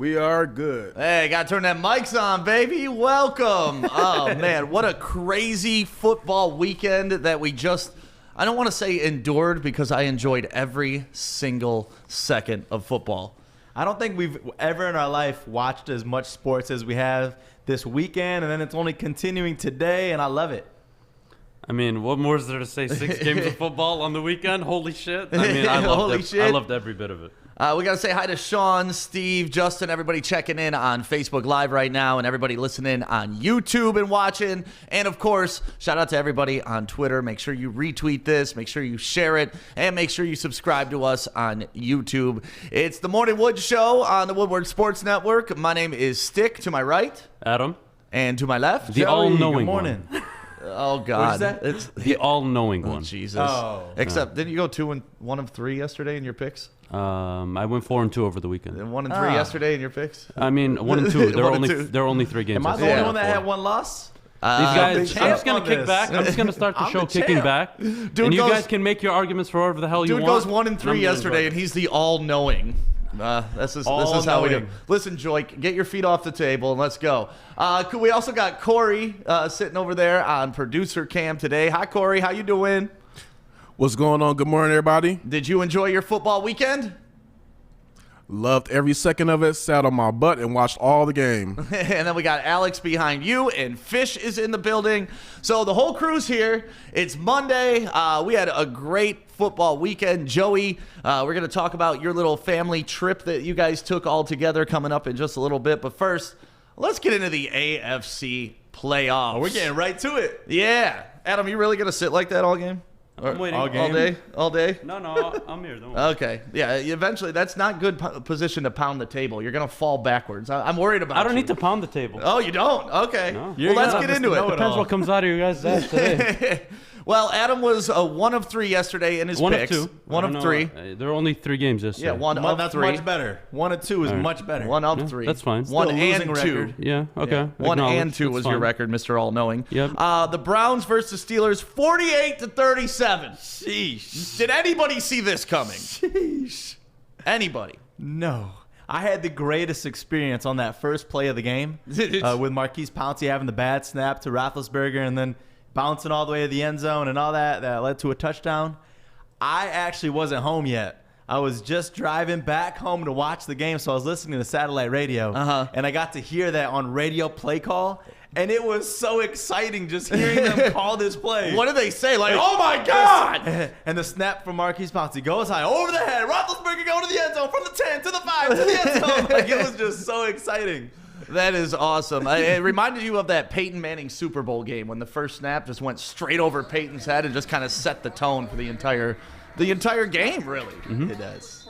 We are good. Hey, got to turn that mics on, baby. Welcome. Oh, man, what a crazy football weekend that we just, I don't want to say endured because I enjoyed every single second of football. I don't think we've ever in our life watched as much sports as we have this weekend, and then it's only continuing today, and I love it. I mean, what more is there to say? 6 games of football on the weekend? Holy shit. I mean, I loved every bit of it. We got to say hi to Sean, Steve, Justin, everybody checking in on Facebook Live right now, and everybody listening on YouTube and watching. And, of course, shout out to everybody on Twitter. Make sure you retweet this. Make sure you share it. And make sure you subscribe to us on YouTube. It's the Morning Wood Show on the Woodward Sports Network. My name is Stick, to my right. Adam. And to my left. The all-knowing morning. one. Oh, God. What is that? It's the all-knowing one. Jesus. Oh. Except, didn't you go 2 and 1 of 3 yesterday in your picks? I went 4 and 2 over the weekend. And 1 and 3 yesterday in your picks? I mean, 1 and 2. There are only 3 games. Am I the only one that had 1 loss? These guys, I'm just gonna kick back. I'm just gonna start the show kicking back, and you guys can make your arguments for whatever the hell you want. Dude goes 1 and 3 yesterday, and he's the all-knowing. This is how we do. Listen, Joy, get your feet off the table and let's go. We also got Corey sitting over there on producer cam today. Hi, Corey. How you doing? What's going on? Good morning, everybody. Did you enjoy your football weekend? Loved every second of it. Sat on my butt and watched all the game. And then we got Alex behind you, and Fish is in the building. So the whole crew's here. It's Monday. We had a great football weekend. Joey, we're going to talk about your little family trip that you guys took all together coming up in just a little bit. But first, let's get into the AFC playoffs. Oh, we're getting right to it. Yeah. Adam, you really going to sit like that all game? I'm waiting. All day? All day? No, I'm here. Don't worry. Okay. Yeah, eventually, that's not good position to pound the table. You're going to fall backwards. I'm worried about I don't you. need to pound the table. Oh, you don't? Okay. No. Well, let's get into it. Depends what comes out of your guys' ass today. Well, Adam was 1 of 3 yesterday in his picks. 1 of 2. 1 of 3. There are only 3 games yesterday. Yeah, 1 of 3. That's much better. 1 and 2 is much better. 1 of 3. That's fine. 1 Still and losing 2. record. Yeah, okay. 1 and 2 That's was fine. your record, Mr. All-Knowing. Yep. The Browns versus Steelers, 48-37. Sheesh. Did anybody see this coming? Sheesh. Anybody? No. I had the greatest experience on that first play of the game with Marquise Pouncey having the bad snap to Roethlisberger and then bouncing all the way to the end zone and all that led to a touchdown. I actually wasn't home yet. I was just driving back home to watch the game, so I was listening to satellite radio, and I got to hear that on radio play call, and it was so exciting just hearing them call this play. What did they say? Like, oh, my God! And the snap from Marquise Pouncey goes high, over the head, Roethlisberger going to the end zone, from the 10 to the 5 to the end zone. Like, it was just so exciting. That is awesome. It reminded you of that Peyton Manning Super Bowl game when the first snap just went straight over Peyton's head and just kind of set the tone for the entire game, really. It does.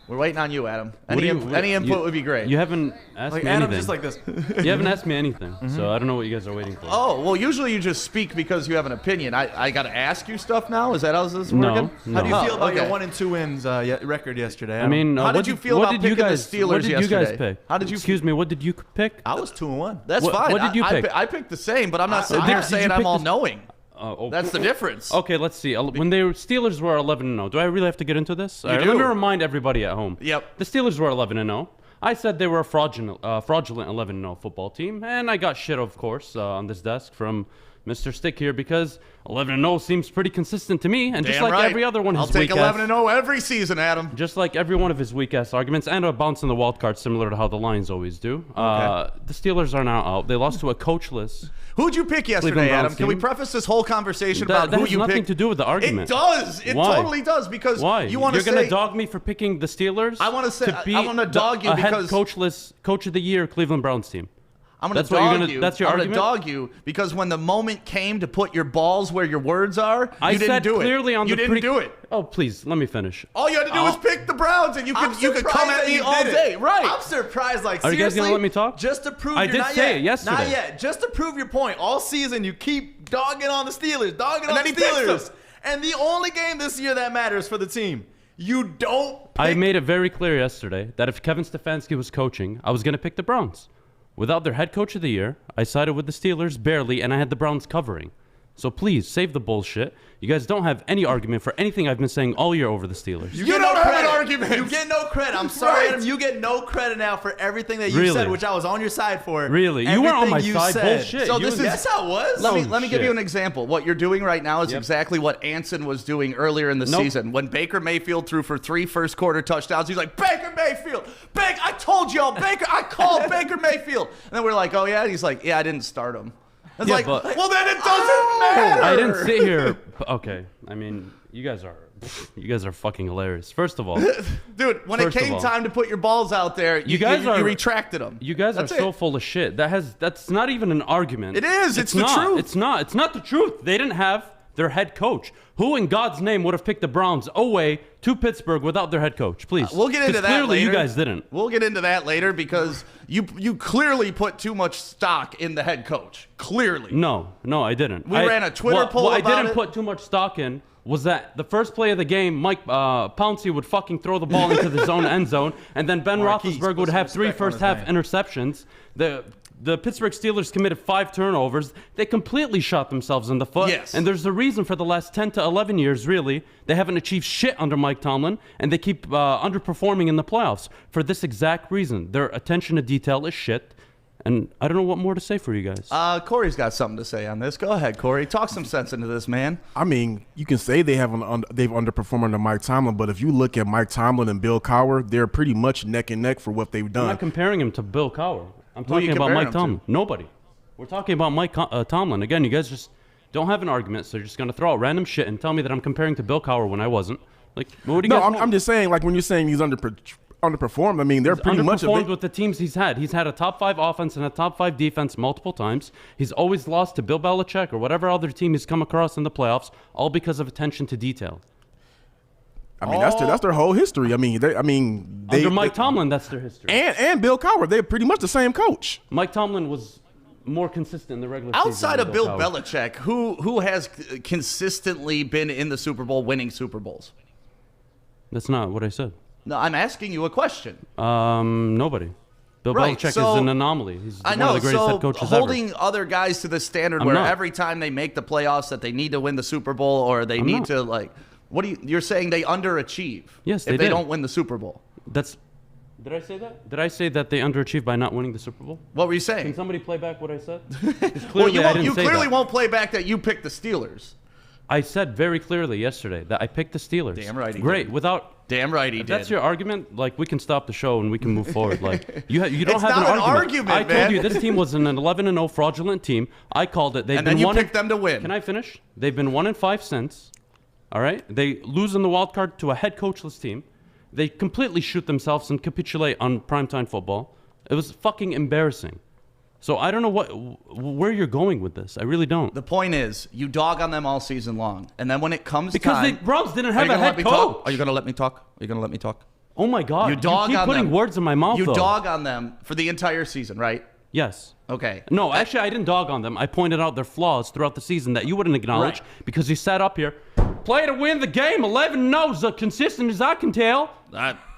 We're waiting on you, Adam. Any input would be great. You haven't asked me Adam anything. just like this. You haven't asked me anything, so I don't know what you guys are waiting for. Oh, well, usually you just speak because you have an opinion. I got to ask you stuff now? Is that how this is working? No. How do you feel about your okay. 1 and 2 wins record yesterday? I mean, How did you feel about picking the Steelers What did you guys yesterday? pick? How did you? Excuse me, what did you pick? I was 2 and 1. That's What- fine. what did you pick? I picked the same, but I'm not sitting I- there did saying you I'm pick all the- knowing. That's the difference. Okay, let's see. When the Steelers were 11-0, do I really have to get into this? All right, do. let me remind everybody at home. Yep. The Steelers were 11-0. I said they were a fraudulent 11-0 football team, and I got shit, of course, on this desk from Mr. Stick here because 11-0 seems pretty consistent to me, and just Damn like right. every other one, I'll his take weak 11-0 every season, Adam. Just like every one of his weak-ass arguments, and a bounce in the wild card, similar to how the Lions always do. The Steelers are now out. They lost to a coachless. Who'd you pick yesterday, Cleveland Browns Adam? Can we team. preface this whole conversation That about who has you nothing picked? to do with the argument. It does. It Why? totally does because Why? you want to You're say gonna dog me for picking the Steelers? I wanna say- to beat I wanna dog you a head because- coachless coach of the year Cleveland Browns team. I'm going That's to what you're dog gonna- you. that's your I'm going to argument? dog you because when the moment came to put your balls where your words are, I you didn't said do it. clearly on you the didn't do it. Oh, please, let me finish. All you had to do was pick the Browns, and you could come at me all day. Right. I'm surprised. Like, Are you guys seriously, gonna let me talk? Just to prove I you're did not say yet. it yesterday. Not yet. Just to prove your point. All season, you keep dogging on the Steelers, dogging on then the he picks Steelers. them. And the only game this year that matters for the team, you don't pick. I made it very clear yesterday that if Kevin Stefanski was coaching, I was going to pick the Browns. Without their head coach of the year, I sided with the Steelers barely, and I had the Browns covering. So please save the bullshit. You guys don't have any argument for anything I've been saying all year over the Steelers. You don't have an argument. You get no credit. I'm sorry, Right. Adam. You get no credit now for everything that you Really? said, which I was on your side for. Really? You weren't on my Everything you side. said. Bullshit. So You this and- is- That's how it was. Let me give shit. you an example. What you're doing right now is Yep. exactly what Anson was doing earlier in the Nope. season. When Baker Mayfield threw for 3 first-quarter touchdowns, he's like, Baker Mayfield! I told y'all, Baker! I called Baker Mayfield! And then we're like, oh, yeah? And he's like, yeah, I didn't start him. It's Yeah, like, but- well, then it doesn't matter! I didn't sit here. Okay. I mean, you guys are fucking hilarious. First of all, Dude, when First it of came all, time to put your balls out there, you retracted them. you guys That's are so it. full of shit. That's not even an argument. It is. It's the not. truth. It's not. It's not the truth. They didn't have their head coach. Who in God's name would have picked the Browns away to Pittsburgh without their head coach? Please. We'll get into 'Cause that clearly later. you guys didn't. We'll get into that later because you clearly put too much stock in the head coach. Clearly. No, I didn't. We ran a Twitter poll What I about didn't it. put too much stock in was that the first play of the game, Mike Pouncey would fucking throw the ball into the zone end zone, and then Ben Marquise, Roethlisberger put would some have 3 respect on his first-half interceptions. The Pittsburgh Steelers committed 5 turnovers. They completely shot themselves in the foot. Yes. And there's a reason for the last 10 to 11 years, really, they haven't achieved shit under Mike Tomlin, and they keep underperforming in the playoffs for this exact reason. Their attention to detail is shit. And I don't know what more to say for you guys. Corey's got something to say on this. Go ahead, Corey. Talk some sense into this, man. I mean, you can say they've underperformed under Mike Tomlin, but if you look at Mike Tomlin and Bill Cowher, they're pretty much neck and neck for what they've I'm done. not comparing him to Bill Cowher. I'm Who are you talking about comparing Mike him to? Tomlin. Nobody. We're talking about Mike Tomlin. Again, you guys just don't have an argument, so you're just going to throw out random shit and tell me that I'm comparing to Bill Cowher when I wasn't. Like, what do you No, guys I'm want? just saying, like when you're saying he's underperformed, I mean, they're pretty much underperformed with the teams he's had. He's had a top 5 offense and a top 5 defense multiple times. He's always lost to Bill Belichick or whatever other team he's come across in the playoffs, all because of attention to detail. I mean, that's their whole history. I mean, they Under Mike Tomlin, that's their history. and Bill Cowher, they're pretty much the same coach. Mike Tomlin was more consistent in the regular season. Outside than of Bill Cowher. Belichick, who has consistently been in the Super Bowl winning Super Bowls? That's not what I said. No, I'm asking you a question. Nobody. Bill Right, Belichick so- is an anomaly. He's I one know. of the greatest So head coaches holding ever. other guys to this standard I'm where not. every time they make the playoffs that they need to win the Super Bowl or they need not. to you're saying they underachieve Yes, if they they did. don't win the Super Bowl. Did I say that? Did I say that they underachieved by not winning the Super Bowl? What were you Can saying? somebody play back what I said? 'Cause Well, clearly I you didn't say clearly that. won't play back that you picked the Steelers. I said very clearly yesterday that I picked the Steelers. Damn right he Great. did. Without Damn right he if did. that's your argument, like we can stop the show and we can move forward. Like you don't It's have not an an argument. argument, I man. told you this team was an 11-0 fraudulent team. I called it. They've and been then you one picked them to win. Can I finish? They've been 1-5 since. All right. They lose in the wild card to a head coachless team. They completely shoot themselves and capitulate on primetime football. It was fucking embarrassing. So I don't know where you're going with this. I really don't. The point is, you dog on them all season long, and then when it comes Because time, the Browns didn't Are have you a gonna let head me coach. talk? Are you going to let me talk? Are you going to let me talk? Oh my God! You dog keep on putting them. words in my mouth. You though. dog on them for the entire season, right? Yes. Okay. No, actually, I didn't dog on them. I pointed out their flaws throughout the season that you wouldn't acknowledge Right. because you sat up here, play to win the game, 11-0, as consistent as I can tell.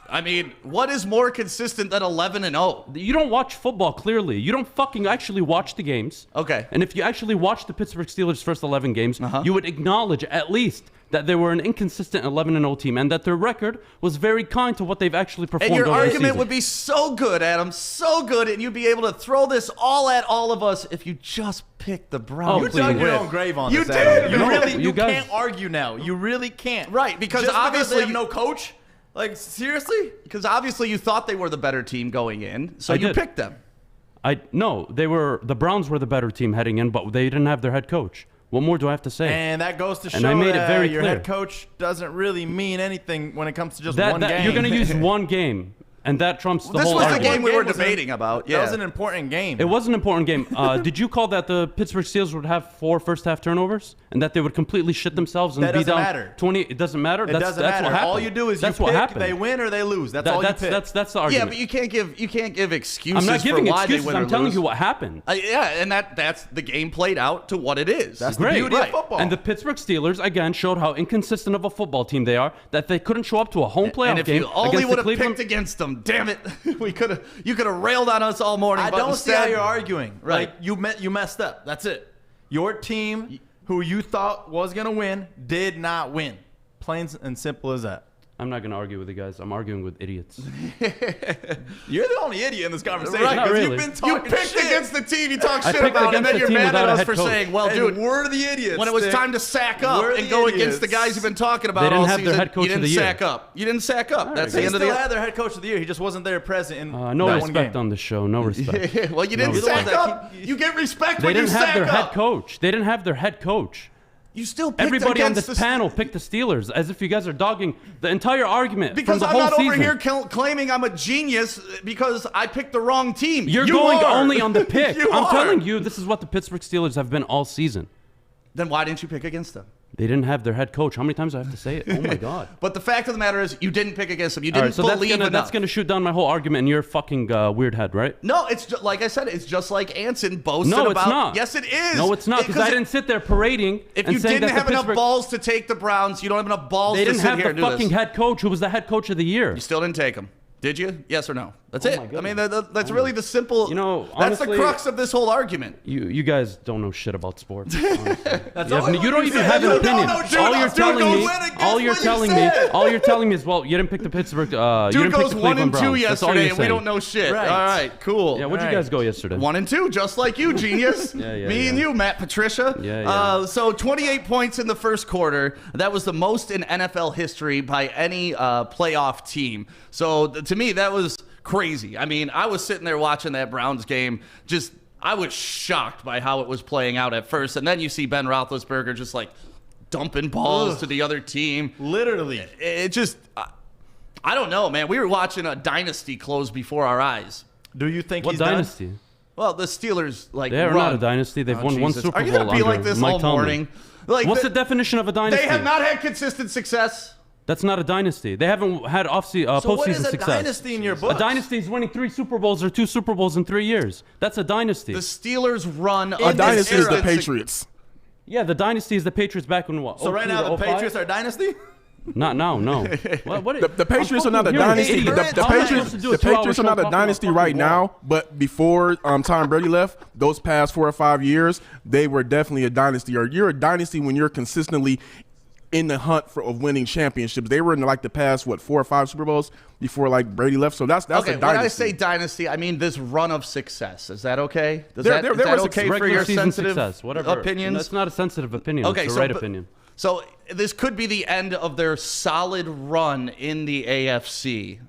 I mean, what is more consistent than 11-0? You don't watch football clearly. You don't fucking actually watch the games. Okay. And if you actually watch the Pittsburgh Steelers' first 11 games, Uh-huh. you would acknowledge at least that they were an inconsistent 11-0 team and that their record was very kind to what they've actually performed And your over the argument season. would be so good, Adam, so good, and you'd be able to throw this all at all of us if you just picked the Browns. You please. dug your win. own grave on You this. did, Adam. You man. really, You you guys- can't argue now. You really can't. Right, because Just obviously they have no coach. Like seriously? Because obviously you thought they were the better team going in, so I you did. picked them. No, the Browns were the better team heading in, but they didn't have their head coach. What more do I have to say? And that goes to show And I made it that very your clear. head coach doesn't really mean anything when it comes to just That one game. you're going to use one game, and that trumps the This whole was the argument. game we were was an- debating about. Yeah. That was an important game. It was an important game. Did you call that the Pittsburgh Steelers would have 4 first-half turnovers and that they would completely shit themselves and That be doesn't down matter. 20? It doesn't matter. It that's doesn't that's matter. What happened. All you do is that's you what pick, happened. they win or they lose. That's all you pick. That's the Yeah, argument. but you can't give excuses I'm not giving for why excuses. they win or I'm telling lose. you what happened. Yeah, and that's the game played out to what it is. That's Great. the beauty Right. of football. And the Pittsburgh Steelers again showed how inconsistent of a football team they are. That they couldn't show up to a home playoff and if game you only against would the have Cleveland. picked against them, damn it, you could have railed on us all morning. I but don't see how instead- you're arguing. Right. Like you messed up. That's it. Your team who you thought was going to win did not win. Plain and simple as that. I'm not going to argue with you guys. I'm arguing with idiots. You're the only idiot in this conversation. Right, not really. You've been You talking picked shit. against the team you talk I shit picked about, and against then the you're team mad at without a us head for coach. saying, well, And dude, we're the idiots. when it was Stick. time to sack up We're and the go idiots. against the guys you've been talking about They didn't all have their season, head coach you of didn't the year. sack up. You didn't sack up. That's They the end of still the had their head coach of the year. He just wasn't there present in No that one respect game. on the show. No respect. Well, you didn't You're the sack ones that up. You get respect They when you didn't have sack their head up. coach. They didn't have their head coach. You still picked Everybody on against this the panel picked the Steelers as if you guys are dogging the entire argument because from the I'm whole not season. over here claiming I'm a genius because I picked the wrong team. You're You going are. only on the pick. You I'm are. telling you, this is what the Pittsburgh Steelers have been all season. Then why didn't you pick against them? They didn't have their head coach. How many times do I have to say it? Oh my god. But the fact of the matter is, you didn't pick against them. You All didn't right, so believe that's enough. gonna shoot down my whole argument in your fucking weird head, right? No, it's like I said. It's just like Anson boasted No, about. it's not. Yes, it is. No, it's not because I didn't sit there parading. If and you saying didn't that have the enough Pittsburgh, balls to take the Browns, you don't have enough balls they to didn't sit have here the and do fucking this. head coach who was the head coach of the year. You still didn't take him, did you? Yes or no? That's Oh it. my I mean, goodness. that's really the simple. You know, that's the honestly- crux of this whole argument. You guys don't know shit about sports. That's You, all have- you don't even have an You don't opinion. know shit All about you're sports. telling Dude me, goes in against all you're what you telling me, said. all you're telling me is, well, you didn't pick the Pittsburgh. You Dude didn't pick goes the 1 and Cleveland 2 Browns. That's all yesterday, you're and we saying. don't know shit. Right. All right, cool. Yeah, what'd you Right. guys go yesterday? 1 and 2, just like you, genius. Yeah, Me and yeah. you, Matt Patricia. Yeah. So 28 points in the first quarter. That was the most in NFL history by any playoff team. So to me, that was crazy. I mean, I was sitting there watching that Browns game. I was shocked by how it was playing out at first, and then you see Ben Roethlisberger just like dumping balls to the other team. Literally. It just, I don't know, man. We were watching a dynasty close before our eyes. Do you think What he's dynasty? Well, the Steelers They're run. not a dynasty. They've won one Jesus. Super Are Bowl you gonna be under like this Mike all Tomlin. morning? Like What's the definition of a dynasty? They have not had consistent success. That's not a dynasty. They haven't had done? So what postseason is a success. dynasty in your book? A dynasty is winning 3 Super Bowls or 2 Super Bowls in 3 years. That's a dynasty. The Steelers run A dynasty is the era. Patriots. Yeah, the dynasty is the Patriots back in what? So right 02 now to the 05? Patriots are dynasty? Not now, no. What The Patriots are not a I'm fucking dynasty. hearing The, it. the How am I Patriots, supposed to do the a 2-hour Patriots are show not a talking dynasty about right fucking now. wall? But before Tom Brady left, those past 4 or 5 years, they were definitely a dynasty. Or you're a dynasty when you're consistently in the hunt of winning championships. They were in like the past 4 or 5 Super Bowls before like Brady left. So that's Okay, a when dynasty. I say dynasty, I mean this run of success. Is that okay? Is There that was okay for Regular your season sensitive success, whatever. opinions? That's not a sensitive opinion. Okay, it's so the right but- opinion. So this could be the end of their solid run in the AFC.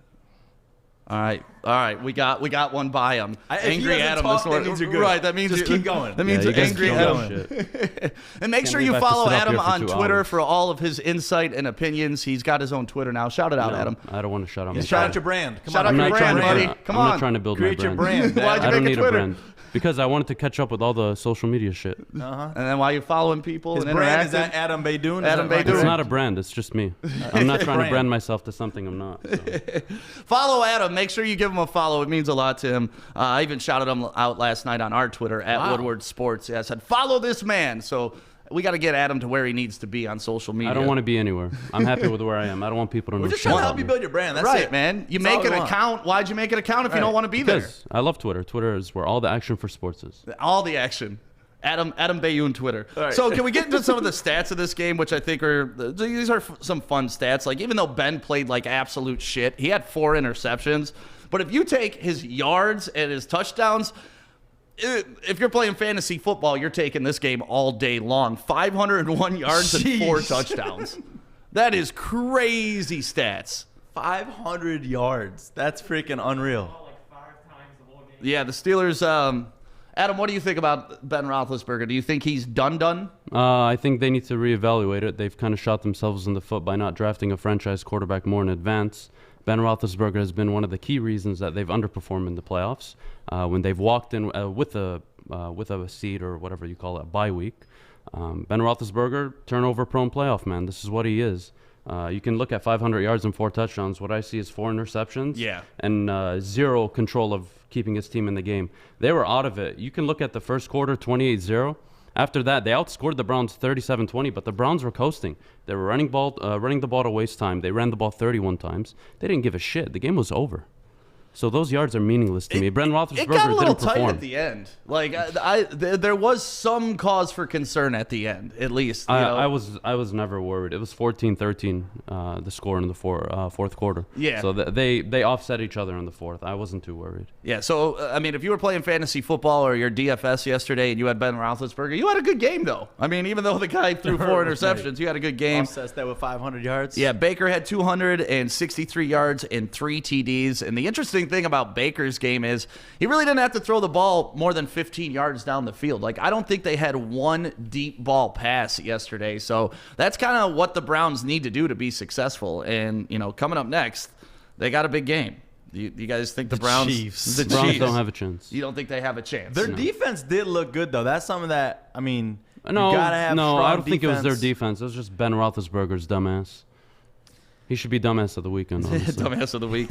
All right, we got one by them. If he Angry doesn't Adam. talk, is that what- means you're good. Right, that means Just keep going. That means Yeah, you guys Angry keep Adam. going. Shit. And make sure believe you I have to follow sit up Adam here for on 2 Twitter hours. for all of his insight and opinions. He's got his own Twitter now. Shout it out, No, Adam. I don't want to shut up. Shout out your brand. Come Shout on. out I'm your not trying brand, to. buddy. Come I'm on. not trying to build Create my your brand. brand. Why'd you I don't make a need a Twitter? brand because I wanted to catch up with all the social media shit. And then while you're following people His and brand is interacting, at Adam Baydoun. Adam Baydoun. It's not a brand. It's just me. I'm not trying to Brand. brand myself to something I'm not. So. follow Adam. Make sure you give him a follow. It means a lot to him. I even shouted him out last night on our Twitter at Woodward Sports. Yeah, I said, follow this man. So we got to get Adam to where he needs to be on social media. I don't want to be anywhere. I'm happy with where I am. I don't want people to know We're just shit trying to about help you me. build your brand. That's Right, it. man. You That's all make an we want. account. Why'd you make an account if you Right. don't want to be there? Because I love Twitter. Twitter is where all the action for sports is. All the action. Adam Baydoun Twitter. right. So can we get into some of the stats of this game, which I think these are some fun stats. Like even though Ben played like absolute shit, he had 4 interceptions. But if you take his yards and his touchdowns, if you're playing fantasy football, you're taking this game all day long. 501 yards and 4 Sheesh. touchdowns. That is crazy stats. 500 yards. That's freaking unreal. Yeah, the Steelers. Adam, what do you think about Ben Roethlisberger? Do you think he's done? I think they need to reevaluate it. They've kind of shot themselves in the foot by not drafting a franchise quarterback more in advance. Ben Roethlisberger has been one of the key reasons that they've underperformed in the playoffs. When they've walked in with a seed or whatever you call it, a bye week. Ben Roethlisberger, turnover-prone playoff man. This is what he is. You can look at 500 yards and 4 touchdowns. What I see is 4 interceptions. Yeah. And 0 control of keeping his team in the game. They were out of it. You can look at the first quarter, 28-0. After that, they outscored the Browns 37-20, but the Browns were coasting. They were running the ball to waste time. They ran the ball 31 times. They didn't give a shit. The game was over. So those yards are meaningless to me. Ben Roethlisberger It got a little didn't tight perform. at the end. Like there was some cause for concern at the end, at least. I was never worried. It was 14-13, the score in the fourth quarter. Yeah. So they offset each other in the fourth. I wasn't too worried. Yeah. So I mean, if you were playing fantasy football or your DFS yesterday and you had Ben Roethlisberger, you had a good game though. I mean, even though the guy threw 4 interceptions, you had a good game. Offsets that with 500 yards. Yeah, Baker had 263 yards and 3 TDs. And the interesting thing about Baker's game is he really didn't have to throw the ball more than 15 yards down the field. Like, I don't think they had one deep ball pass yesterday. So that's kind of what the Browns need to do to be successful. And, coming up next, they got a big game. You guys think the Browns? Chiefs. The Browns Chiefs don't have a chance. You don't think they have a chance? Their defense did look good, though. That's something that, I mean, No, you gotta have no, strong I don't think it was their defense. defense. It was just Ben Roethlisberger's dumbass. He should be dumbass of the weekend, honestly. Dumbass of the week.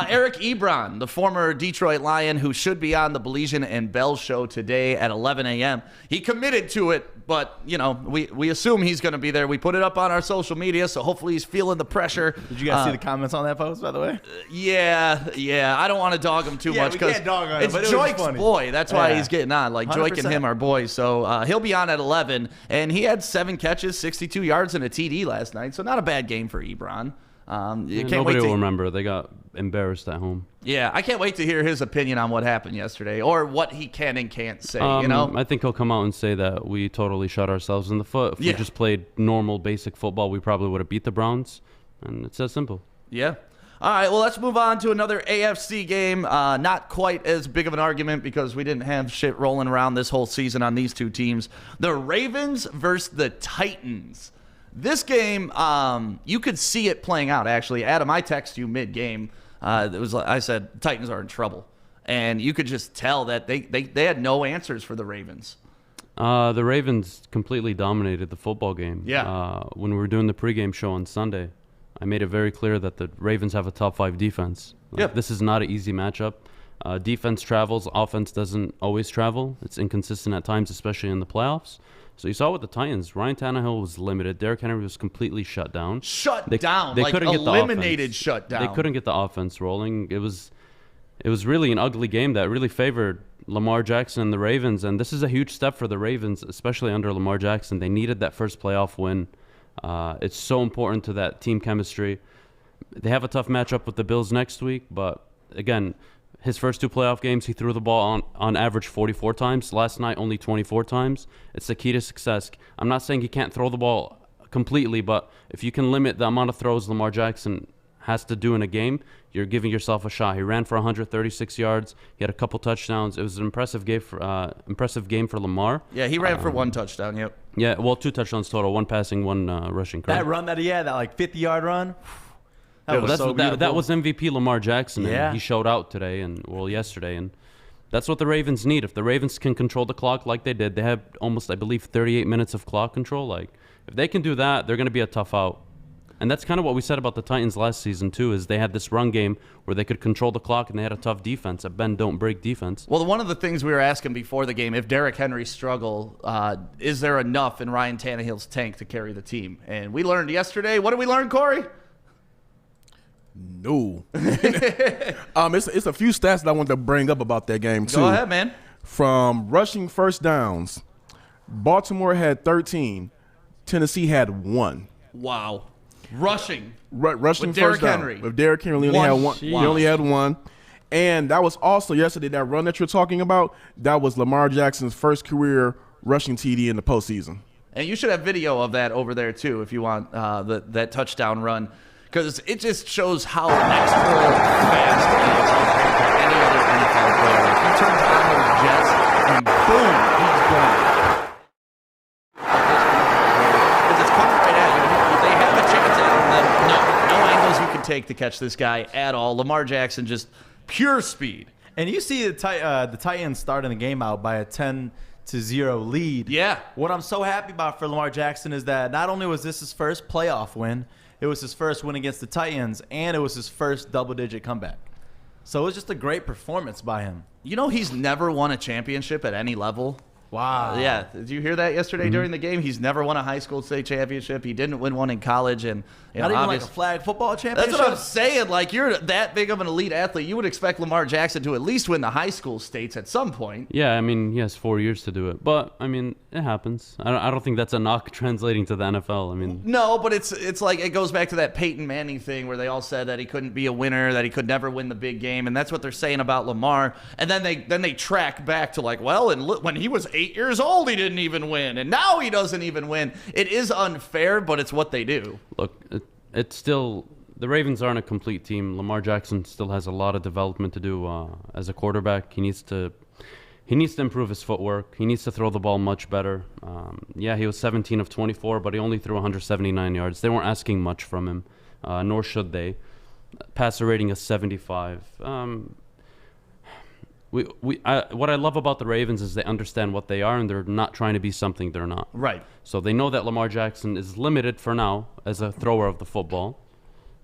Eric Ebron, the former Detroit Lion, who should be on the Baligian and Bell show today at 11 a.m. He committed to it, but, we assume he's going to be there. We put it up on our social media, so hopefully he's feeling the pressure. Did you guys see the comments on that post, by the way? Yeah. I don't want to dog him too Yeah, much we because can't dog on him, it's but it was Joik's funny. boy. That's why Yeah. he's getting on. Like, Joik and 100%. him are boys. So he'll be on at 11, and he had 7 catches, 62 yards, and a TD last night. So not a bad game for Ebron. You can't Nobody wait will to remember. They got embarrassed at home. Yeah, I can't wait to hear his opinion on what happened yesterday or what he can and can't say, I think he'll come out and say that we totally shot ourselves in the foot. If Yeah. we just played normal, basic football, we probably would have beat the Browns. And it's that simple. Yeah. All right, well, let's move on to another AFC game. Not quite as big of an argument because we didn't have shit rolling around this whole season on these two teams. The Ravens versus the Titans. This game, you could see it playing out, actually. Adam, I texted you mid-game. I said, Titans are in trouble. And you could just tell that they had no answers for the Ravens. The Ravens completely dominated the football game. Yeah. When we were doing the pregame show on Sunday, I made it very clear that the Ravens have a top 5 defense. Yep. This is not an easy matchup. Defense travels. Offense doesn't always travel. It's inconsistent at times, especially in the playoffs. So you saw with the Titans, Ryan Tannehill was limited. Derrick Henry was completely shut down. They couldn't get the eliminated offense. shut down. They couldn't get the offense rolling. It was really an ugly game that really favored Lamar Jackson and the Ravens. And this is a huge step for the Ravens, especially under Lamar Jackson. They needed that first playoff win. It's so important to that team chemistry. They have a tough matchup with the Bills next week, but again, his first 2 playoff games, he threw the ball on average 44 times. Last night, only 24 times. It's the key to success. I'm not saying he can't throw the ball completely, but if you can limit the amount of throws Lamar Jackson has to do in a game, you're giving yourself a shot. He ran for 136 yards. He had a couple touchdowns. It was an impressive game for Lamar. Yeah, he ran for 1 touchdown, yep. Yeah, well, 2 touchdowns total, 1 passing, 1 rushing. Correct? That run that he had, that like 50-yard run, that Dude, was That's so what beautiful. that was MVP Lamar Jackson. Yeah. And he showed out today yesterday. And that's what the Ravens need. If the Ravens can control the clock like they did, they have almost, I believe, 38 minutes of clock control. Like, if they can do that, they're going to be a tough out. And that's kind of what we said about the Titans last season, too, is they had this run game where they could control the clock and they had a tough defense, a bend, don't break defense. Well, one of the things we were asking before the game, if Derrick Henry struggle, is there enough in Ryan Tannehill's tank to carry the team? And we learned yesterday. What did we learn, Corey? No. It's a few stats that I want to bring up about that game, too. Go ahead, man. From rushing first downs, Baltimore had 13. Tennessee had 1. Wow. Rushing. Rushing With Derrick first down. Henry. With Derrick Henry, only One. had 1. Jeez. He only had 1. And that was also yesterday, that run that you're talking about, that was Lamar Jackson's first career rushing TD in the postseason. And you should have video of that over there, too, if you want that touchdown run. Because it just shows how next level fast he is compared to any other NFL player. Like, he turns on those jets, and boom, he's gone. Because it's coming right at you. If they have a chance at him, then no angles you can take to catch this guy at all. Lamar Jackson, just pure speed. And you see the Titans starting the game out by a 10-0 lead. Yeah. What I'm so happy about for Lamar Jackson is that not only was this his first playoff win, it was his first win against the Titans, and it was his first double-digit comeback. So it was just a great performance by him. You know he's never won a championship at any level? Wow. Yeah. Did you hear that yesterday during the game? He's never won a high school state championship. He didn't win one in college. And Not even like a flag football championship? That's what I'm saying. Like, you're that big of an elite athlete. You would expect Lamar Jackson to at least win the high school states at some point. Yeah, I mean, he has 4 years to do it. But, I mean, it happens. I don't think that's a knock translating to the NFL. I mean, No, but it's like it goes back to that Peyton Manning thing where they all said that he couldn't be a winner, that he could never win the big game, and that's what they're saying about Lamar. And then they track back to like, well, and when he was 8 years old, he didn't even win, and now he doesn't even win. It is unfair, but it's what they do. look, it's still the Ravens aren't a complete team. Lamar Jackson still has a lot of development to do as a quarterback. He needs to improve his footwork. He needs to throw the ball much better. Yeah, he was 17 of 24, but he only threw 179 yards. They weren't asking much from him, nor should they. Passer rating is 75. What I love about the Ravens is they understand what they are, and they're not trying to be something they're not. Right. So they know that Lamar Jackson is limited for now as a thrower of the football.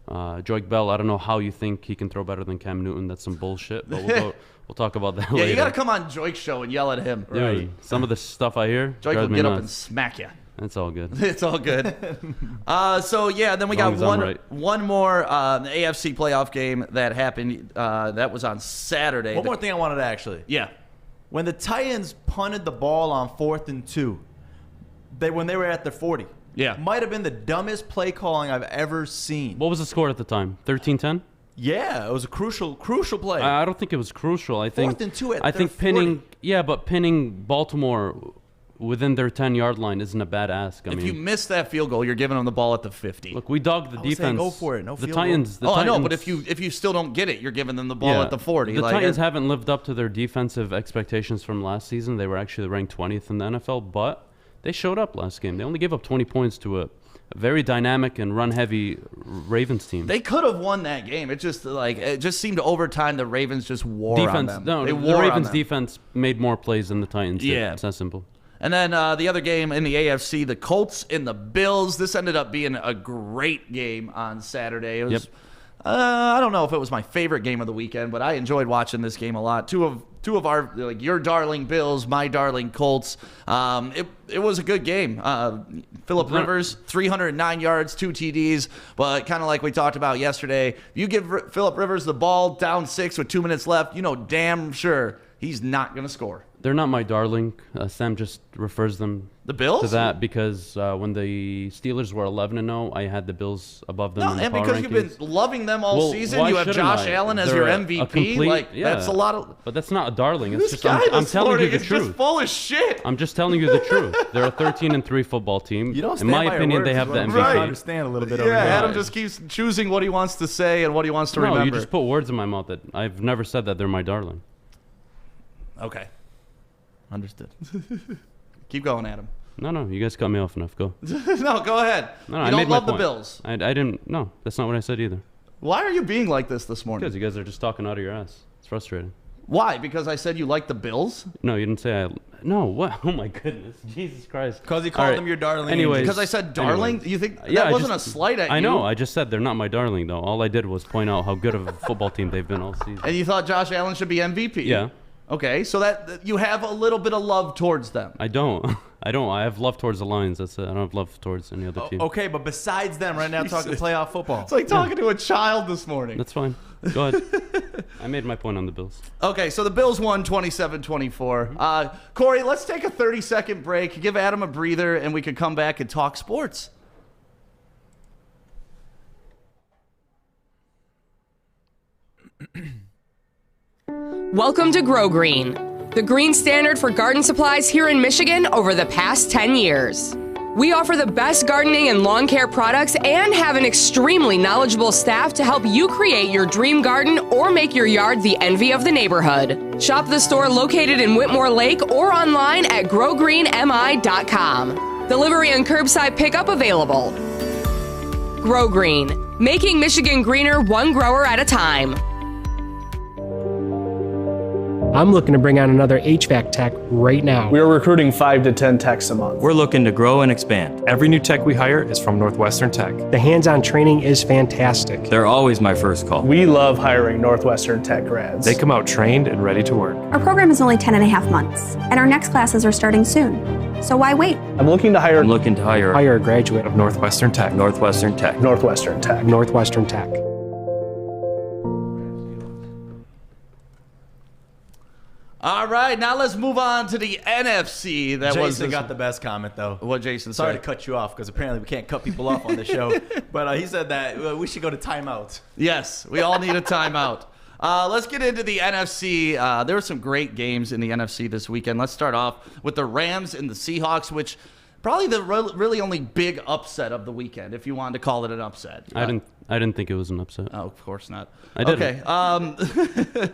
Joique Bell, I don't know how you think he can throw better than Cam Newton. That's some bullshit, but we'll talk about that later. Yeah, you got to come on Joique's show and yell at him. Dude, some of the stuff I hear Joique will drives me get up nuts. and smack you. It's all good. It's all good. So, yeah, then we As long got as I'm right. one more AFC playoff game that happened. That was on Saturday. One more thing I wanted to actually. Yeah. When the Titans punted the ball on 4th and 2, when they were at their 40, Yeah. might have been the dumbest play calling I've ever seen. What was the score at the time? 13-10? Yeah, it was a crucial play. I don't think it was crucial. I think 4th and 2 at I their think pinning 40. Yeah, but pinning Baltimore within their 10-yard line isn't a bad ask. I If mean, you miss that field goal, you're giving them the ball at the 50. look, we dogged the I was saying defense. go for it. No the field goal. Titans. I know, but if you still don't get it, you're giving them the ball at the 40. The Like, Titans haven't lived up to their defensive expectations from last season. They were actually ranked 20th in the NFL, but they showed up last game. They only gave up 20 points to a very dynamic and run-heavy Ravens team. They could have won that game. It just seemed over time the Ravens just wore on them. No, They the wore on Ravens them. defense made more plays than the Titans did. Yeah. It's that simple. And then the other game in the AFC, the Colts and the Bills. This ended up being a great game on Saturday. It was, Yep. I don't know if it was my favorite game of the weekend, but I enjoyed watching this game a lot. Two of our, like, your darling Bills, my darling Colts. It was a good game. Phillip Rivers, 309 yards, 2 TDs, but kind of like we talked about yesterday, you give Phillip Rivers the ball down 6 with 2 minutes left, you know damn sure he's not going to score. They're not my darling. Sam just refers them The Bills? to that because when the Steelers were 11-0, I had the Bills above them No, in the and power because rankings. you've been loving them all Well, season, why you have shouldn't Josh I? Allen as They're your a MVP. complete- yeah. That's a lot of. But that's not a darling. It's This just guy I'm this telling you morning the is truth. just full of shit. I'm just telling you the truth. They're a 13-3 football team. You don't In stand my by your opinion, words they is have what the I'm MVP. trying to understand a little bit over Yeah, here. Adam just keeps choosing what he wants to say and what he wants to No, remember. you just put words in my mouth that I've never said that they're my darling. Okay, Understood. keep going, Adam. No, you guys cut me off enough. Go. No, go ahead. No, you I don't made my love the point. Bills. I didn't. No, that's not what I said either. Why are you being like this morning? Because you guys are just talking out of your ass. It's frustrating. Why? Because I said you like the Bills? No, you didn't say I. No, what? Oh my goodness, Jesus Christ! Because he called All right. them your darling. Anyways, Because I said darling? anyways. You think Yeah, that I wasn't just- a slight at you? I know. I just said they're not my darling, though. All I did was point out how good of a football team they've been all season. And you thought Josh Allen should be MVP? Yeah. Okay, so that you have a little bit of love towards them. I don't. I have love towards the Lions. That's it. I don't have love towards any other team. Okay, but besides them, right now talking playoff football. It's like talking to a child this morning. That's fine. Go ahead. I made my point on the Bills. Okay, so the Bills won 27-24. Corey, let's take a 30-second break, give Adam a breather, and we could come back and talk sports. Welcome to Grow Green, the green standard for garden supplies here in Michigan over the past 10 years. We offer the best gardening and lawn care products and have an extremely knowledgeable staff to help you create your dream garden or make your yard the envy of the neighborhood. Shop the store located in Whitmore Lake or online at growgreenmi.com. Delivery and curbside pickup available. Grow Green, making Michigan greener one grower at a time. I'm looking to bring on another HVAC tech right now. We are recruiting 5 to 10 techs a month. We're looking to grow and expand. Every new tech we hire is from Northwestern Tech. The hands-on training is fantastic. They're always my first call. We love hiring Northwestern Tech grads. They come out trained and ready to work. Our program is only 10 and a half months, and our next classes are starting soon. So why wait? I'm looking to hire Hire a graduate of Northwestern Tech. Northwestern Tech. Northwestern Tech. Northwestern Tech. All right, now let's move on to the NFC. Jason got the best comment, though. What Jason Sorry said. to cut you off, because apparently we can't cut people off on the show. But he said that we should go to timeout. Yes, we all need a timeout. Let's get into the NFC. There were some great games in the NFC this weekend. Let's start off with the Rams and the Seahawks, which probably the really only big upset of the weekend, if you wanted to call it an upset. I didn't think it was an upset. Oh, of course not. I didn't. Okay.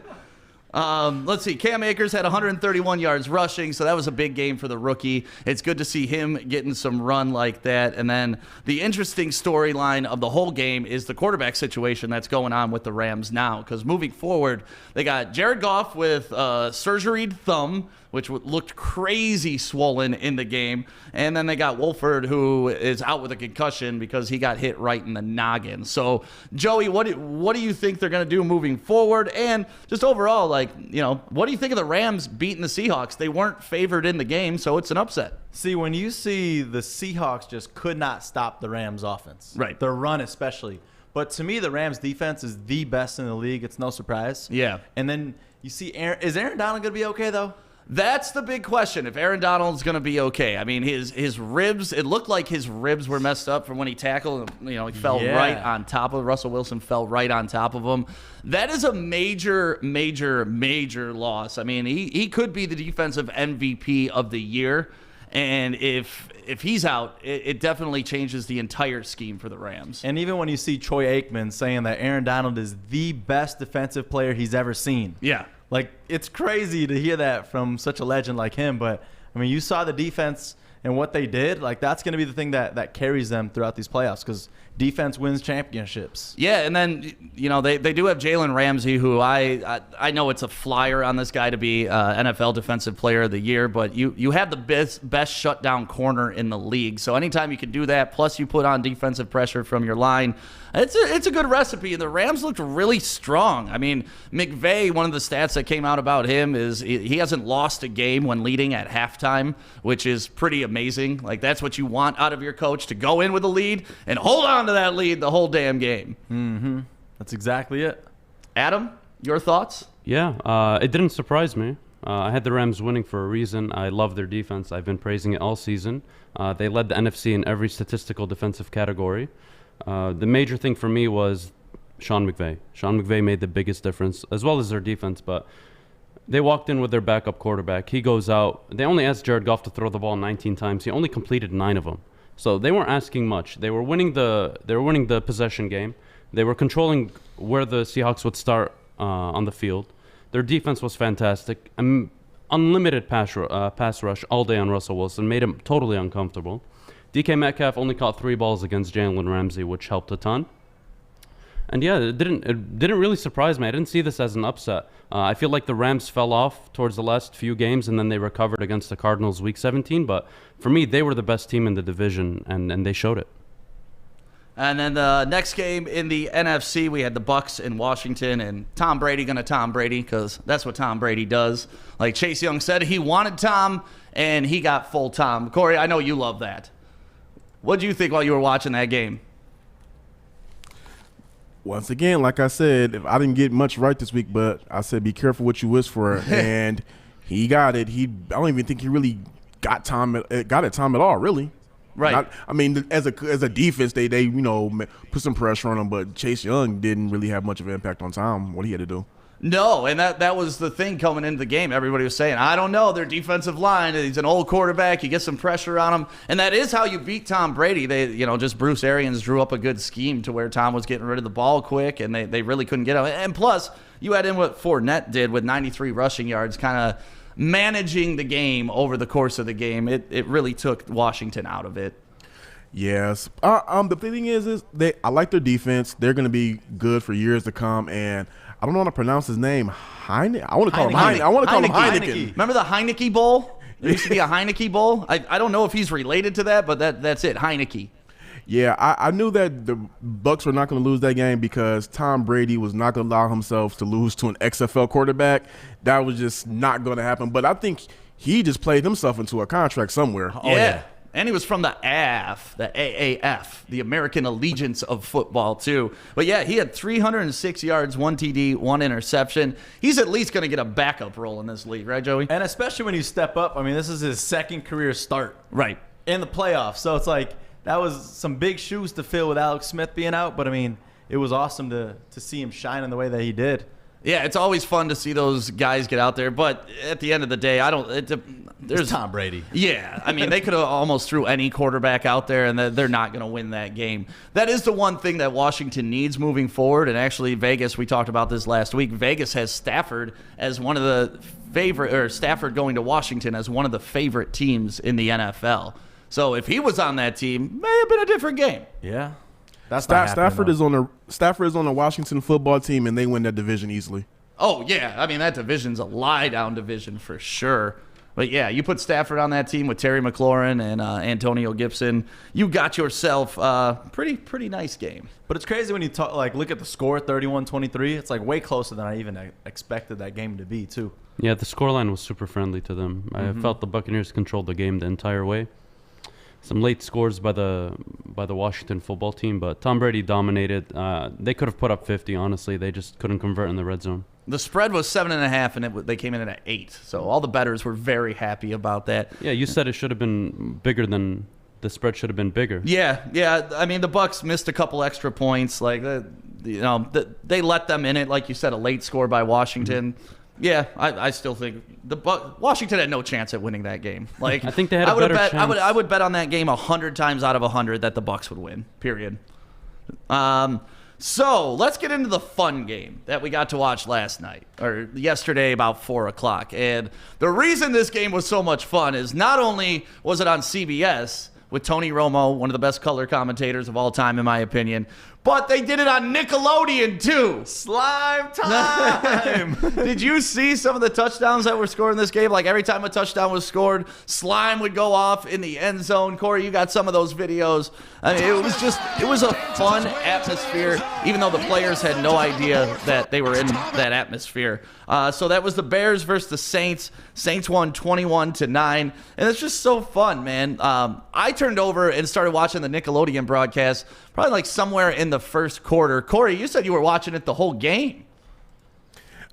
Let's see. Cam Akers had 131 yards rushing, so that was a big game for the rookie. It's good to see him getting some run like that. And then the interesting storyline of the whole game is the quarterback situation that's going on with the Rams now. Because moving forward, they got Jared Goff with surgeried thumb, which looked crazy swollen in the game. And then they got Wolford, who is out with a concussion because he got hit right in the noggin. So, Joey, what do you think they're going to do moving forward? And just overall, what do you think of the Rams beating the Seahawks? They weren't favored in the game, so it's an upset. See, when you see the Seahawks just could not stop the Rams' offense. Right. Their run especially. But to me, the Rams' defense is the best in the league. It's no surprise. Yeah. And then you see is Aaron Donald going to be okay, though? That's the big question, if Aaron Donald's going to be okay. I mean, his ribs, it looked like his ribs were messed up from when he tackled. He fell right on top of Russell Wilson, fell right on top of him. That is a major, major, major loss. I mean, he could be the defensive MVP of the year. And if he's out, it definitely changes the entire scheme for the Rams. And even when you see Troy Aikman saying that Aaron Donald is the best defensive player he's ever seen. Yeah. It's crazy to hear that from such a legend like him. But, I mean, you saw the defense and what they did. That's going to be the thing that carries them throughout these playoffs, because defense wins championships. Yeah, and then, they do have Jalen Ramsey, who I know it's a flyer on this guy to be NFL Defensive Player of the Year, but you have the best shutdown corner in the league. So anytime you can do that, plus you put on defensive pressure from your line, it's a good recipe. And the Rams looked really strong. I mean, McVay, one of the stats that came out about him is he hasn't lost a game when leading at halftime, which is pretty amazing. That's what you want out of your coach, to go in with a lead and hold on to that lead the whole damn game. Mm-hmm. That's exactly it. Adam, your thoughts? Yeah, it didn't surprise me. I had the Rams winning for a reason. I love their defense. I've been praising it all season. They led the NFC in every statistical defensive category. The major thing for me was Sean McVay. Sean McVay made the biggest difference, as well as their defense, but they walked in with their backup quarterback. He goes out. They only asked Jared Goff to throw the ball 19 times. He only completed 9 of them. So they weren't asking much. They were winning the possession game. They were controlling where the Seahawks would start on the field. Their defense was fantastic. Unlimited pass rush all day on Russell Wilson made him totally uncomfortable. DK Metcalf only caught 3 balls against Jalen Ramsey, which helped a ton. And yeah, it didn't really surprise me. I didn't see this as an upset. I feel like the Rams fell off towards the last few games, and then they recovered against the Cardinals week 17. But for me, they were the best team in the division, and they showed it. And then the next game in the NFC, we had the Bucs in Washington, and Tom Brady gonna Tom Brady, because that's what Tom Brady does. Like Chase Young said, he wanted Tom, and he got full Tom. Corey, I know you love that. What did you think while you were watching that game? Once again, like I said, I didn't get much right this week, but I said be careful what you wish for, and he got it. I don't even think he really got at Tom at all, really. Right. As a defense, they put some pressure on him, but Chase Young didn't really have much of an impact on Tom. What he had to do. No, and that was the thing coming into the game. Everybody was saying, I don't know, their defensive line, he's an old quarterback, you get some pressure on him. And that is how you beat Tom Brady. They, just Bruce Arians drew up a good scheme to where Tom was getting rid of the ball quick, and they really couldn't get him. And plus, you add in what Fournette did with 93 rushing yards, kind of managing the game over the course of the game. It really took Washington out of it. Yes. The thing is I like their defense. They're going to be good for years to come, and I don't know how to pronounce his name. I want to call him Heineken. I want to call him Heineken. Remember the Heineke Bowl? There used to be a Heineke Bowl. I don't know if he's related to that, but that's it, Heineke. Yeah, I knew that the Bucs were not going to lose that game because Tom Brady was not going to allow himself to lose to an XFL quarterback. That was just not going to happen. But I think he just played himself into a contract somewhere. Oh, yeah. And he was from the AAF, the American Allegiance of Football, too. But, yeah, he had 306 yards, 1 TD, 1 interception. He's at least going to get a backup role in this league, right, Joey? And especially when you step up. I mean, this is his second career start. Right. In the playoffs. So it's like that was some big shoes to fill with Alex Smith being out. But, I mean, it was awesome to see him shine in the way that he did. Yeah, it's always fun to see those guys get out there. But at the end of the day, there's Tom Brady. Yeah, I mean, they could have almost threw any quarterback out there, and they're not going to win that game. That is the one thing that Washington needs moving forward. And actually, Vegas, we talked about this last week. Vegas has Stafford as one of the Stafford going to Washington as one of the favorite teams in the NFL. So if he was on that team, may have been a different game. Yeah. That's Stafford is on the Washington football team, and they win that division easily. Oh, yeah. I mean, that division's a lie-down division for sure. But, yeah, you put Stafford on that team with Terry McLaurin and Antonio Gibson, you got yourself a pretty nice game. But it's crazy when you look at the score, 31-23. It's, way closer than I even expected that game to be, too. Yeah, the scoreline was super friendly to them. I felt the Buccaneers controlled the game the entire way. Some late scores by the Washington football team, but Tom Brady dominated. They could have put up 50, honestly. They just couldn't convert in the red zone. The spread was 7.5, and they came in at 8. So all the bettors were very happy about that. Yeah, you said it should have been bigger than the spread should have been bigger. Yeah. I mean, the Bucs missed a couple extra points. They let them in it, like you said, a late score by Washington. Mm-hmm. Yeah, I still think Washington had no chance at winning that game. I think they had a better chance. I would bet on that game 100 times out of 100 that the Bucs would win. Period. So let's get into the fun game that we got to watch last night or yesterday about 4 o'clock. And the reason this game was so much fun is not only was it on CBS with Tony Romo, one of the best color commentators of all time, in my opinion, but they did it on Nickelodeon, too. Slime time! Did you see some of the touchdowns that were scored in this game? Every time a touchdown was scored, slime would go off in the end zone. Corey, you got some of those videos. I mean, it was a fun atmosphere, even though the players had no idea that they were in that atmosphere. So that was the Bears versus the Saints. Saints won 21-9, and it's just so fun, man. I turned over and started watching the Nickelodeon broadcast probably somewhere in the first quarter. Corey, you said you were watching it the whole game.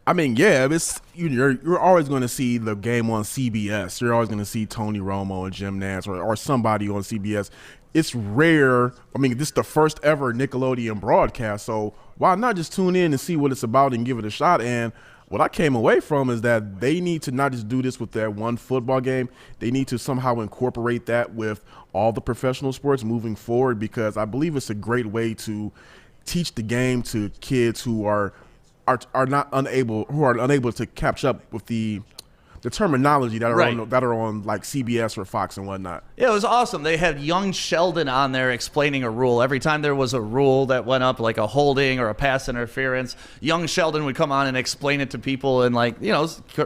I mean, yeah, you're always going to see the game on CBS. You're always going to see Tony Romo and Jim Nantz or somebody on CBS. It's rare. I mean, this is the first ever Nickelodeon broadcast, so why not just tune in and see what it's about and give it a shot? And what I came away from is that they need to not just do this with that one football game. They need to somehow incorporate that with all the professional sports moving forward, because I believe it's a great way to teach the game to kids who are unable to catch up with the terminology that are on CBS or Fox and whatnot. Yeah, it was awesome. They had young Sheldon on there explaining a rule. Every time there was a rule that went up, like a holding or a pass interference, young Sheldon would come on and explain it to people in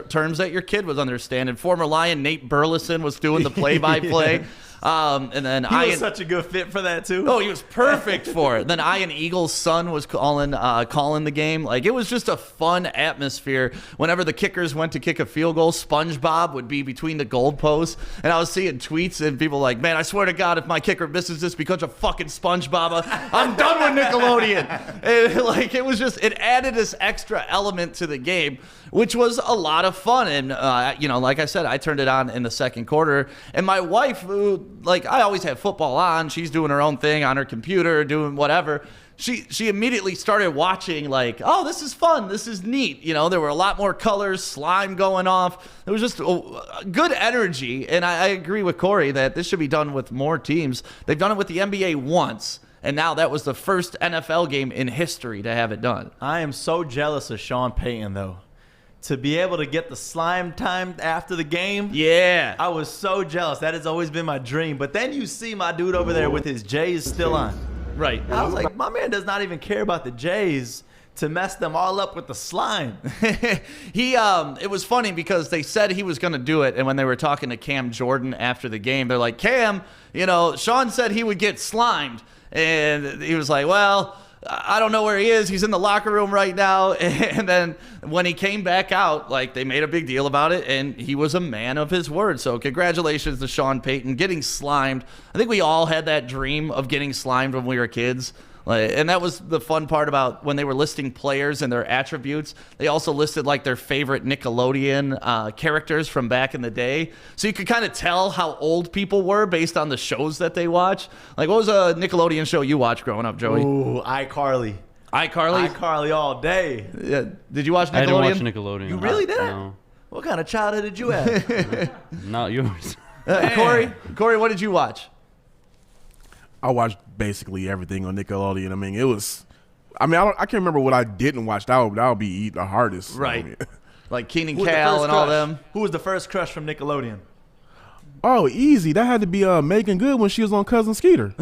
terms that your kid was understanding. Former Lion Nate Burleson was doing the play-by-play. And then he was such a good fit for that too. Oh, he was perfect for it. Then Ian Eagle's son was calling the game. It was just a fun atmosphere. Whenever the kickers went to kick a field goal, SpongeBob would be between the goalposts, and I was seeing tweets and people man, I swear to God, if my kicker misses this because of fucking SpongeBob, I'm done with Nickelodeon. And, it added this extra element to the game, which was a lot of fun. And like I said, I turned it on in the second quarter, and my wife, who I always have football on, she's doing her own thing on her computer, doing whatever. She immediately started watching oh, this is fun, this is neat. There were a lot more colors, slime going off. It was just good energy, and I agree with Corey that this should be done with more teams. They've done it with the NBA once, and now that was the first NFL game in history to have it done. I am so jealous of Sean Payton, though. To be able to get the slime time after the game. Yeah. I was so jealous. That has always been my dream. But then you see my dude over there with his J's still on. Right. I was like, my man does not even care about the J's to mess them all up with the slime. It was funny because they said he was going to do it, and when they were talking to Cam Jordan after the game, they're like, Cam, Sean said he would get slimed, and he was like, well, I don't know where he is. He's in the locker room right now. And then when he came back out, like, they made a big deal about it, and he was a man of his word. So congratulations to Sean Payton getting slimed. I think we all had that dream of getting slimed when we were kids. And that was the fun part about when they were listing players and their attributes. They also listed like their favorite Nickelodeon characters from back in the day. So you could kind of tell how old people were based on the shows that they watch. Like, what was a Nickelodeon show you watched growing up, Joey? Ooh, iCarly. iCarly? iCarly all day. Yeah. Did you watch Nickelodeon? I didn't watch Nickelodeon. You really didn't? No. What kind of childhood did you have? Not yours. Corey, what did you watch? I watched basically everything on Nickelodeon. I mean, I can't remember what I didn't watch. That would be the hardest. Right. I mean, Like Keenan Who was the Cal first and all crush? them. Who was the first crush from Nickelodeon? oh, easy. That had to be Megan Good when she was on Cousin Skeeter.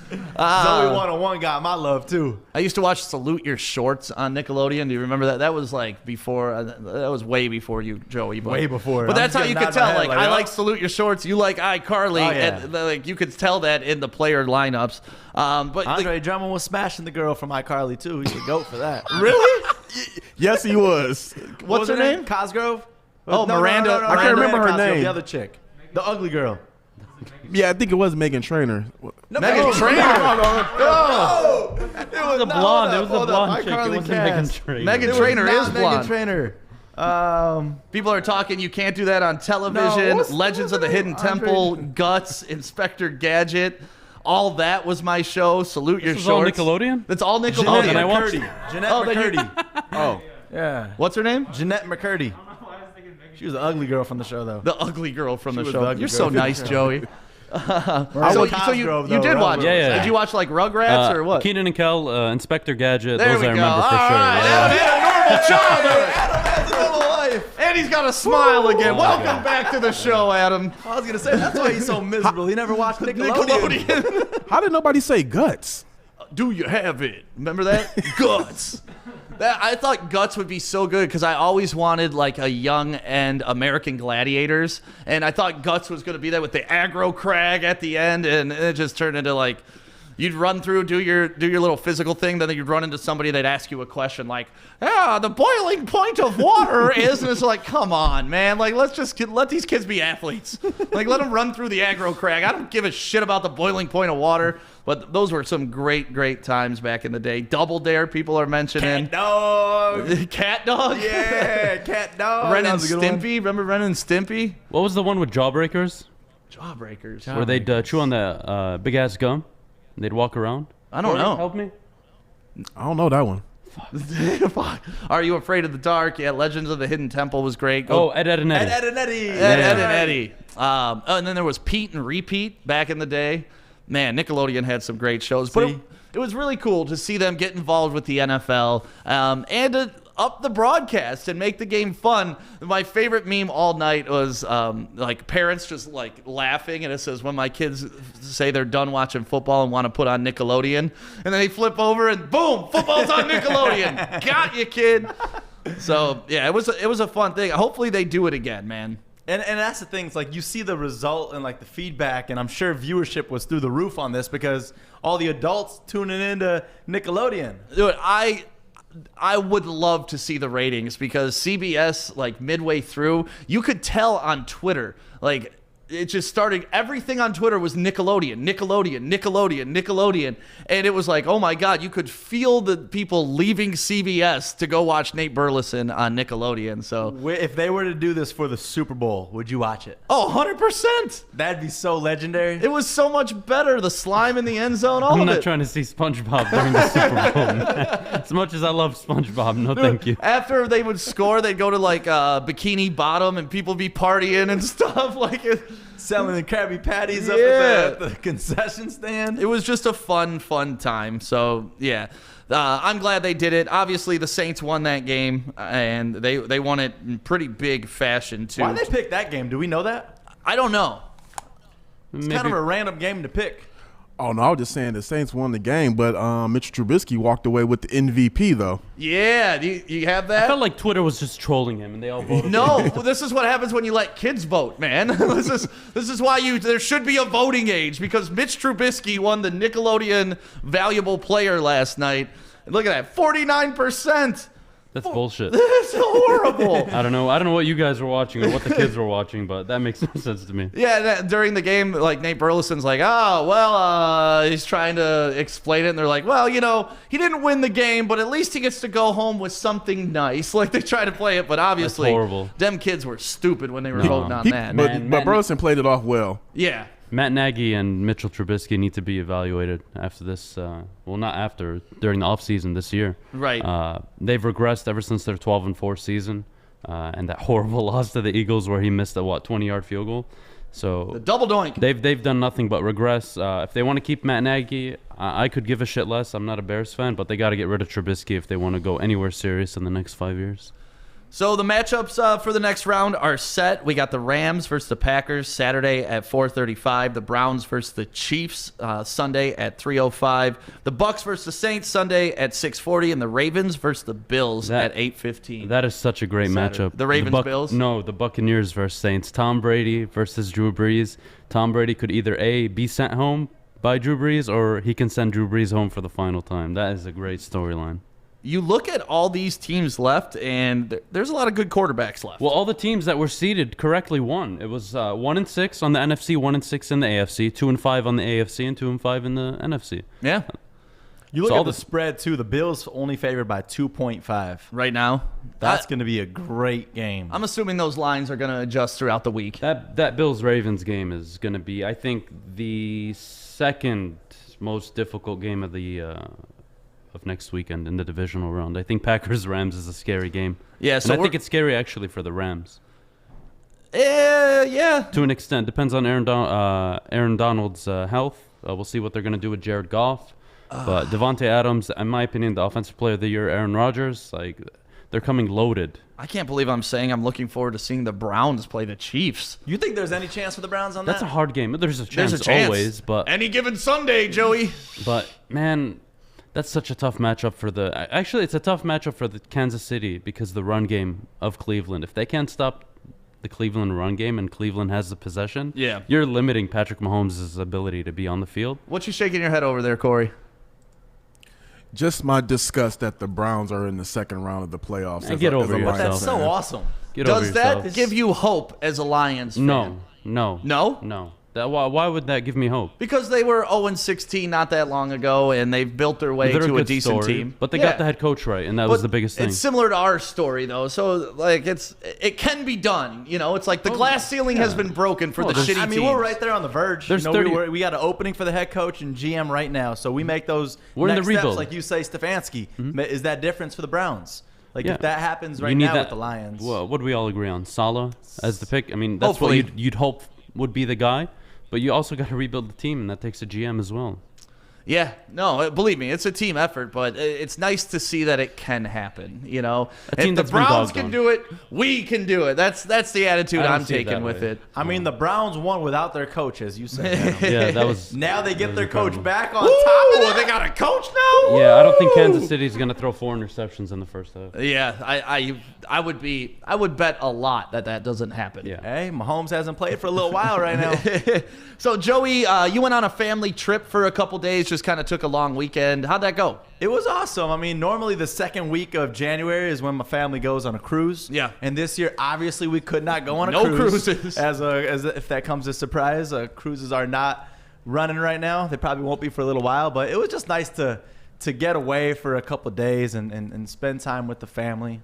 Zoe 101 got my love, too. I used to watch Salute Your Shorts on Nickelodeon. Do you remember that? That was like before. That was way before you, Joey. Way before. But that's I'm how you getting could out of my tell. head, Like, I like Salute Your Shorts. You like iCarly. Oh, yeah. And like you could tell that in the player lineups. But Andre Drummond was smashing the girl from iCarly, too. He's a goat for that. really? Yes, he was. What's her name? Cosgrove? Oh, Miranda. I can't remember her Cosgrove, name. The other chick. The ugly girl. Yeah, I think it was Megan Trainor. Megan Trainor. It was a blonde. It was a blonde chick. It wasn't Megan Trainor. Megan Trainor is blonde. Megan Trainor. People are talking. You can't do that on television. what's Legends of the Hidden Temple, Guts, Inspector Gadget. All that was my show. Salute Your This was all Shorts. Nickelodeon? That's all Oh, Nickelodeon. then I watched it. Jeanette Oh, then you- McCurdy. Oh, Yeah. what's her name? Jeanette McCurdy. She was the ugly girl from the show, though. The ugly girl from the was show. the ugly You're girl so from the nice, show. Joey. Miranda So you Cosgrove, did though, watch right? it. Yeah, yeah. Did you watch like Rugrats or what? Keenan and Kel, Inspector Gadget. There Those we I go. remember for All sure. right. Yeah. Adam had a normal childhood. And he's got a smile again. Welcome back to the show, Adam. I was going to say, that's why he's so miserable. He never watched Nickelodeon. Nickelodeon. How did nobody say Guts? Do you have it? Remember that? Guts. I thought Guts would be so good because I always wanted like a young and American Gladiators, and I thought Guts was going to be there with the aggro crag at the end, and it just turned into like you'd run through, do your little physical thing, then you'd run into somebody, they'd ask you a question like, "Yeah, the boiling point of water is," and it's like, come on, man, like let these kids be athletes, like let them run through the aggro crag. I don't give a shit about the boiling point of water. But those were some great times back in the day. Double Dare, people are mentioning. Cat Dog. Cat Dog? Yeah, Cat Dog. Ren That and was a good one. Stimpy? Remember Ren and Stimpy? What was the one with Jawbreakers? Jawbreakers. Where they'd chew on the big ass gum and they'd walk around? I don't Corey, know. Help me. I don't know that one. Fuck. Are You Afraid of the Dark? Yeah, Legends of the Hidden Temple was great. Oh, Ed, and Eddie. Ed and Eddie. Ed and Eddie. And then there was Pete and Repeat back in the day. Man, Nickelodeon had some great shows. But it was really cool to see them get involved with the NFL and to up the broadcast and make the game fun. My favorite meme all night was like parents just like laughing, and it says, when my kids say they're done watching football and want to put on Nickelodeon, and then they flip over and boom, football's on Nickelodeon. Got you, kid. So yeah, it was a fun thing. Hopefully they do it again, man. And that's the thing. It's like you see the result and like the feedback, and I'm sure viewership was through the roof on this because all the adults tuning into Nickelodeon. Dude, I would love to see the ratings because CBS, like midway through, you could tell on Twitter, like it just started, everything on Twitter was Nickelodeon, Nickelodeon, Nickelodeon, Nickelodeon. And it was like, oh my God, you could feel the people leaving CBS to go watch Nate Burleson on Nickelodeon. So If they were to do this for the Super Bowl, would you watch it? oh, 100%. That'd be so legendary. It was so much better. The slime in the end zone, all I'm of not it. trying to see SpongeBob during the Super Bowl. As much as I love SpongeBob, no thank you. After they would score, they'd go to like Bikini Bottom and people be partying and stuff. Like it. Selling the Krabby Patties Yeah. up at the concession stand. It was just a fun time. So, yeah. I'm glad they did it. Obviously, the Saints won that game, and they won it in pretty big fashion, too. Why did they pick that game? Do we know that? I don't know. It's kind of a random game to pick. Oh, no, I was just saying the Saints won the game, but Mitch Trubisky walked away with the MVP, though. Yeah, do you have that? I felt like Twitter was just trolling him, and they all voted. No, this is what happens when you let kids vote, man. This is why there should be a voting age, because Mitch Trubisky won the Nickelodeon Valuable Player last night. Look at that, 49%. That's bullshit. That's horrible. I don't know what you guys were watching or what the kids were watching, but that makes no sense to me. Yeah, during the game, like Nate Burleson's like, oh, well, he's trying to explain it, and they're like, well, you know, he didn't win the game, but at least he gets to go home with something nice. Like, they try to play it, but obviously, That's horrible. Them kids were stupid when they were voting on that. But Burleson played it off well. Yeah. Matt Nagy and Mitchell Trubisky need to be evaluated after this. Well, not after, during the offseason this year. Right. They've regressed ever since their 12-4 season, and that horrible loss to the Eagles where he missed a 20-yard field goal. So the double doink. They've done nothing but regress. If they want to keep Matt Nagy, I could give a shit less. I'm not a Bears fan, but they got to get rid of Trubisky if they want to go anywhere serious in the next 5 years. So the matchups for the next round are set. We got the Rams versus the Packers Saturday at 4:35. The Browns versus the Chiefs Sunday at 3:05. The Bucks versus the Saints Sunday at 6:40, and the Ravens versus the Bills at 8:15. That is such a great matchup. The Ravens Bills? No, the Buccaneers versus Saints. Tom Brady versus Drew Brees. Tom Brady could either be sent home by Drew Brees, or he can send Drew Brees home for the final time. That is a great storyline. You look at all these teams left, and there's a lot of good quarterbacks left. Well, all the teams that were seeded correctly won. It was 1-6 on the NFC, 1-6 in the AFC, 2-5 on the AFC, and 2-5 in the NFC. Yeah. You look at the spread, too. The Bills only favored by 2.5. Right now. That's going to be a great game. I'm assuming those lines are going to adjust throughout the week. That Bills-Ravens game is going to be, I think, the second most difficult game of the of next weekend in the divisional round. I think Packers-Rams is a scary game. Yeah, so and I think it's scary actually for the Rams. Yeah. To an extent. Depends on Aaron Donald's health. We'll see what they're going to do with Jared Goff. But Devontae Adams, in my opinion, the offensive player of the year, Aaron Rodgers, like, they're coming loaded. I can't believe I'm saying I'm looking forward to seeing the Browns play the Chiefs. You think there's any chance for the Browns on that? That's a hard game. There's a chance always, but any given Sunday, Joey. But man, that's such a tough matchup for actually, it's a tough matchup for the Kansas City because the run game of Cleveland. If they can't stop the Cleveland run game and Cleveland has the possession, you're limiting Patrick Mahomes' ability to be on the field. What you shaking your head over there, Corey? Just my disgust that the Browns are in the second round of the playoffs. Get over yourself. That's so awesome. Does that give you hope as a Lions fan? No. Why would that give me hope? Because they were 0-16 not that long ago, and they've built their way to a decent team. But they got the head coach right, and that was the biggest thing. It's similar to our story, though. So, like, it can be done. You know, it's like the glass ceiling has been broken for the shitty teams. I mean, we're right there on the verge. We got an opening for the head coach and GM right now, so we make those next steps, like you say, Stefanski. Mm-hmm. Is that difference for the Browns? Like, if that happens right now with the Lions. Well, what do we all agree on? Saleh as the pick? I mean, that's what you'd hope would be the guy. But you also got to rebuild the team, and that takes a GM as well. Yeah, no, believe me, it's a team effort, but it's nice to see that it can happen. You know, if the Browns can do it, we can do it. That's the attitude I'm taking with it. I mean, the Browns won without their coach, as you said. Yeah, that was. Now they get their coach back on top of it. They got a coach now. Yeah, I don't think Kansas City's going to throw 4 interceptions in the first half. Yeah, I would bet a lot that doesn't happen. Yeah. Hey, Mahomes hasn't played for a little while right now. So Joey, you went on a family trip for a couple days. Just kind of took a long weekend. How'd that go? It was awesome. I mean, normally the second week of January is when my family goes on a cruise. Yeah. And this year, obviously, we could not go on a cruise. No cruises. As if that comes as a surprise, cruises are not running right now. They probably won't be for a little while. But it was just nice to get away for a couple of days and spend time with the family.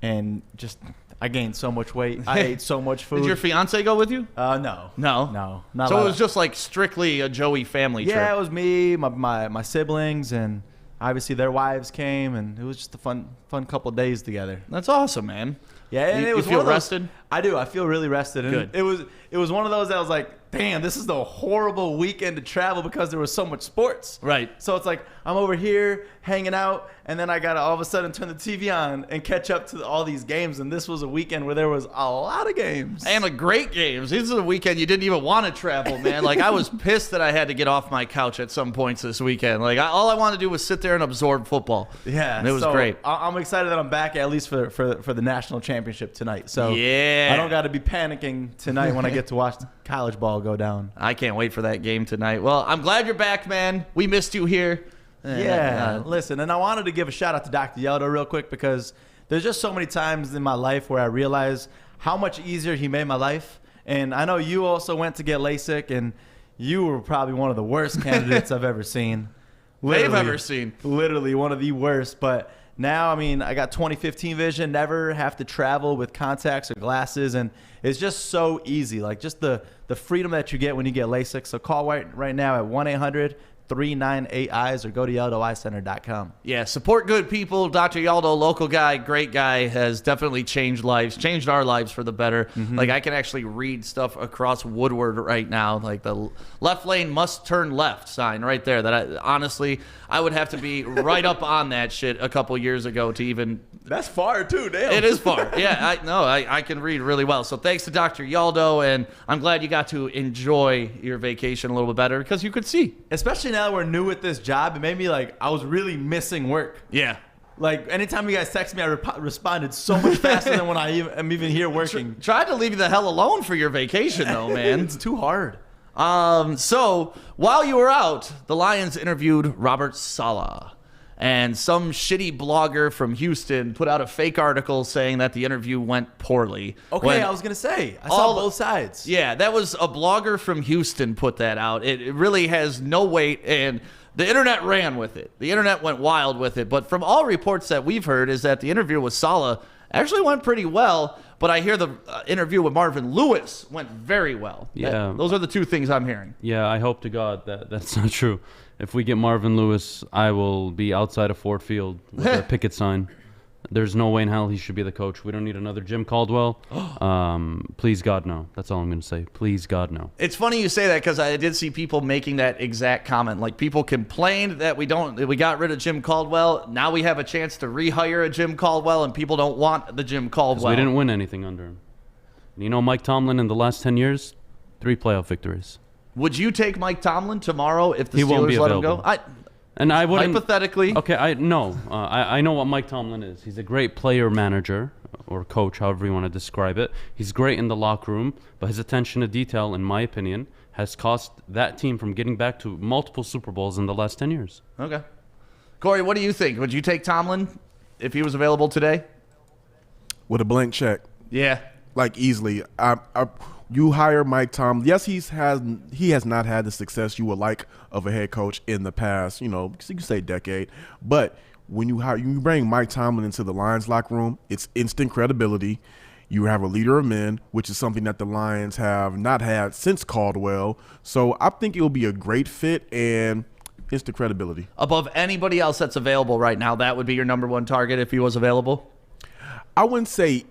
And just, I gained so much weight. I ate so much food. Did your fiance go with you? No. No. Not so it was just like strictly a Joey family trip. Yeah, it was me, my siblings, and obviously their wives came, and it was just a fun couple of days together. That's awesome, man. Yeah, and it was you feel one of those, rested? I do. I feel really rested. And Good. It was one of those that was like, damn, this is the horrible weekend to travel because there was so much sports. Right. So it's like I'm over here hanging out, and then I got to all of a sudden turn the TV on and catch up to all these games. And this was a weekend where there was a lot of games. And great games. This is a weekend you didn't even want to travel, man. Like, I was pissed that I had to get off my couch at some points this weekend. Like, all I wanted to do was sit there and absorb football. Yeah. And it was so great. I'm excited that I'm back at least for the national championship tonight. So Yeah. I don't got to be panicking tonight when I get to watch college ball go down. I can't wait for that game tonight. Well, I'm glad you're back, man. We missed you here. Listen, and I wanted to give a shout out to Dr. Yeldo real quick because there's just so many times in my life where I realize how much easier he made my life. And I know you also went to get LASIK, and you were probably one of the worst candidates I've ever seen. They've ever seen. Literally one of the worst. But now, I mean, I got 20/15 vision, never have to travel with contacts or glasses, and it's just so easy. Like, just the freedom that you get when you get LASIK. So call right now at 1-800-398-EYES or go to YeldoEyeCenter.com. Yeah, support good people. Dr. Yaldo, local guy, great guy, has definitely changed lives, changed our lives for the better. Like, I can actually read stuff across Woodward right now, like the left lane must turn left sign right there. That honestly, I would have to be right up on that shit a couple years ago to even. That's far, too. Damn. It is far. Yeah, I can read really well. So thanks to Dr. Yaldo, and I'm glad you got to enjoy your vacation a little bit better because you could see. Especially now that we're new at this job, it made me like I was really missing work. Yeah. Like, anytime you guys text me, I responded so much faster than when am even here working. Tried to leave you the hell alone for your vacation, though, man. It's too hard. So while you were out, the Lions interviewed Robert Saleh. And some shitty blogger from Houston put out a fake article saying that the interview went poorly. Okay, I was going to say, I saw both sides. Yeah, that was a blogger from Houston put that out. It really has no weight, and the internet ran with it. The internet went wild with it. But from all reports that we've heard is that the interview with Saleh actually went pretty well. But I hear the interview with Marvin Lewis went very well. Yeah. Those are the two things I'm hearing. Yeah, I hope to God that that's not true. If we get Marvin Lewis, I will be outside of Ford Field with a picket sign. There's no way in hell he should be the coach. We don't need another Jim Caldwell. Please, God, no. That's all I'm going to say. Please, God, no. It's funny you say that because I did see people making that exact comment. Like, people complained that we got rid of Jim Caldwell. Now we have a chance to rehire a Jim Caldwell, and people don't want the Jim Caldwell. We didn't win anything under him. You know, Mike Tomlin in the last 10 years, 3 playoff victories. Would you take Mike Tomlin tomorrow if the He won't Steelers be let him available. go? And I wouldn't. Hypothetically. Okay, I know what Mike Tomlin is. He's a great player manager or coach, however you want to describe it. He's great in the locker room, but his attention to detail, in my opinion, has cost that team from getting back to multiple Super Bowls in the last 10 years. Okay. Corey, what do you think? Would you take Tomlin if he was available today? With a blank check. Yeah. Like, easily. You hire Mike Tomlin. Yes, he has not had the success you would like of a head coach in the past, you can say decade. But when you bring Mike Tomlin into the Lions locker room, it's instant credibility. You have a leader of men, which is something that the Lions have not had since Caldwell. So I think it will be a great fit and instant credibility. Above anybody else that's available right now, that would be your number one target if he was available? I wouldn't say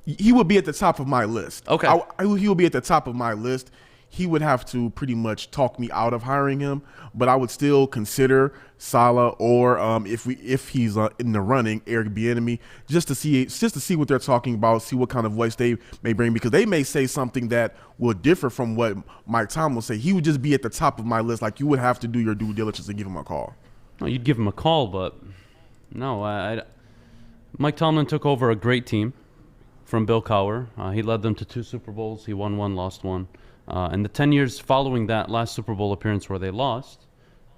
he would be at the top of my list. Okay. He would be at the top of my list. He would have to pretty much talk me out of hiring him, but I would still consider Saleh or if he's in the running, Eric Bieniemy, just to see what they're talking about, see what kind of voice they may bring, because they may say something that will differ from what Mike Tomlin will say. He would just be at the top of my list. Like, you would have to do your due diligence and give him a call. No, you'd give him a call, but no. Mike Tomlin took over a great team from Bill Cowher. He led them to 2 Super Bowls. He won 1, lost 1. And the 10 years following that last Super Bowl appearance where they lost,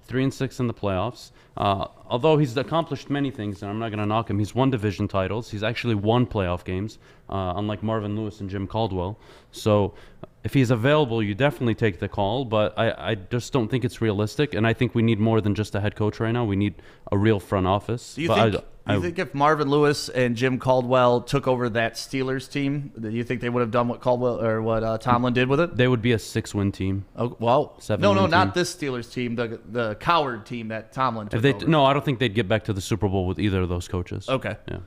3-6 in the playoffs. Although he's accomplished many things, and I'm not going to knock him, he's won division titles. He's actually won playoff games, unlike Marvin Lewis and Jim Caldwell. So if he's available, you definitely take the call, but I just don't think it's realistic, and I think we need more than just a head coach right now. We need a real front office. Do you think if Marvin Lewis and Jim Caldwell took over that Steelers team, do you think they would have done what Caldwell or what Tomlin did with it? They would be a 6-win team. Oh, well, 7-win no, team. not this Steelers team, the coward team that Tomlin took over. No, I don't think they'd get back to the Super Bowl with either of those coaches. Okay. Yeah.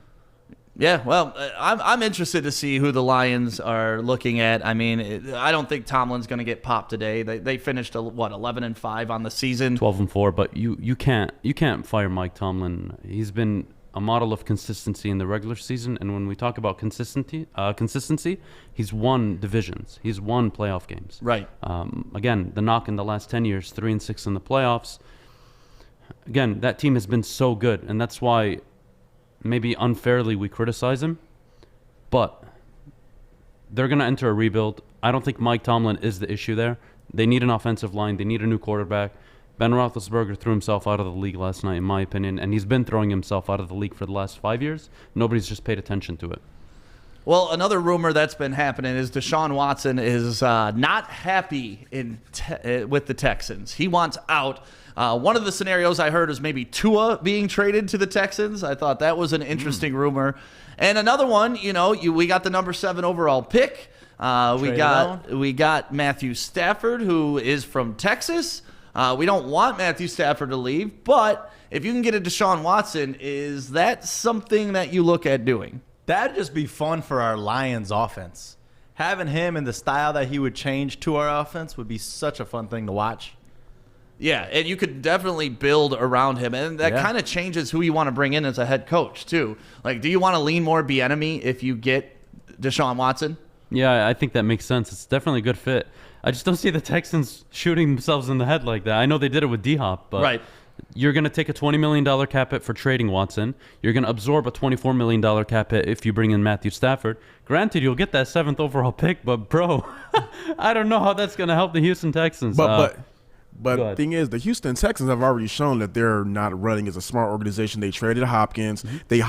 Yeah, well, I'm interested to see who the Lions are looking at. I mean, I don't think Tomlin's going to get popped today. They finished 11-5 on the season, 12-4. But you can't fire Mike Tomlin. He's been a model of consistency in the regular season, and when we talk about consistency, he's won divisions. He's won playoff games. Right. Again, the knock in the last 10 years, 3-6 in the playoffs. Again, that team has been so good, and that's why maybe unfairly we criticize him, but they're going to enter a rebuild. I don't think Mike Tomlin is the issue there. They need an offensive line. They need a new quarterback. Ben Roethlisberger threw himself out of the league last night, in my opinion, and he's been throwing himself out of the league for the last 5 years. Nobody's just paid attention to it. Well, another rumor that's been happening is Deshaun Watson is not happy with the Texans. He wants out. One of the scenarios I heard is maybe Tua being traded to the Texans. I thought that was an interesting rumor. And another one, we got the number 7 overall pick. We got Matthew Stafford, who is from Texas. We don't want Matthew Stafford to leave, but if you can get a Deshaun Watson, is that something that you look at doing? That'd just be fun for our Lions offense. Having him and the style that he would change to our offense would be such a fun thing to watch. Yeah, and you could definitely build around him, and that kind of changes who you want to bring in as a head coach, too. Like, do you want to lean more Bieniemy if you get Deshaun Watson? Yeah, I think that makes sense. It's definitely a good fit. I just don't see the Texans shooting themselves in the head like that. I know they did it with D-Hop, but right. You're going to take a $20 million cap hit for trading Watson. You're going to absorb a $24 million cap hit if you bring in Matthew Stafford. Granted, you'll get that 7th overall pick, but, bro, I don't know how that's going to help the Houston Texans. But the thing is, the Houston Texans have already shown that they're not running as a smart organization. They traded Hopkins. Mm-hmm. They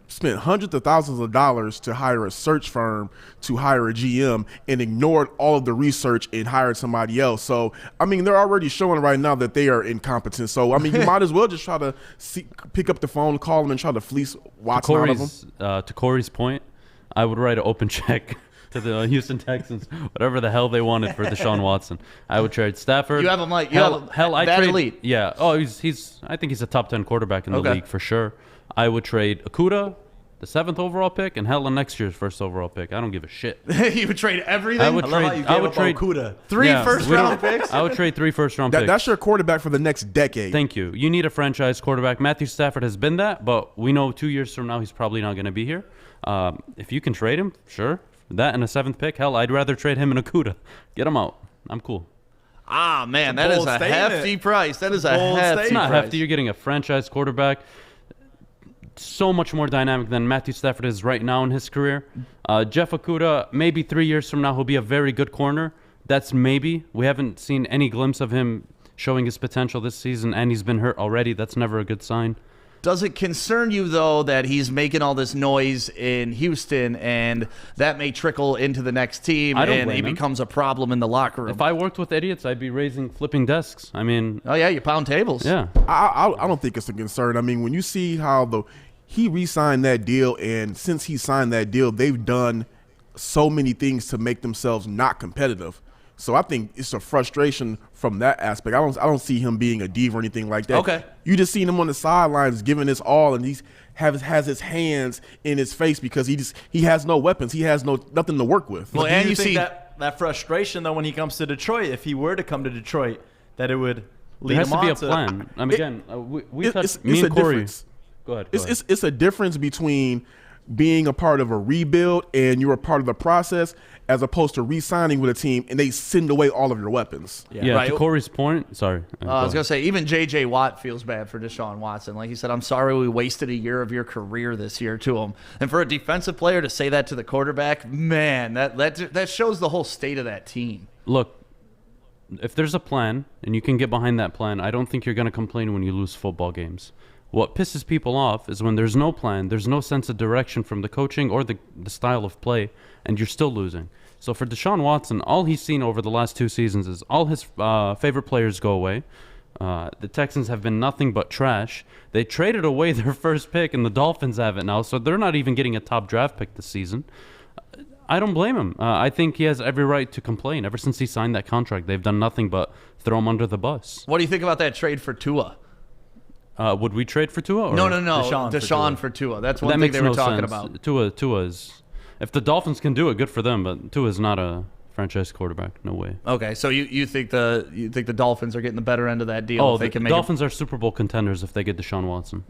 spent hundreds of thousands of dollars to hire a search firm to hire a GM and ignored all of the research and hired somebody else. So, I mean, they're already showing right now that they are incompetent. So, I mean, you might as well just try to pick up the phone, call them, and try to fleece Watson out of them. To Corey's point, I would write an open check to the Houston Texans, whatever the hell they wanted for Deshaun Watson. I would trade Stafford. You have him like elite. Yeah. Oh, he's. I think he's a top 10 quarterback in the league for sure. I would trade Okudah, the 7th overall pick, and hell, next year's 1st overall pick. I don't give a shit. You would trade everything? I would trade Okudah. 3 first-round picks? I would trade 3 first-round picks. That's your quarterback for the next decade. Thank you. You need a franchise quarterback. Matthew Stafford has been that, but we know 2 years from now he's probably not going to be here. If you can trade him, sure. That and a 7th pick, hell, I'd rather trade him and Okudah. Get him out. I'm cool. Ah, man, that is a hefty price. That is a hefty price. It's not hefty. You're getting a franchise quarterback. So much more dynamic than Matthew Stafford is right now in his career. Jeff Okudah, maybe 3 years from now, he'll be a very good corner. That's maybe. We haven't seen any glimpse of him showing his potential this season, and he's been hurt already. That's never a good sign. Does it concern you, though, that he's making all this noise in Houston and that may trickle into the next team and he becomes a problem in the locker room? If I worked with idiots, I'd be flipping desks. I mean... Oh, yeah, you pound tables. Yeah. I don't think it's a concern. I mean, when you see how he re-signed that deal, and since he signed that deal, they've done so many things to make themselves not competitive. So I think it's a frustration from that aspect. I don't see him being a diva or anything like that. Okay. You just seen him on the sidelines giving his all, and he has his hands in his face because he has no weapons. He has nothing to work with. Well, and you see that frustration though when he comes to Detroit, if he were to come to Detroit, that it would lead him on to... There has to be a plan. I mean, again, we touched me and Corey. Difference. Go ahead. It's a difference between being a part of a rebuild and you're a part of the process as opposed to re-signing with a team and they send away all of your weapons. Yeah, right. To Corey's point, sorry. I was going to say, even J.J. Watt feels bad for Deshaun Watson. Like he said, I'm sorry we wasted a year of your career this year to him. And for a defensive player to say that to the quarterback, man, that shows the whole state of that team. Look, if there's a plan and you can get behind that plan, I don't think you're going to complain when you lose football games. What pisses people off is when there's no plan, there's no sense of direction from the coaching or the style of play, and you're still losing. So for Deshaun Watson, all he's seen over the last 2 seasons is all his favorite players go away. The Texans have been nothing but trash. They traded away their first pick, and the Dolphins have it now, so they're not even getting a top draft pick this season. I don't blame him. I think he has every right to complain. Ever since he signed that contract, they've done nothing but throw him under the bus. What do you think about that trade for Tua? Would we trade for Tua? Or? No. Deshaun for Tua. That's one That thing makes they were no talking sense. about. Tua is. If the Dolphins can do it, good for them. But Tua is not a franchise quarterback. No way. Okay, so you think the Dolphins are getting the better end of that deal? Oh, if they the can make Dolphins are Super Bowl contenders if they get Deshaun Watson.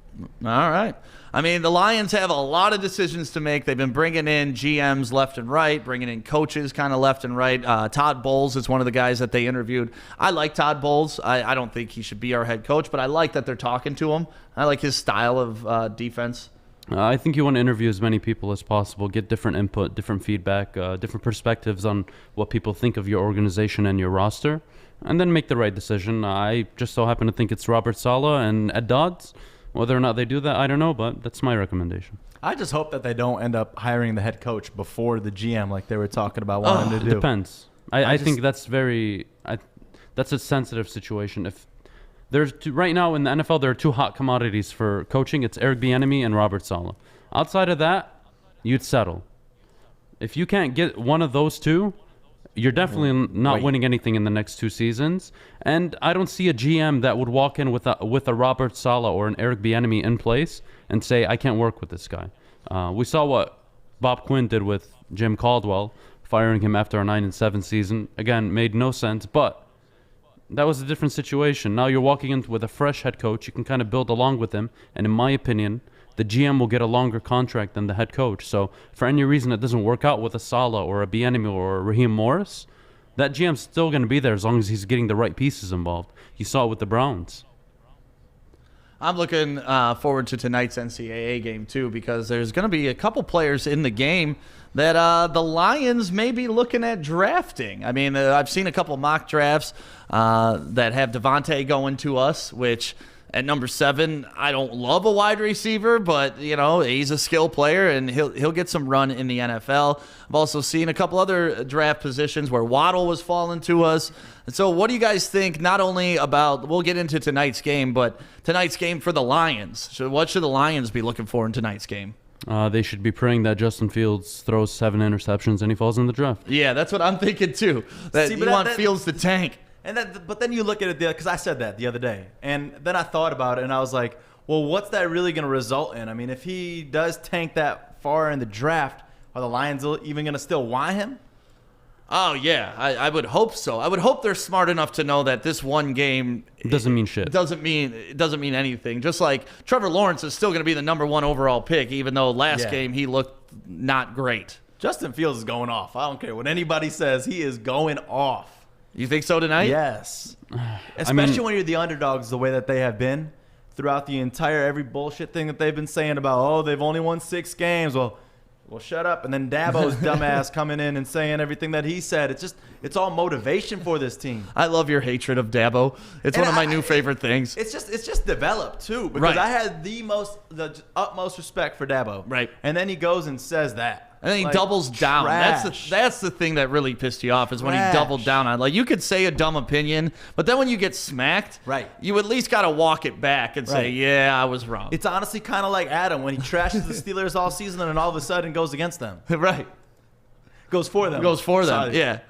All right. I mean, the Lions have a lot of decisions to make. They've been bringing in GMs left and right, bringing in coaches kind of left and right. Todd Bowles is one of the guys that they interviewed. I like Todd Bowles. I don't think he should be our head coach, but I like that they're talking to him. I like his style of defense. I think you want to interview as many people as possible, get different input, different feedback, different perspectives on what people think of your organization and your roster, and then make the right decision. I just so happen to think it's Robert Saleh and Ed Dodds. Whether or not they do that, I don't know, but that's my recommendation. I just hope that they don't end up hiring the head coach before the GM like they were talking about wanting to do. It depends. I think that's that's a sensitive situation. If there's right now in the NFL, there are two hot commodities for coaching. It's Eric Bieniemy and Robert Saleh. Outside of that, you'd settle. If you can't get one of those two, you're definitely not winning anything in the next 2 seasons. And I don't see a GM that would walk in with a Robert Saleh or an Eric Bieniemy in place and say, I can't work with this guy. We saw what Bob Quinn did with Jim Caldwell, firing him after a 9-7 season. Again, made no sense, but that was a different situation. Now you're walking in with a fresh head coach. You can kind of build along with him. And in my opinion, the GM will get a longer contract than the head coach. So for any reason it doesn't work out with a Saleh or a Bieniemy or a Raheem Morris, that GM's still going to be there as long as he's getting the right pieces involved. You saw it with the Browns. I'm looking forward to tonight's NCAA game, too, because there's going to be a couple players in the game that the Lions may be looking at drafting. I mean, I've seen a couple mock drafts that have Devontae going to us, which at number 7, I don't love a wide receiver, but, you know, he's a skill player, and he'll get some run in the NFL. I've also seen a couple other draft positions where Waddle was falling to us. And so what do you guys think, not only about, we'll get into tonight's game, but tonight's game for the Lions? So what should the Lions be looking for in tonight's game? They should be praying that Justin Fields throws 7 interceptions and he falls in the draft. Yeah, that's what I'm thinking, too. That you want Fields to tank. But then you look at it, because I said that the other day, and then I thought about it, and I was like, well, what's that really going to result in? I mean, if he does tank that far in the draft, are the Lions even going to still want him? Oh, yeah, I would hope so. I would hope they're smart enough to know that this one game doesn't mean shit. It doesn't mean anything. Just like Trevor Lawrence is still going to be the number 1 overall pick, even though last game he looked not great. Justin Fields is going off. I don't care what anybody says. He is going off. You think so tonight? Yes. Especially when you're the underdogs the way that they have been throughout the entire every bullshit thing that they've been saying about, oh, they've only won 6 games. Well, shut up. And then Dabo's dumbass coming in and saying everything that he said. It's all motivation for this team. I love your hatred of Dabo. It's one of my new favorite things. It's just developed too, because I had the utmost respect for Dabo. Right. And then he goes and says that. And then he doubles down. That's the thing that really pissed you off, is when he doubled down on. Like, you could say a dumb opinion, but then when you get smacked, you at least got to walk it back and say, yeah, I was wrong. It's honestly kind of like Adam when he trashes the Steelers all season and then all of a sudden goes against them. Right. Goes for them. Yeah.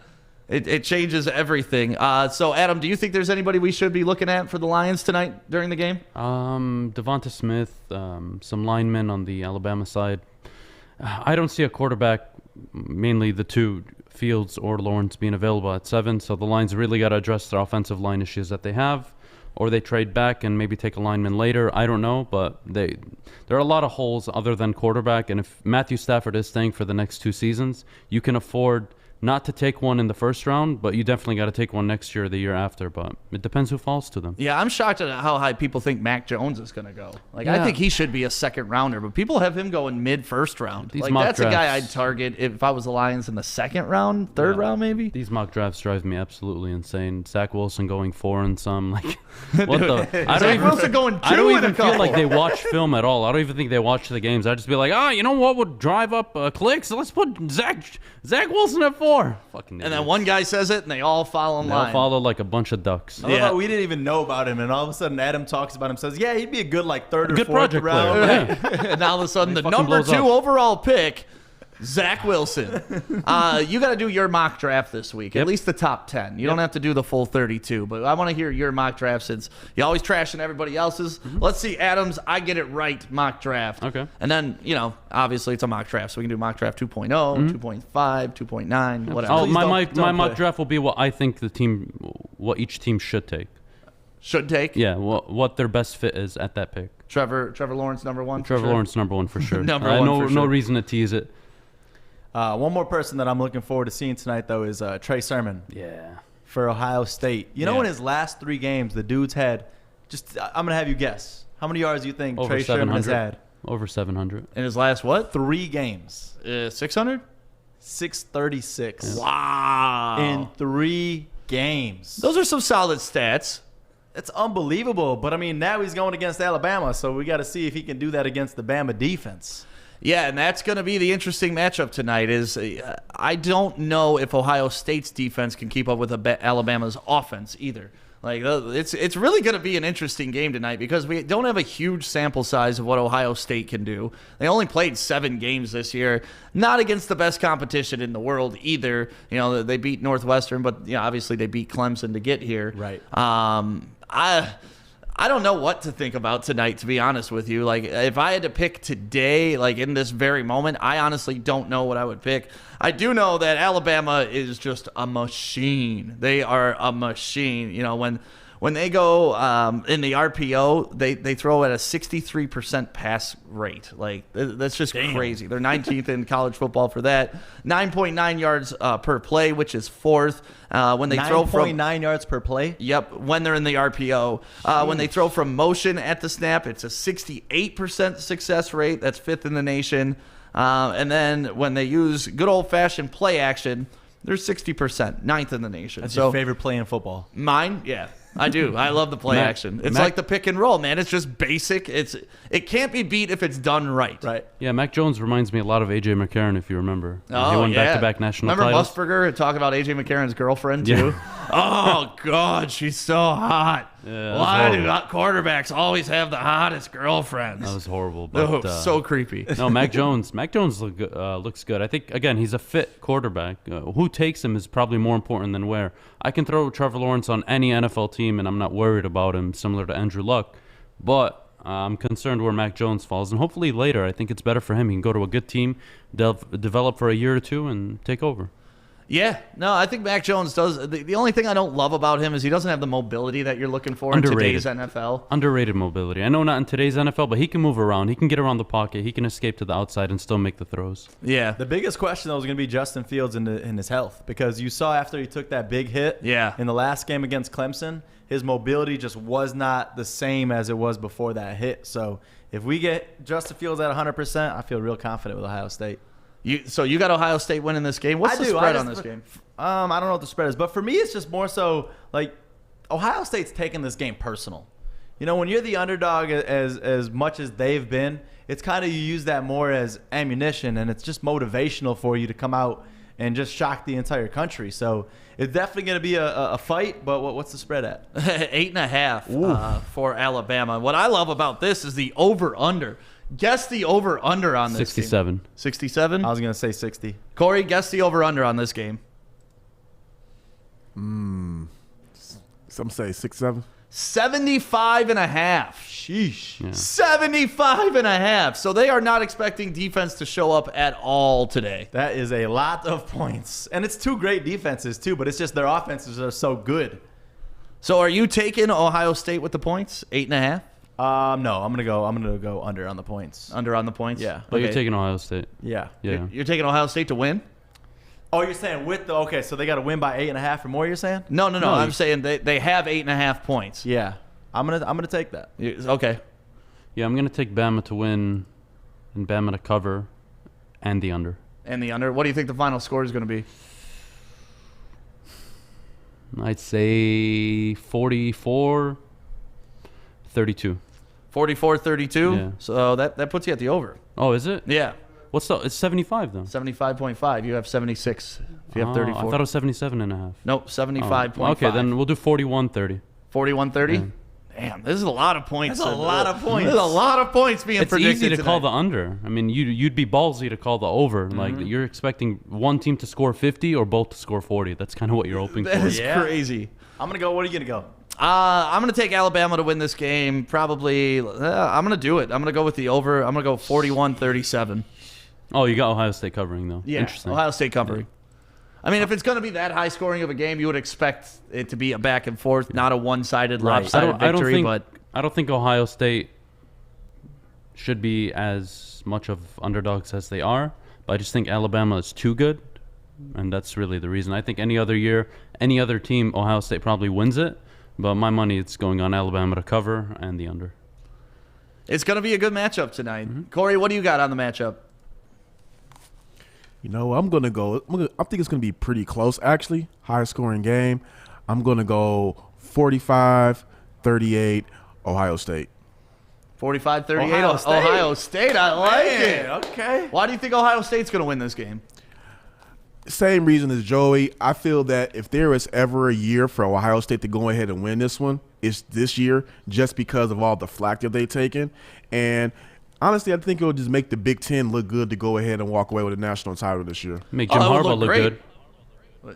It changes everything. So, Adam, do you think there's anybody we should be looking at for the Lions tonight during the game? Devonta Smith, some linemen on the Alabama side. I don't see a quarterback, mainly the two, Fields or Lawrence, being available at 7. So the Lions really got to address their offensive line issues that they have, or they trade back and maybe take a lineman later. I don't know, but there are a lot of holes other than quarterback. And if Matthew Stafford is staying for the next 2 seasons, you can afford not to take one in the first round, but you definitely got to take one next year or the year after. But it depends who falls to them. Yeah, I'm shocked at how high people think Mac Jones is going to go. I think he should be a second rounder, but people have him going mid-first round. That's a guy I'd target if I was the Lions in the second round, third round maybe. These mock drafts drive me absolutely insane. Zach Wilson going 4 and some. What the? I don't even feel like they watch film at all. I don't even think they watch the games. I just be like, you know what would drive up clicks? Let's put Zach Wilson at 4. Fucking and then one guy says it, and they all follow in line. They all follow like a bunch of ducks. We didn't even know about him, and all of a sudden Adam talks about him, says, yeah, he'd be a good 3rd or 4th project round. Player. And now all of a sudden the number 2 overall pick Zach Wilson. You got to do your mock draft this week, at least the top 10. You don't have to do the full 32, but I want to hear your mock draft since you always trashing everybody else's. Let's see, Adams, I get it right mock draft. Okay. And then, obviously it's a mock draft, so we can do mock draft 2.0, 2.5, 2.9, whatever. Oh, Please my don't mock play. draft will be what I think what each team should take. Should take. Yeah, what their best fit is at that pick. Trevor Lawrence, number one. Trevor Lawrence, number one for sure. Number one no, for no sure. reason to tease it. One more person that I'm looking forward to seeing tonight, though, is Trey Sermon Yeah. for Ohio State. You know, in his last 3 games, the dude's had I'm going to have you guess. How many yards do you think Over Trey Sermon has 700. had? Over 700. In his last what? 3 games. 600? 636. Wow. In 3 games. Those are some solid stats. It's unbelievable. But, I mean, now he's going against Alabama, so we got to see if he can do that against the Bama defense. Yeah, and that's going to be the interesting matchup tonight. I don't know if Ohio State's defense can keep up with Alabama's offense either. Like it's really going to be an interesting game tonight because we don't have a huge sample size of what Ohio State can do. They only played 7 games this year, not against the best competition in the world either. They beat Northwestern, but obviously they beat Clemson to get here. Right. I don't know what to think about tonight, to be honest with you. Like, if I had to pick today, like in this very moment, I honestly don't know what I would pick. I do know that Alabama is just a machine. They are a machine. When they go in the RPO, they throw at a 63% pass rate. Like, that's just crazy. They're 19th in college football for that. 9.9 yards per play, which is 4th. When they throw from 9.9 yards per play? Yep, when they're in the RPO. When they throw from motion at the snap, it's a 68% success rate. That's 5th in the nation. And then when they use good old-fashioned play action, they're 60%, 9th in the nation. That's your favorite play in football? Mine? Yeah. I do. I love the play action. It's like the pick and roll, man. It's just basic. It can't be beat if it's done right. Right. Yeah, Mac Jones reminds me a lot of A.J. McCarron, if you remember. He won back-to-back national Remember titles. Musburger talk about A.J. McCarron's girlfriend, too? Oh, God, she's so hot. Yeah, Why do quarterbacks always have the hottest girlfriends? That was horrible. But, so creepy. No, Mac Jones looks good. I think, again, he's a fit quarterback. Who takes him is probably more important than where. I can throw Trevor Lawrence on any NFL team, and I'm not worried about him, similar to Andrew Luck. But I'm concerned where Mac Jones falls. And hopefully later, I think it's better for him. He can go to a good team, develop for a year or two, and take over. Yeah, no, I think Mac Jones does. The only thing I don't love about him is he doesn't have the mobility that you're looking for Underrated. in today's NFL. Underrated mobility. I know not in today's NFL, but he can move around. He can get around the pocket. He can escape to the outside and still make the throws. Yeah. The biggest question, though, is going to be Justin Fields in his health, because you saw after he took that big hit in the last game against Clemson, his mobility just was not the same as it was before that hit. So if we get Justin Fields at 100%, I feel real confident with Ohio State. So you got Ohio State winning this game. What's the spread on this game? I don't know what the spread is, but for me, it's just more so like Ohio State's taking this game personal. When you're the underdog as much as they've been, it's kind of you use that more as ammunition, and it's just motivational for you to come out and just shock the entire country. So it's definitely going to be a fight, but what's the spread at? 8.5 for Alabama. What I love about this is the over-under. Guess the over-under on this 67. game. 67? I was going to say 60. Corey, guess the over-under on this game. Some say 6-7. 75.5. Sheesh. Yeah. 75.5. So they are not expecting defense to show up at all today. That is a lot of points. And it's 2 great defenses, too, but it's just their offenses are so good. So are you taking Ohio State with the points? 8.5? No, I'm gonna go under on the points. Under on the points? Yeah. But you're taking Ohio State. Yeah. Yeah. You're taking Ohio State to win? Oh, you're saying okay, so they got to win by 8.5 or more. You're saying? No. I'm saying they have 8.5 points. Yeah, I'm gonna take that. Okay. Yeah, I'm going to take Bama to win and Bama to cover and the under. And the under. What do you think the final score is going to be? I'd say 44-32. 44-32? Yeah. So that puts you at the over. Oh, is it? Yeah. It's 75 though. 75.5. You have 76. If you have 34. I thought it was 77.5. Nope, 75.5. Okay, then we'll do 41-30. 41-30? Yeah. Damn, this is a lot of points. That's a lot of points. There's a lot of points being It's predicted easy to tonight. call the under. I mean, you'd be ballsy to call the over. Like you're expecting one team to score 50 or both to score 40. That's kind of what you're hoping That for. is crazy. I'm going to go. What are you going to go? I'm going to take Alabama to win this game. Probably, I'm going to do it. I'm going to go with the over. I'm going to go 41-37. Oh, you got Ohio State covering though. Yeah, Interesting. Ohio State covering. I mean, if it's going to be that high scoring of a game, you would expect it to be a back and forth, not a one-sided, lopsided victory. I don't think Ohio State should be as much of underdogs as they are, but I just think Alabama is too good, and that's really the reason. I think any other year, any other team, Ohio State probably wins it, but my money it's going on Alabama to cover and the under. It's going to be a good matchup tonight. Corey, what do you got on the matchup? You know, I'm gonna go. I think it's gonna be pretty close, actually. High scoring game. I'm gonna go 45-38 Ohio State. 45-38 Ohio State. Ohio State. I like it. Okay. Why do you think Ohio State's going to win this game? Same reason as Joey. I feel that if there was ever a year for Ohio State to go ahead and win this one, it's this year, just because of all the flack that they've taken. And honestly, I think it'll just make the Big Ten look good to go ahead and walk away with a national title this year. Make Jim it would Harbaugh look great. good.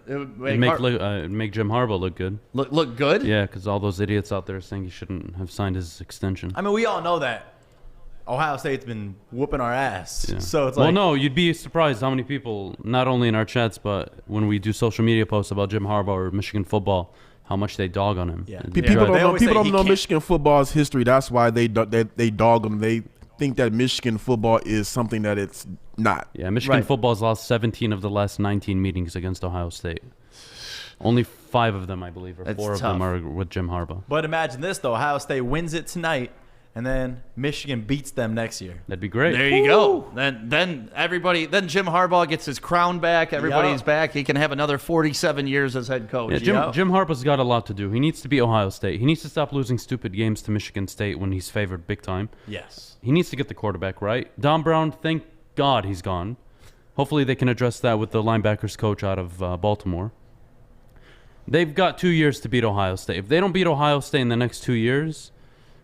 It would Make Jim Harbaugh look good. look good? Yeah, because all those idiots out there saying he shouldn't have signed his extension. I mean, we all know that Ohio State's been whooping our ass. Yeah. So it's well, like, no, you'd be surprised how many people, not only in our chats, but when we do social media posts about Jim Harbaugh or Michigan football, how much they dog on him. Yeah. People They don't know. always People say don't he know can't- Michigan football's history. That's why they dog them. They think that Michigan football is something that it's not. Yeah, Michigan Right. football's lost 17 of the last 19 meetings against Ohio State. Only 5 of them, I believe, or That's 4 of tough. them are with Jim Harbaugh. But imagine this, though. Ohio State wins it tonight, and then Michigan beats them next year. That'd be great. There you go. Then Jim Harbaugh gets his crown back. Everybody's back. He can have another 47 years as head coach. Yeah, Jim Harbaugh's got a lot to do. He needs to beat Ohio State. He needs to stop losing stupid games to Michigan State when he's favored big time. Yes. He needs to get the quarterback right. Don Brown, thank God he's gone. Hopefully they can address that with the linebackers coach out of Baltimore. They've got 2 years to beat Ohio State. If they don't beat Ohio State in the next 2 years,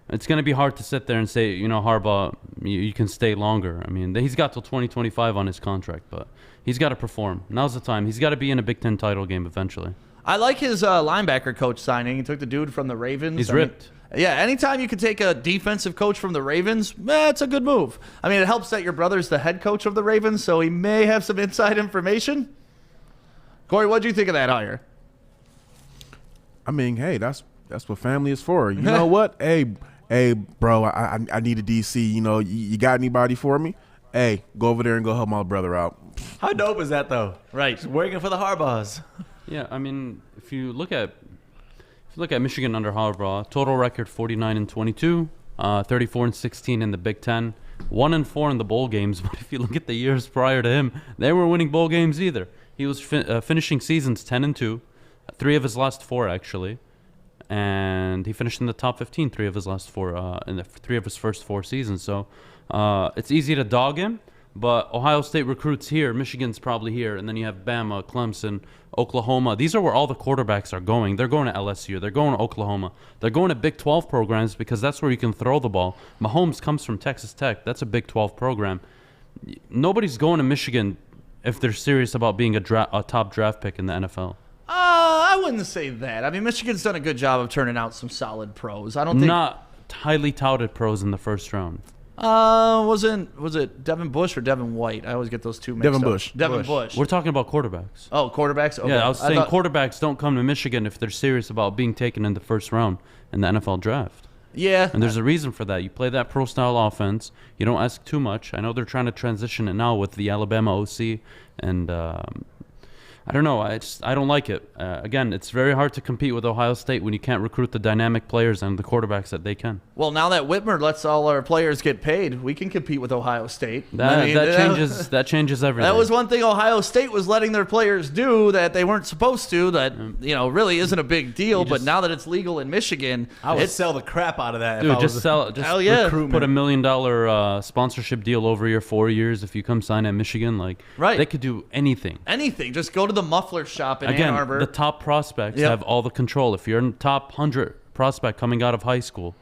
it's going to be hard to sit there and say, you know, Harbaugh, you can stay longer. I mean, he's got till 2025 on his contract, but he's got to perform. Now's the time. He's got to be in a Big Ten title game eventually. I like his linebacker coach signing. He took the dude from the Ravens. He's I mean, ripped. Yeah, anytime you can take a defensive coach from the Ravens, it's a good move. I mean, it helps that your brother's the head coach of the Ravens, so he may have some inside information. Corey, what do you think of that hire? I mean, hey, that's what family is for. You know what? Hey, bro, I need a DC. You know, you got anybody for me? Hey, go over there and go help my brother out. How dope is that, though? Right. He's working for the Harbaughs. Yeah, I mean, if you look at Michigan under Harbaugh, total record 49-22, 34-16 in the Big Ten, 1-4 in the bowl games. But if you look at the years prior to him, they weren't winning bowl games either. He was finishing seasons 10-2, 3 of his last 4 actually, and he finished in the top 15 3 of his last 4 in the 3 of his first 4 seasons. So it's easy to dog him. But Ohio State recruits here, Michigan's probably here, and then you have Bama, Clemson, Oklahoma. These are where all the quarterbacks are going. They're going to LSU. They're going to Oklahoma. They're going to Big 12 programs because that's where you can throw the ball. Mahomes comes from Texas Tech. That's a Big 12 program. Nobody's going to Michigan if they're serious about being a top draft pick in the NFL. I wouldn't say that. I mean, Michigan's done a good job of turning out some solid pros. I don't think Not highly touted pros in the first round. was it Devin Bush or Devin White? I always get those two mixed Devin up. Bush. Devin Bush. We're talking about quarterbacks. Oh, quarterbacks? Okay. Yeah, I was saying thought- quarterbacks don't come to Michigan if they're serious about being taken in the first round in the NFL draft. Yeah. And there's a reason for that. You play that pro-style offense. You don't ask too much. I know they're trying to transition it now with the Alabama OC, and I don't know. I don't like it. Again, it's very hard to compete with Ohio State when you can't recruit the dynamic players and the quarterbacks that they can. Well, now that Whitmer lets all our players get paid, we can compete with Ohio State. That changes everything. That was one thing Ohio State was letting their players do that they weren't supposed to. That really isn't a big deal. But now that it's legal in Michigan, I would sell the crap out of that. Dude, if I just was sell. Just Hell yeah. put $1 million sponsorship deal over your 4 years if you come sign at Michigan. Like, Right. They could do anything. anything. Just go to the muffler shop in Again, Ann Arbor. the top prospects Yep. have all the control. If you're in the top 100 prospect coming out of high school,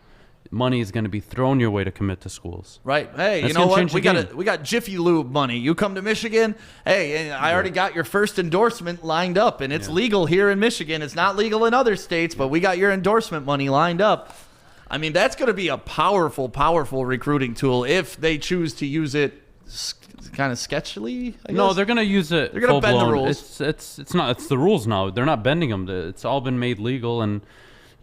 money is going to be thrown your way to commit to schools. Right. Hey, That's you know gonna what? change the We game. got Jiffy Lube money. You come to Michigan, hey, and I already got your first endorsement lined up, and it's legal here in Michigan. It's not legal in other states, but we got your endorsement money lined up. I mean, that's going to be a powerful, powerful recruiting tool if they choose to use it kind of sketchily, I guess. No, they're going to use it. They're going to bend the full-blown. rules. It's not. It's the rules now. They're not bending them. It's all been made legal, and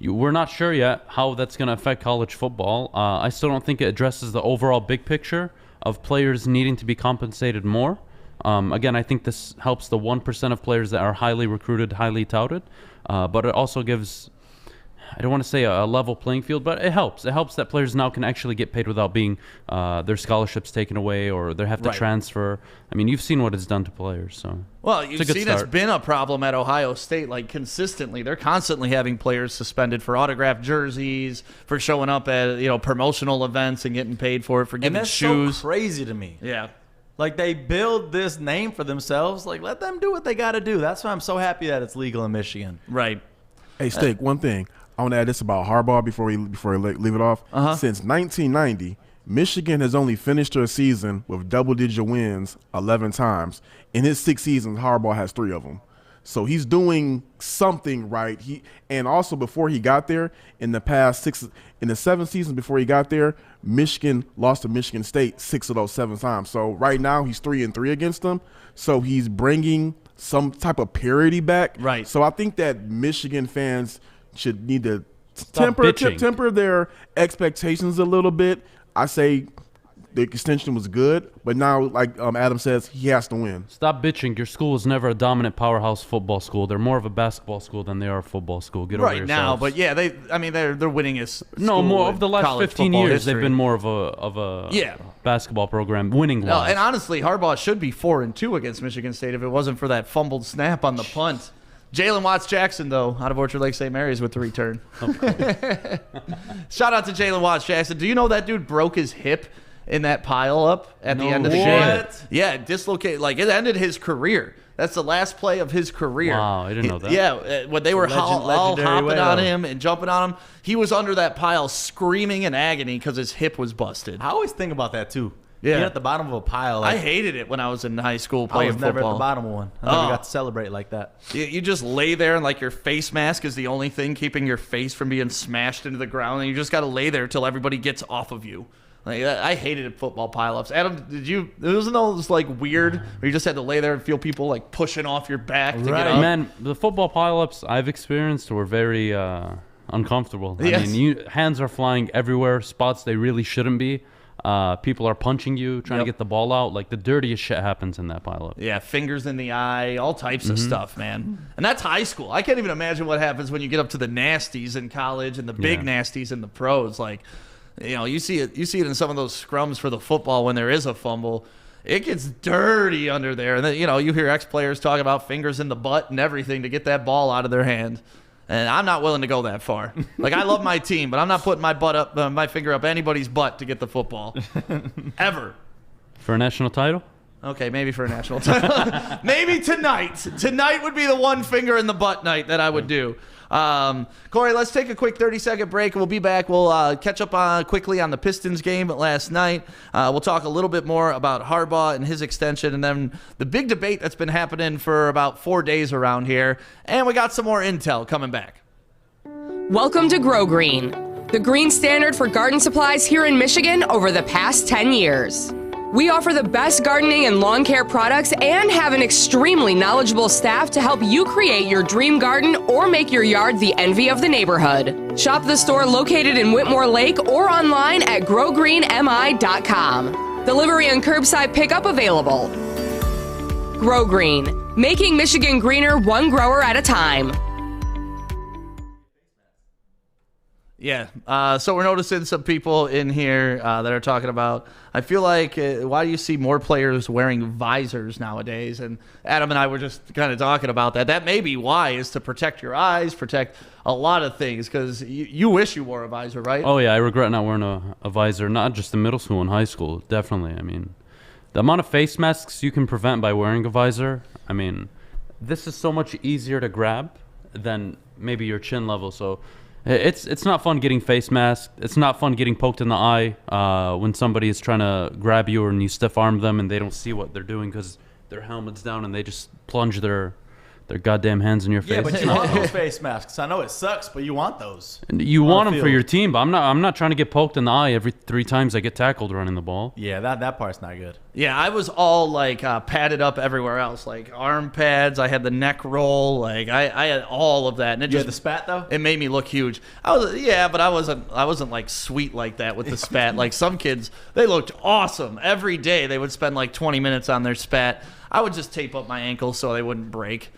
we're not sure yet how that's going to affect college football. I still don't think it addresses the overall big picture of players needing to be compensated more. Again, I think this helps the 1% of players that are highly recruited, highly touted, but it also gives, I don't want to say a level playing field, but it helps. It helps that players now can actually get paid without being their scholarships taken away or they have to transfer. I mean, you've seen what it's done to players. So well, you've seen it's been a problem at Ohio State, like consistently. They're constantly having players suspended for autographed jerseys, for showing up at promotional events and getting paid for it, for giving And that's shoes. so crazy to me. Yeah. Like, they build this name for themselves. Like, let them do what they got to do. That's why I'm so happy that it's legal in Michigan. Right. Hey, Stick, one thing. I want to add this about Harbaugh before we leave it off. Since 1990, Michigan has only finished their season with double-digit wins 11 times. In his 6 seasons, Harbaugh has 3 of them. So he's doing something right. And also before he got there, in the 7 seasons before he got there, Michigan lost to Michigan State 6 of those 7 times. So right now he's 3-3 against them. So he's bringing some type of parity back. Right. So I think that Michigan fans should need to Stop bitching. temper their expectations a little bit. I say the extension was good, but now, like Adam says, he has to win. Stop bitching. Your school is never a dominant powerhouse football school. They're more of a basketball school than they are a football school. Get over Right yourselves. now, but yeah, they're winningest. No, more of of the last 15 years, they've been more of a basketball program winning No, wise. and honestly, Harbaugh should be 4-2 against Michigan State if it wasn't for that fumbled snap on the punt. Jalen Watts-Jackson, though, out of Orchard Lake St. Mary's with the return. Shout out to Jalen Watts-Jackson. Do you know that dude broke his hip in that pile up at the end of the game? Yeah, dislocated. Like, it ended his career. That's the last play of his career. Wow, I didn't know that. Yeah, when they were all hopping on him and jumping on him, he was under that pile screaming in agony because his hip was busted. I always think about that, too. Yeah. Being at the bottom of a pile. I hated it when I was in high school playing football. I was never football. at the bottom of one. I never got to celebrate like that. You just lay there and like your face mask is the only thing keeping your face from being smashed into the ground, and you just got to lay there till everybody gets off of you. Like, I hated football pileups. Adam, wasn't those like weird where you just had to lay there and feel people like pushing off your back to get up? Man, the football pileups I've experienced were very uncomfortable. Yes. I mean, hands are flying everywhere, spots they really shouldn't be. People are punching you, trying to get the ball out. Like, the dirtiest shit happens in that pileup. Yeah, fingers in the eye, all types of stuff, man. And that's high school. I can't even imagine what happens when you get up to the nasties in college and the big nasties in the pros. Like, you see it in some of those scrums for the football when there is a fumble. It gets dirty under there. And then, you hear ex-players talk about fingers in the butt and everything to get that ball out of their hand. And I'm not willing to go that far. Like, I love my team, but I'm not putting my finger up anybody's butt to get the football. Ever. For a national title? Okay, maybe for a national title. Maybe tonight. Tonight would be the one finger in the butt night that I would do. Corey, let's take a quick 30-second break. We'll be back. We'll catch up quickly on the Pistons game last night. We'll talk a little bit more about Harbaugh and his extension, and then the big debate that's been happening for about 4 days around here. And we got some more intel coming back. Welcome to Grow Green, the green standard for garden supplies here in Michigan over the past 10 years. We offer the best gardening and lawn care products and have an extremely knowledgeable staff to help you create your dream garden or make your yard the envy of the neighborhood. Shop the store located in Whitmore Lake or online at growgreenmi.com. Delivery and curbside pickup available. Grow Green, making Michigan greener one grower at a time. Yeah, so we're noticing some people in here that are talking about, I feel like, why do you see more players wearing visors nowadays? And Adam and I were just kind of talking about that. That may be why, is to protect your eyes, protect a lot of things, because you wish you wore a visor, right? Oh, yeah, I regret not wearing a visor, not just in middle school and high school, definitely. I mean, the amount of face masks you can prevent by wearing a visor, I mean, this is so much easier to grab than maybe your chin level, so It's not fun getting face masked. It's not fun getting poked in the eye when somebody is trying to grab you and you stiff arm them and they don't see what they're doing because their helmet's down and they just plunge their goddamn hands in your face. Yeah, but you want those face masks. I know it sucks, but you want those. And you want them for your team, but I'm not trying to get poked in the eye every 3 times I get tackled running the ball. Yeah, that part's not good. Yeah, I was all like padded up everywhere else, like arm pads. I had the neck roll, like I had all of that, and it You just had the spat though. it made me look huge. But I wasn't like sweet like that with the spat. Like some kids, they looked awesome every day. They would spend like 20 minutes on their spat. I would just tape up my ankles so they wouldn't break.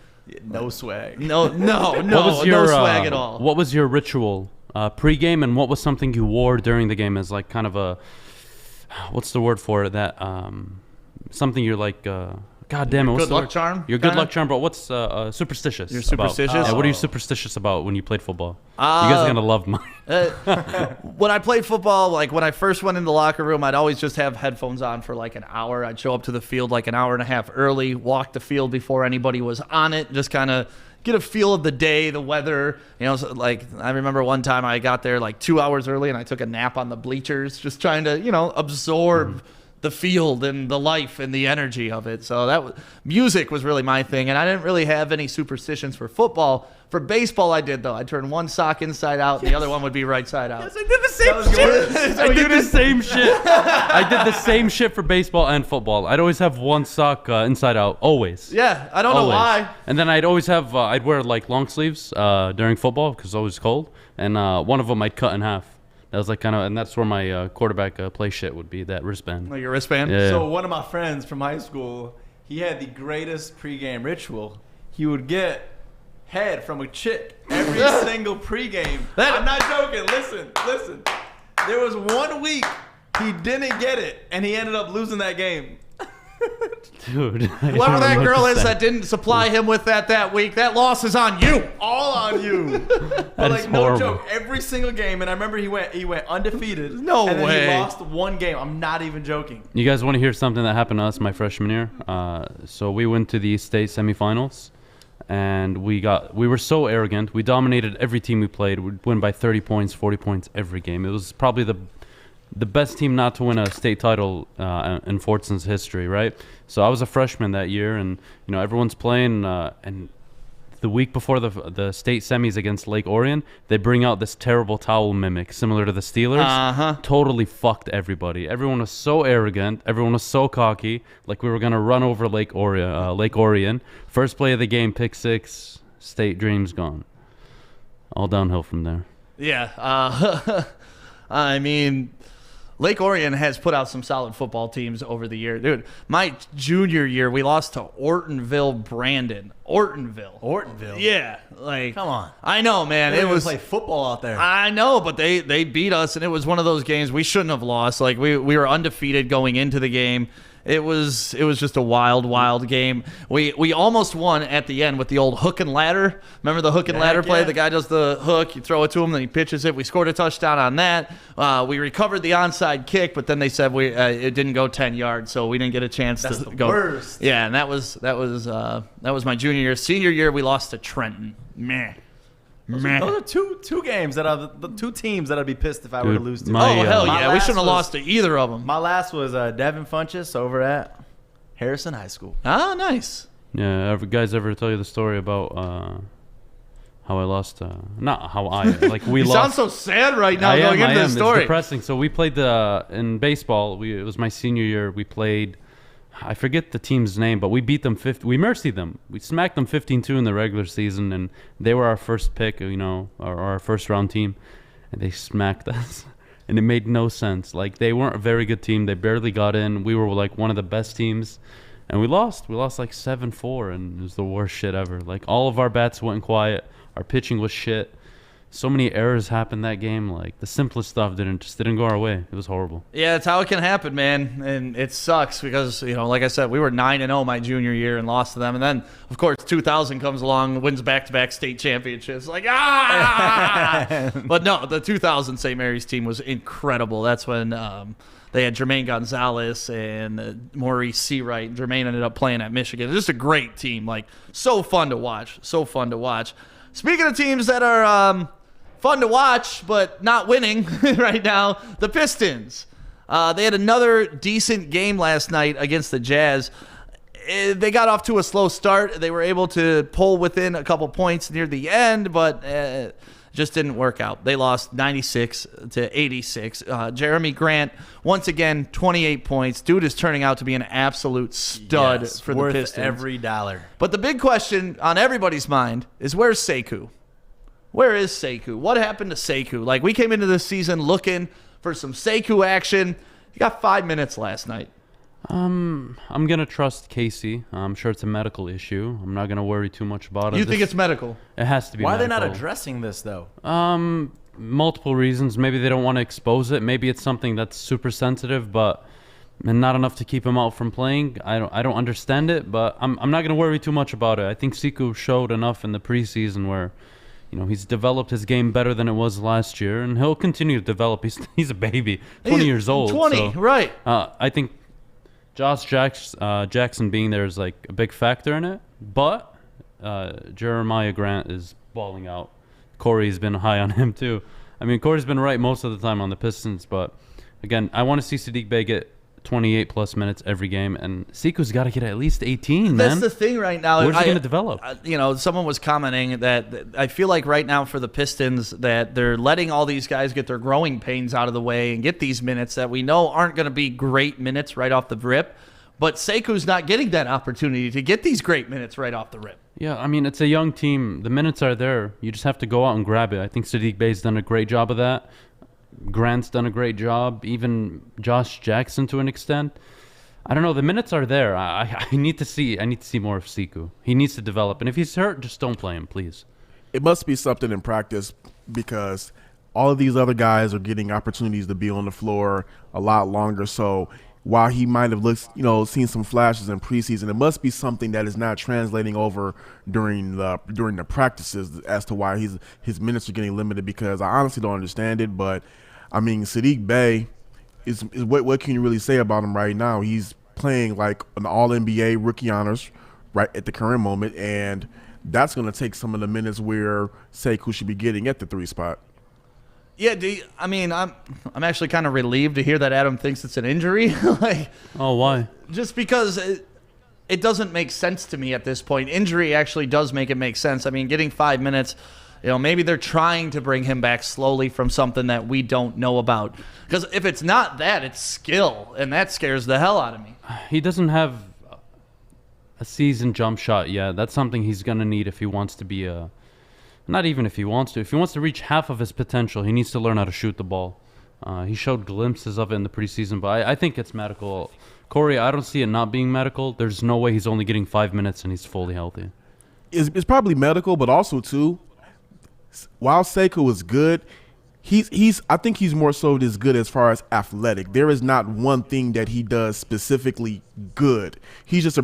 No swag. No no swag at all. What was your ritual pregame, and what was something you wore during the game as like kind of a, what's the word for it? That something you're like, God damn it, what's Good the luck word? charm? Your good kinda? luck charm, but what's superstitious? You're superstitious? About? Yeah, what are you superstitious about when you played football? You guys are gonna love mine. When I played football, like when I first went in the locker room, I'd always just have headphones on for like an hour. I'd show up to the field like an hour and a half early, walk the field before anybody was on it, just kind of get a feel of the day, the weather. You know, so like I remember one time I got there like 2 hours early and I took a nap on the bleachers, just trying to, absorb the field and the life and the energy of it. So music was really my thing, and I didn't really have any superstitions for football. For baseball, I did though. I turned one sock inside out, and the other one would be right side out. Yes, I did the same shit. I did the same shit. I did the same shit for baseball and football. I'd always have one sock inside out, always. Yeah, I don't know why. And then I'd always have, I'd wear like long sleeves during football because it's always cold, and one of them I'd cut in half. That was like kind of, and that's where my quarterback play shit would be, that wristband. Like your wristband? Yeah. So one of my friends from high school, he had the greatest pregame ritual. He would get head from a chick every single pregame. I'm not joking. Listen. There was 1 week he didn't get it, and he ended up losing that game. Dude. Whoever that girl is that didn't supply him with that week, that loss is on you. All on you. But That like is no horrible. joke, every single game, and I remember he went undefeated. No and then way. He lost one game. I'm not even joking. You guys want to hear something that happened to us my freshman year? So we went to the state semifinals, and we were so arrogant. We dominated every team we played. We'd win by 30 points, 40 points every game. It was probably the best team not to win a state title in Fortson's history, right? So I was a freshman that year, and everyone's playing, and the week before the state semis against Lake Orion, they bring out this terrible towel mimic similar to the Steelers. Totally fucked everybody. Everyone was so arrogant. Everyone was so cocky, like we were gonna run over Lake Orion. First play of the game, pick 6. State dreams gone. All downhill from there. Yeah. I mean, Lake Orion has put out some solid football teams over the year. Dude, my junior year, we lost to Ortonville, Brandon. Ortonville. Yeah. Like, Come on. I know, man. They It even was play football out there. I know, but they beat us, and it was one of those games we shouldn't have lost. Like, we were undefeated going into the game. It was just a wild game. We almost won at the end with the old hook and ladder. Remember the hook and ladder play? Yeah. The guy does the hook, you throw it to him, then he pitches it. We scored a touchdown on that. We recovered the onside kick, but then they said it didn't go 10 yards, so we didn't get a chance That's to the go. worst. Yeah, and that was my junior year. Senior year, we lost to Trenton. Meh. Those are two games that are the two teams that I'd be pissed if I were to Dude, lose to. my- Oh, hell my yeah. We last shouldn't have was- lost to either of them. My last was Devin Funchess over at Harrison High School. Ah, nice. Yeah, guys ever tell you the story about how I lost? Not how I like we You lost. sound so sad right now I going am. into the It's story. depressing. So we played in baseball. It was my senior year. We played. I forget the team's name, but we beat them. We mercied them. We smacked them 15-2 in the regular season, and they were our first pick. Our first round team, and they smacked us. And it made no sense. Like, they weren't a very good team. They barely got in. We were like one of the best teams, and we lost. We lost like 7-4, and it was the worst shit ever. Like, all of our bats went quiet. Our pitching was shit. So many errors happened that game. Like, the simplest stuff didn't go our way. It was horrible. Yeah, it's how it can happen, man. And it sucks because, like I said, we were 9-0 my junior year and lost to them. And then, of course, 2000 comes along, wins back-to-back state championships. Like, But no, the 2000 St. Mary's team was incredible. That's when they had Jermaine Gonzalez and Maurice Seawright. Jermaine ended up playing at Michigan. Just a great team. Like, so fun to watch. Speaking of teams that are fun to watch, but not winning right now, the Pistons. They had another decent game last night against the Jazz. They got off to a slow start. They were able to pull within a couple points near the end, but just didn't work out. They lost 96 to 86. Jeremy Grant, once again, 28 points. Dude is turning out to be an absolute stud for the worth Pistons. every dollar. But the big question on everybody's mind is, where's Sekou? Where is Sekou? What happened to Sekou? Like, we came into this season looking for some Sekou action. He got 5 minutes last night. I'm gonna trust Casey. I'm sure it's a medical issue. I'm not gonna worry too much about it. You think it's medical? It has to be. Why medical. are they not addressing this though? Multiple reasons. Maybe they don't want to expose it. Maybe it's something that's super sensitive, but and not enough to keep him out from playing. I don't understand it, but I'm not gonna worry too much about it. I think Sekou showed enough in the preseason where, he's developed his game better than it was last year, and he'll continue to develop. He's a baby, 20 years old. 20, so, right? I think Josh Jackson being there is like a big factor in it, but Jeremiah Grant is balling out. Corey's been high on him too. I mean, Corey's been right most of the time on the Pistons, but again, I want to see Saddiq Bey get 28 plus minutes every game, and Sekou's got to get at least 18. That's the thing right now. Where's he going to develop? Someone was commenting that I feel like right now for the Pistons that they're letting all these guys get their growing pains out of the way and get these minutes that we know aren't going to be great minutes right off the rip. But Sekou's not getting that opportunity to get these great minutes right off the rip. Yeah, I mean, it's a young team. The minutes are there. You just have to go out and grab it. I think Saddiq Bey's done a great job of that. Grant's done a great job. Even Josh Jackson to an extent. I don't know. The minutes are there. I need to see more of Sekou. He needs to develop. And if he's hurt, just don't play him, please. It must be something in practice because all of these other guys are getting opportunities to be on the floor a lot longer. So while he might have looked, seen some flashes in preseason, it must be something that is not translating over during the practices as to why his minutes are getting limited. Because I honestly don't understand it. But I mean, Saddiq Bey is what can you really say about him right now? He's playing like an All-NBA rookie honors right at the current moment, and that's going to take some of the minutes where Sekou should be getting at the 3 spot. Yeah, I'm actually kind of relieved to hear that Adam thinks it's an injury. Oh, why? Just because it doesn't make sense to me at this point. Injury actually does make it make sense. I mean, getting 5 minutes, maybe they're trying to bring him back slowly from something that we don't know about. Because if it's not that, it's skill, and that scares the hell out of me. He doesn't have a seasoned jump shot yet. That's something he's going to need if he wants to be a... Not even if he wants to. If he wants to reach half of his potential, he needs to learn how to shoot the ball. He showed glimpses of it in the preseason, but I think it's medical. Corey, I don't see it not being medical. There's no way he's only getting 5 minutes and he's fully healthy. It's probably medical, but also, too, while Sekou is good, I think he's more so as good as far as athletic. There is not one thing that he does specifically good. He's just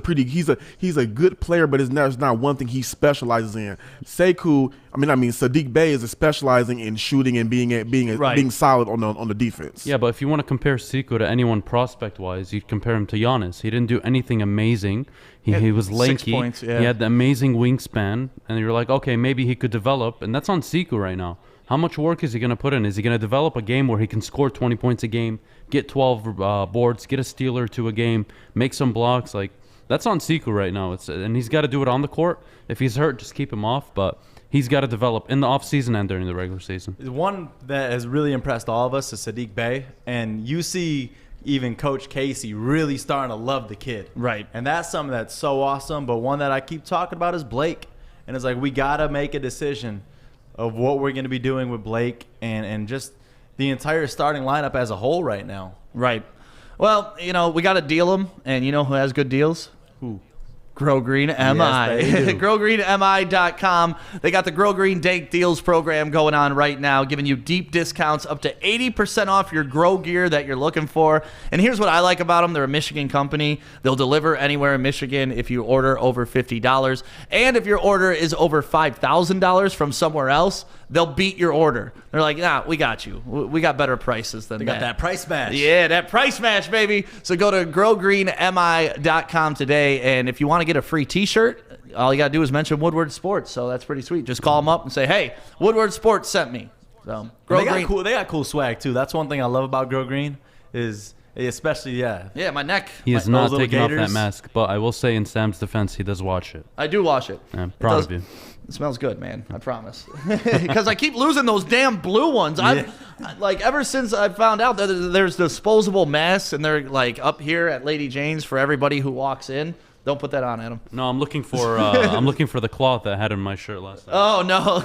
he's a good player, but there's not one thing he specializes in. Sekou, Saddiq Bey is specializing in shooting and being solid on the defense. Yeah, but if you want to compare Sekou to anyone prospect-wise, you compare him to Giannis. He didn't do anything amazing. He was lanky. 6 points, yeah. He had the amazing wingspan, and you're like, okay, maybe he could develop, and that's on Sekou right now. How much work is he going to put in? Is he going to develop a game where he can score 20 points a game, get 12 boards, get a steal or two a game, make some blocks? Like, that's on Sekou right now. And he's got to do it on the court. If he's hurt, just keep him off. But he's got to develop in the offseason and during the regular season. One that has really impressed all of us is Saddiq Bey. And you see even Coach Casey really starting to love the kid. Right. And that's something that's so awesome. But one that I keep talking about is Blake. And it's like we got to make a decision of what we're going to be doing with Blake and just the entire starting lineup as a whole right now. Right. Well, we got to deal them, and you know who has good deals? Who? Grow Green MI. Yes, GrowGreenMI.com. They got the Grow Green Dank Deals program going on right now, giving you deep discounts up to 80% off your grow gear that you're looking for. And here's what I like about them. They're a Michigan company. They'll deliver anywhere in Michigan if you order over $50. And if your order is over $5,000 from somewhere else, they'll beat your order. They're like, nah, we got you. We got better prices than that. They got that price match. Yeah, that price match, baby. So go to growgreenmi.com today, and if you want to get a free t-shirt, all you got to do is mention Woodward Sports, so that's pretty sweet. Just call them up and say, hey, Woodward Sports sent me. So They got cool swag too. That's one thing I love about Grow Green is especially Yeah, my neck. He is not those little taking off that gators. mask, but I will say in Sam's defense, he does watch it. I do wash it. I'm proud of you. It smells good, man. I promise. Because I keep losing those damn blue ones. Like ever since I found out that there's disposable masks and they're like up here at Lady Jane's for everybody who walks in. Don't put that on, Adam. No, I'm looking for the cloth that I had in my shirt last night. Oh no.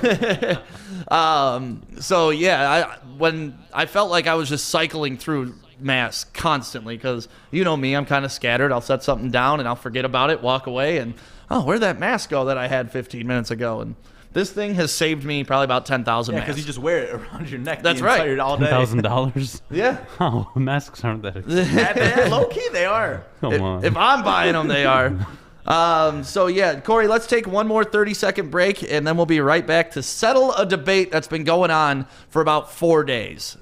So yeah, when I felt like I was just cycling through masks constantly, because you know me, I'm kind of scattered. I'll set something down and I'll forget about it, walk away, and where'd that mask go that I had 15 minutes ago? And this thing has saved me probably about 10,000 masks. because you just wear it around your neck. That's right. All day. $10,000. Yeah. Oh, masks aren't that expensive. Yeah, low key, they are. Come on. If I'm buying them, they are. So yeah, Corey, let's take one more 30-second break, and then we'll be right back to settle a debate that's been going on for about 4 days.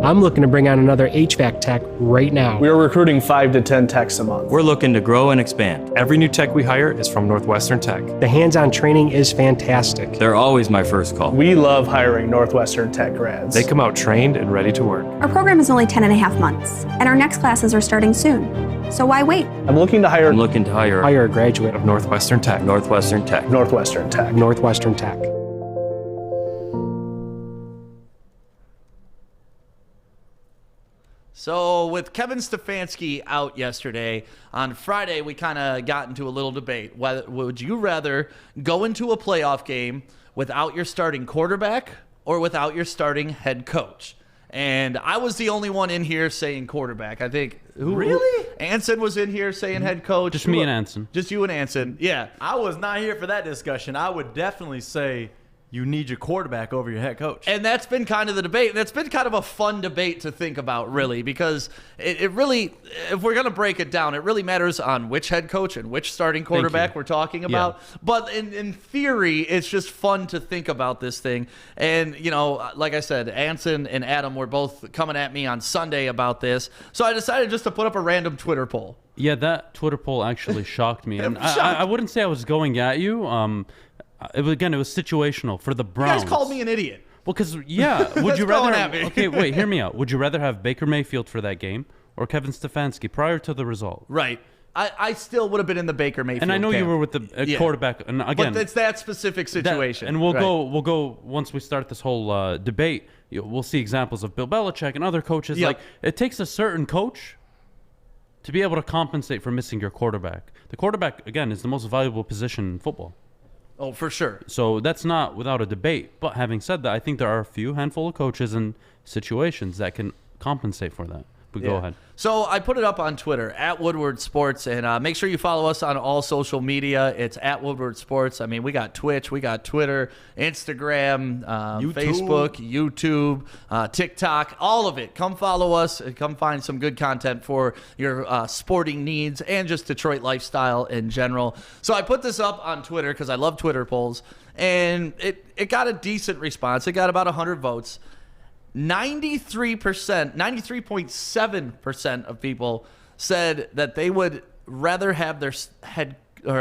I'm looking to bring on another HVAC tech right now. We are recruiting 5 to 10 techs a month. We're looking to grow and expand. Every new tech we hire is from Northwestern Tech. The hands-on training is fantastic. They're always my first call. We love hiring Northwestern Tech grads. They come out trained and ready to work. Our program is only 10 and a half months, and our next classes are starting soon. So why wait? I'm looking to hire Hire a graduate of Northwestern Tech. Northwestern Tech. Northwestern Tech. Northwestern Tech. So with Kevin Stefanski out yesterday, on Friday we kind of got into a little debate. Would you rather go into a playoff game without your starting quarterback or without your starting head coach? And I was the only one in here saying quarterback. I think Really? Anson was in here saying head coach. Just me and Anson. Just you and Anson. Yeah. I was not here for that discussion. I would definitely say you need your quarterback over your head coach. And that's been kind of the debate. That's been kind of a fun debate to think about, really, because it really, if we're going to break it down, it really matters on which head coach and which starting quarterback we're talking about. Yeah. But in theory, it's just fun to think about this thing. And, you know, like I said, Anson and Adam were both coming at me on Sunday about this. So I decided just to put up a random Twitter poll. Yeah, that Twitter poll actually shocked me. And I wouldn't say I was going at you. It was situational for the Browns. You guys called me an idiot. Well, because, would you rather... Okay, wait, hear me out. Would you rather have Baker Mayfield for that game or Kevin Stefanski prior to the result? Right. I still would have been in the Baker Mayfield And I know camp. you were with the quarterback. And again, but it's that specific situation. And we'll go, once we start this whole debate, we'll see examples of Bill Belichick and other coaches. Yep. Like, it takes a certain coach to be able to compensate for missing your quarterback. The quarterback, again, is the most valuable position in football. Oh, for sure. So that's not without a debate. But having said that, I think there are a handful of coaches and situations that can compensate for that. But go ahead. So I put it up on Twitter, at Woodward Sports, and make sure you follow us on all social media. It's at Woodward Sports. I mean, we got Twitch, we got Twitter, Instagram, Facebook, YouTube, TikTok, all of it. Come follow us and come find some good content for your sporting needs and just Detroit lifestyle in general. So I put this up on Twitter because I love Twitter polls, and it got a decent response. It got about 100 votes. 93.7% of people said that they would rather have their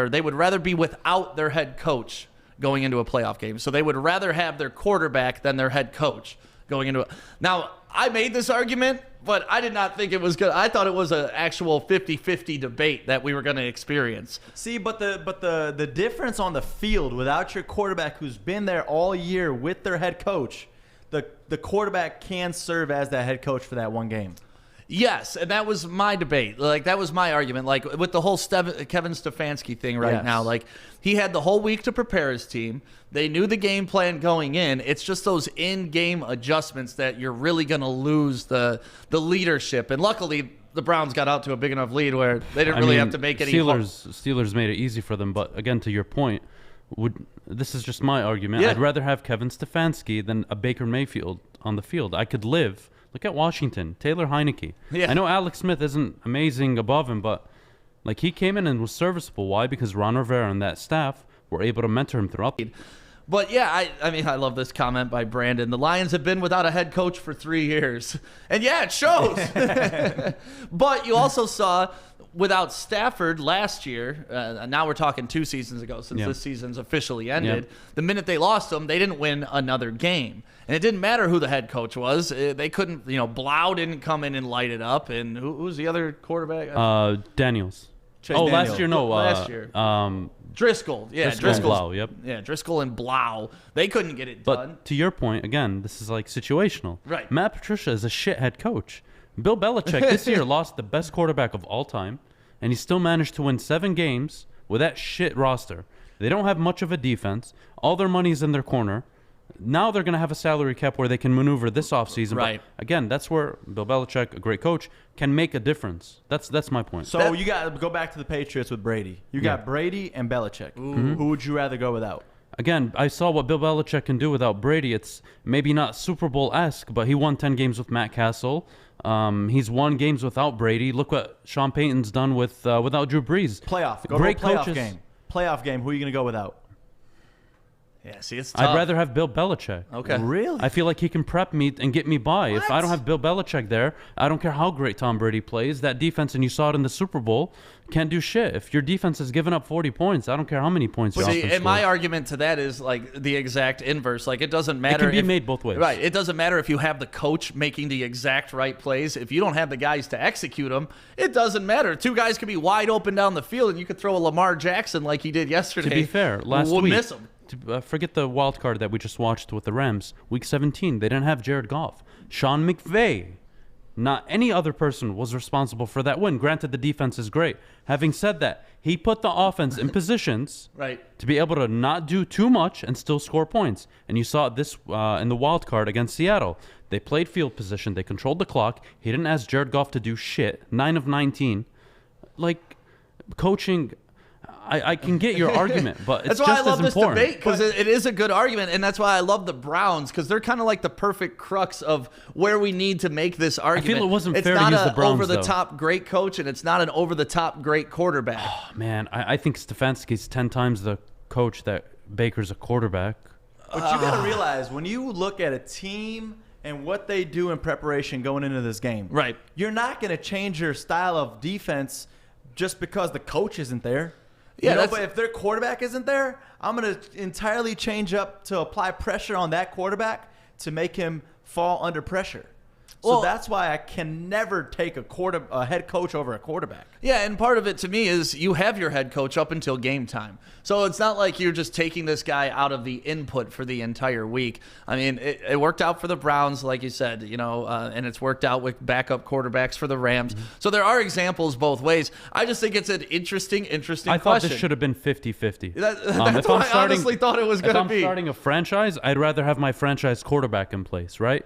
they would rather be without their head coach going into a playoff game. So they would rather have their quarterback than their head coach going into it. Now, I made this argument, but I did not think it was good. I thought it was an actual 50-50 debate that we were going to experience. See, but the difference on the field without your quarterback who's been there all year with their head coach, the quarterback can serve as that head coach for that one game. Yes, and that was my debate. Like, that was my argument. Like, with the whole Kevin Stefanski thing now, like, he had the whole week to prepare his team. They knew the game plan going in. It's just those in-game adjustments that you're really going to lose the leadership. And luckily, the Browns got out to a big enough lead where they didn't really have to make any... Steelers made it easy for them, but again, to your point, this is just my argument. I'd rather have Kevin Stefanski than a Baker Mayfield on the field. I could live. Look at Washington, Taylor Heineke. Yeah. I know Alex Smith isn't amazing above him, but like he came in and was serviceable. Why? Because Ron Rivera and that staff were able to mentor him throughout. But yeah, I mean, I love this comment by Brandon. The Lions have been without a head coach for 3 years. And yeah, it shows. But you also saw without Stafford last year, now we're talking 2 seasons ago since this season's officially ended, the minute they lost him, they didn't win another game. And it didn't matter who the head coach was. They couldn't, Blau didn't come in and light it up. And who was the other quarterback? Daniels. Daniels. Last year, no. Last year. Driscoll. Yeah, Driscoll and Blau, yep. Yeah, Driscoll and Blau. They couldn't get it done. But to your point, again, this is like situational. Right. Matt Patricia is a shit head coach. Bill Belichick this year lost the best quarterback of all time, and he still managed to win 7 games with that shit roster. They don't have much of a defense. All their money's in their corner. Now they're going to have a salary cap where they can maneuver this offseason. Right. But again, that's where Bill Belichick, a great coach, can make a difference. That's my point. So you got to go back to the Patriots with Brady. You got Brady and Belichick. Who would you rather go without? Again, I saw what Bill Belichick can do without Brady. It's maybe not Super Bowl-esque, but he won 10 games with Matt Castle. He's won games without Brady. Look what Sean Payton's done without Drew Brees. Playoff. Great to a playoff coaches. game. Playoff game. Who are you going to go without? Yeah, see, it's tough. I'd rather have Bill Belichick. Okay. Really? I feel like he can prep me and get me by. If I don't have Bill Belichick there, I don't care how great Tom Brady plays. That defense, and you saw it in the Super Bowl, can't do shit. If your defense has given up 40 points, I don't care how many points your offense and my scores. argument to that is like the exact inverse. Like, it doesn't matter. It can be made both ways. Right. It doesn't matter if you have the coach making the exact right plays. If you don't have the guys to execute them, it doesn't matter. 2 guys could be wide open down the field, and you could throw a Lamar Jackson like he did yesterday. To be fair, last we'll week, miss him. Forget the wild card that we just watched with the Rams. Week 17, they didn't have Jared Goff. Sean McVay, not any other person was responsible for that win. Granted, the defense is great. Having said that, he put the offense in positions to be able to not do too much and still score points. And you saw this in the wild card against Seattle. They played field position. They controlled the clock. He didn't ask Jared Goff to do shit. 9 of 19. Like, coaching... I can get your argument, but it's that's why just I love as this important. debate, because it is a good argument, and that's why I love the Browns, because they're kind of like the perfect crux of where we need to make this argument. I feel it wasn't it's fair to not use the Browns, an over-the-top great coach, and it's not an over-the-top great quarterback. Oh, man, I think Stefanski's 10 times the coach that Baker's a quarterback. But you got to realize, when you look at a team and what they do in preparation going into this game, right, you're not going to change your style of defense just because the coach isn't there. Yeah, but if their quarterback isn't there, I'm going to entirely change up to apply pressure on that quarterback to make him fall under pressure. So that's why I can never take a head coach over a quarterback. Yeah, and part of it to me is you have your head coach up until game time. So it's not like you're just taking this guy out of the input for the entire week. I mean, it worked out for the Browns, like you said, and it's worked out with backup quarterbacks for the Rams. Mm-hmm. So there are examples both ways. I just think it's an interesting question. I thought this should have been 50-50. That's what I honestly thought it was going to be. If I'm starting a franchise, I'd rather have my franchise quarterback in place, right?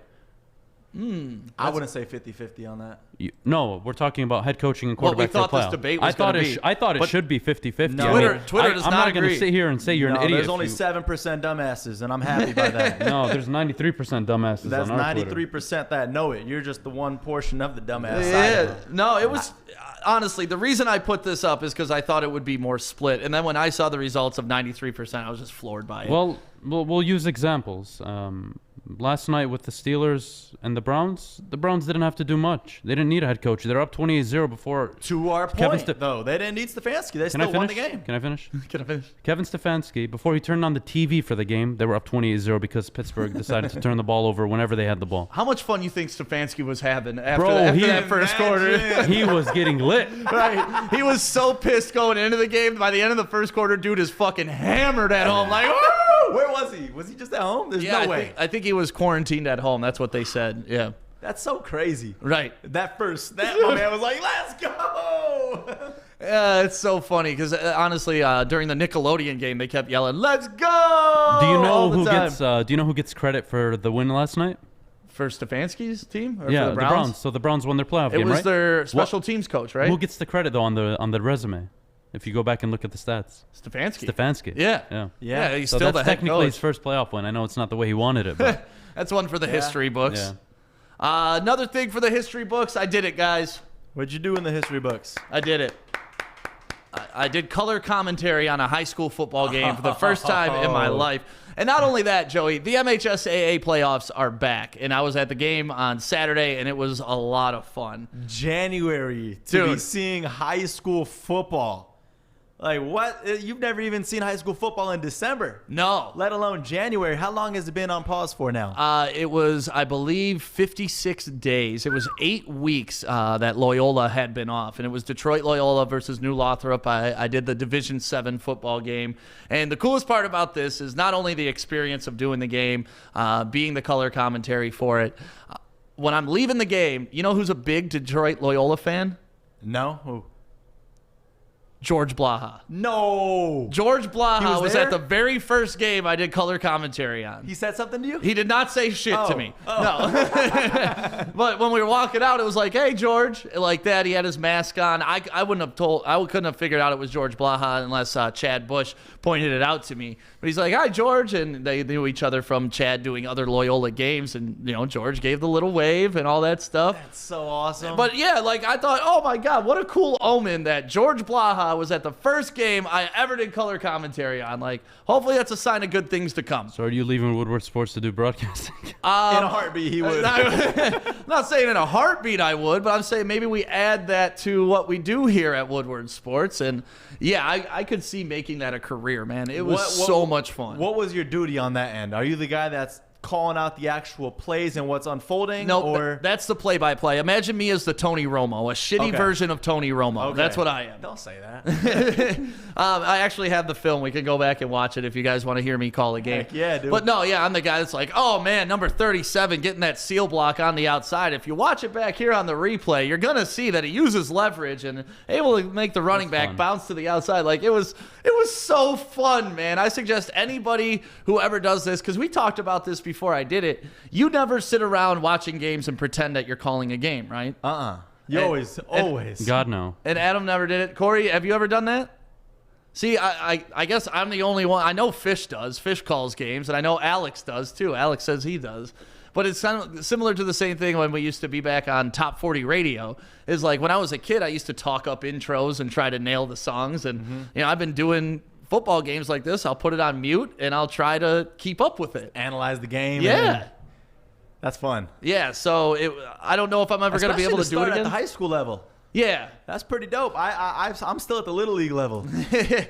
I wouldn't say 50-50 on that. No, we're talking about head coaching and quarterback for the playoff. this debate was going to be. I thought it should be 50-50. No, Twitter does I'm not not going to sit here and say you're an idiot. There's only 7% dumbasses, and I'm happy by that. No, there's 93% dumbasses That's on our 93% that know it. You're just the one portion of the dumbass side Yeah, of it. no, it was honestly the reason I put this up is because I thought it would be more split, and then when I saw the results of 93%, I was just floored by it. Well, we'll use examples. Last night with the Steelers and the Browns didn't have to do much. They didn't need a head coach. They're up 28-0 before. To our point, though, they didn't need Stefanski. They still won the game. Can I finish? Can I finish? Kevin Stefanski, before he turned on the TV for the game, they were up 28-0 because Pittsburgh decided to turn the ball over whenever they had the ball. How much fun you think Stefanski was having after that first quarter? He was getting lit. Right. He was so pissed going into the game. By the end of the first quarter, dude is fucking hammered at home. Like, woo! Where was he? Was he just at home? There's no way. I think he was quarantined at home. That's what they said. Yeah. That's so crazy. Right. My man was like, let's go. Yeah, it's so funny because honestly, during the Nickelodeon game, they kept yelling, "Let's go!" Do you know who gets credit for the win last night? For Stefanski's team? Or Yeah, for the Browns? So the Browns won their playoff game, right? It was their special teams coach, right? Who gets the credit though on the resume? If you go back and look at the stats, Stefanski. Yeah. He's so still that's the head technically coach. his first playoff win. I know it's not the way he wanted it, but that's one for the history books. Yeah. Another thing for the history books. I did it, guys. What'd you do in the history books? I did it. I did color commentary on a high school football game for the first time in my life. And not only that, Joey, the MHSAA playoffs are back. And I was at the game on Saturday, and it was a lot of fun. January to be seeing high school football. Like, what? You've never even seen high school football in December. No. Let alone January. How long has it been on pause for now? It was, I believe, 56 days. It was 8 weeks that Loyola had been off. And it was Detroit Loyola versus New Lothrop. I did the Division VII football game. And the coolest part about this is not only the experience of doing the game, being the color commentary for it. When I'm leaving the game, you know who's a big Detroit Loyola fan? No? Who? George Blaha. No. George Blaha was there? at the very first game I did color commentary on. He said something to you? He did not say shit to me. No. But when we were walking out, it was like, hey, George. Like that. He had his mask on. I couldn't have figured out it was George Blaha unless Chad Bush pointed it out to me. But he's like, hi, George. And they knew each other from Chad doing other Loyola games. And, George gave the little wave and all that stuff. That's so awesome. But yeah, I thought, oh my God, what a cool omen that George Blaha was at the first game I ever did color commentary on. Hopefully that's a sign of good things to come. So are you leaving Woodward Sports to do broadcasting? In a heartbeat, he would. I'm not saying in a heartbeat I would, but I'm saying maybe we add that to what we do here at Woodward Sports. And yeah, I could see making that a career, man. It was so much fun. What was your duty on that end? Are you the guy that's calling out the actual plays and what's unfolding? No, or that's the play-by-play. Imagine me as the Tony Romo, a shitty version of Tony Romo. Okay. That's what I am. Don't say that. I actually have the film. We can go back and watch it if you guys want to hear me call a game. Heck yeah, dude. But no, yeah, I'm the guy that's like, oh man, number 37 getting that seal block on the outside. If you watch it back here on the replay, you're gonna see that he uses leverage and able to make the running back bounce to the outside. It was so fun, man. I suggest anybody who ever does this, because we talked about this before I did it. You never sit around watching games and pretend that you're calling a game, right? You always. God, no. And Adam never did it. Corey, have you ever done that? See, I guess I'm the only one. I know Fish does. Fish calls games, and I know Alex does too. Alex says he does. But it's kind of similar to the same thing when we used to be back on Top 40 Radio. Is like when I was a kid, I used to talk up intros and try to nail the songs. And I've been doing football games like this. I'll put it on mute and I'll try to keep up with it. Analyze the game. Yeah. That's fun. Yeah, so I don't know if I'm ever going to be able to do it again. At the high school level. Yeah. That's pretty dope. I'm still at the Little League level.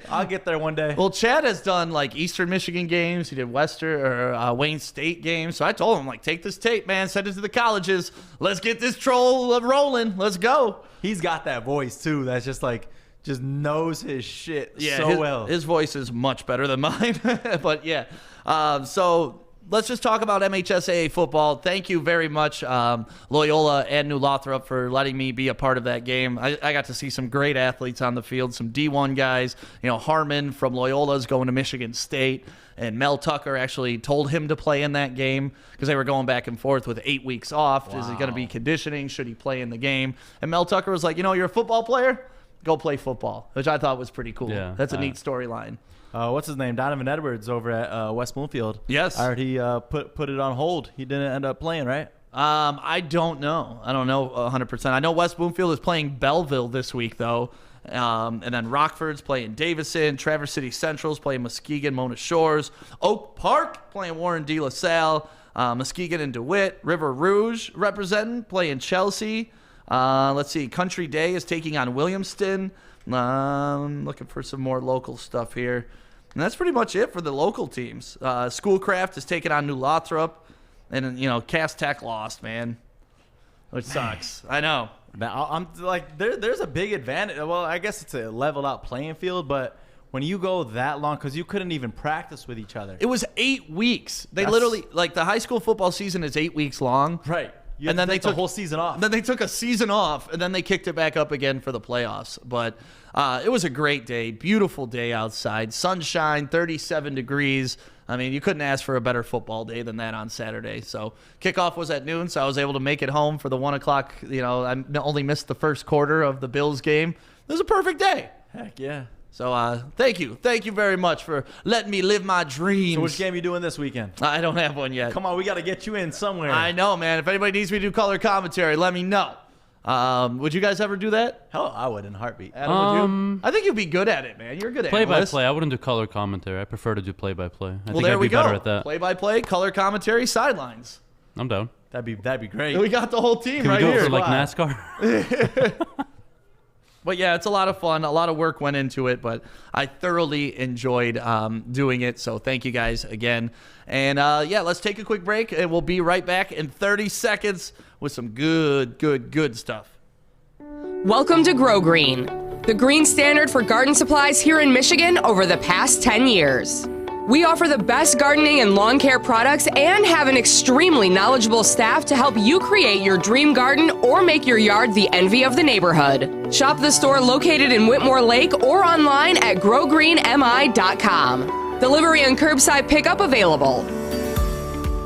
I'll get there one day. Well, Chad has done Eastern Michigan games. He did Wayne State games. So I told him, take this tape, man, send it to the colleges. Let's get this troll rolling. Let's go. He's got that voice too. That's just just knows his shit well. His voice is much better than mine. But yeah. So let's just talk about MHSAA football. Thank you very much, Loyola and New Lothrop, for letting me be a part of that game. I got to see some great athletes on the field, some D1 guys. Harmon from Loyola is going to Michigan State, and Mel Tucker actually told him to play in that game because they were going back and forth with 8 weeks off. Wow. Is he going to be conditioning? Should he play in the game? And Mel Tucker was like, you're a football player? Go play football, which I thought was pretty cool. Yeah, that's a neat storyline. What's his name? Donovan Edwards over at West Bloomfield. Yes. I heard he put it on hold. He didn't end up playing, right? I don't know. I don't know 100%. I know West Bloomfield is playing Belleville this week, though. And then Rockford's playing Davison. Traverse City Central's playing Muskegon, Mona Shores. Oak Park playing Warren De La Salle. Muskegon and DeWitt. River Rouge representing, playing Chelsea. Let's see. Country Day is taking on Williamston. Looking for some more local stuff here. And that's pretty much it for the local teams. Schoolcraft is taking on New Lothrop. And, Cass Tech lost, man. Which sucks. I know. I'm there's a big advantage. Well, I guess it's a leveled out playing field, but when you go that long, because you couldn't even practice with each other. It was 8 weeks. They literally, the high school football season is 8 weeks long. Right. And then they took the whole season off. Then they took a season off, and then they kicked it back up again for the playoffs. But it was a great day, beautiful day outside, sunshine, 37 degrees. I mean, you couldn't ask for a better football day than that on Saturday. So kickoff was at noon, so I was able to make it home for the 1 o'clock. I only missed the first quarter of the Bills game. It was a perfect day. Heck yeah. So thank you very much for letting me live my dreams. So which game are you doing this weekend? I don't have one yet. Come on, we got to get you in somewhere. I know, man. If anybody needs me to do color commentary, let me know. Would you guys ever do that? Hell, I would in a heartbeat. Adam, would you? I think you'd be good at it, man. You're good at Play-by-play. I wouldn't do color commentary. I prefer to do play-by-play. I think there I'd we be go. better at that. Play-by-play, color commentary, sidelines. I'm down. That'd be great. We got the whole team Can right we do here. it for like NASCAR? But yeah, it's a lot of fun. A lot of work went into it, but I thoroughly enjoyed doing it. So thank you guys again. And yeah, let's take a quick break, and we'll be right back in 30 seconds with some good stuff. Welcome to Grow Green, the green standard for garden supplies here in Michigan over the past 10 years. We offer the best gardening and lawn care products and have an extremely knowledgeable staff to help you create your dream garden or make your yard the envy of the neighborhood. Shop the store located in Whitmore Lake or online at growgreenmi.com. Delivery and curbside pickup available.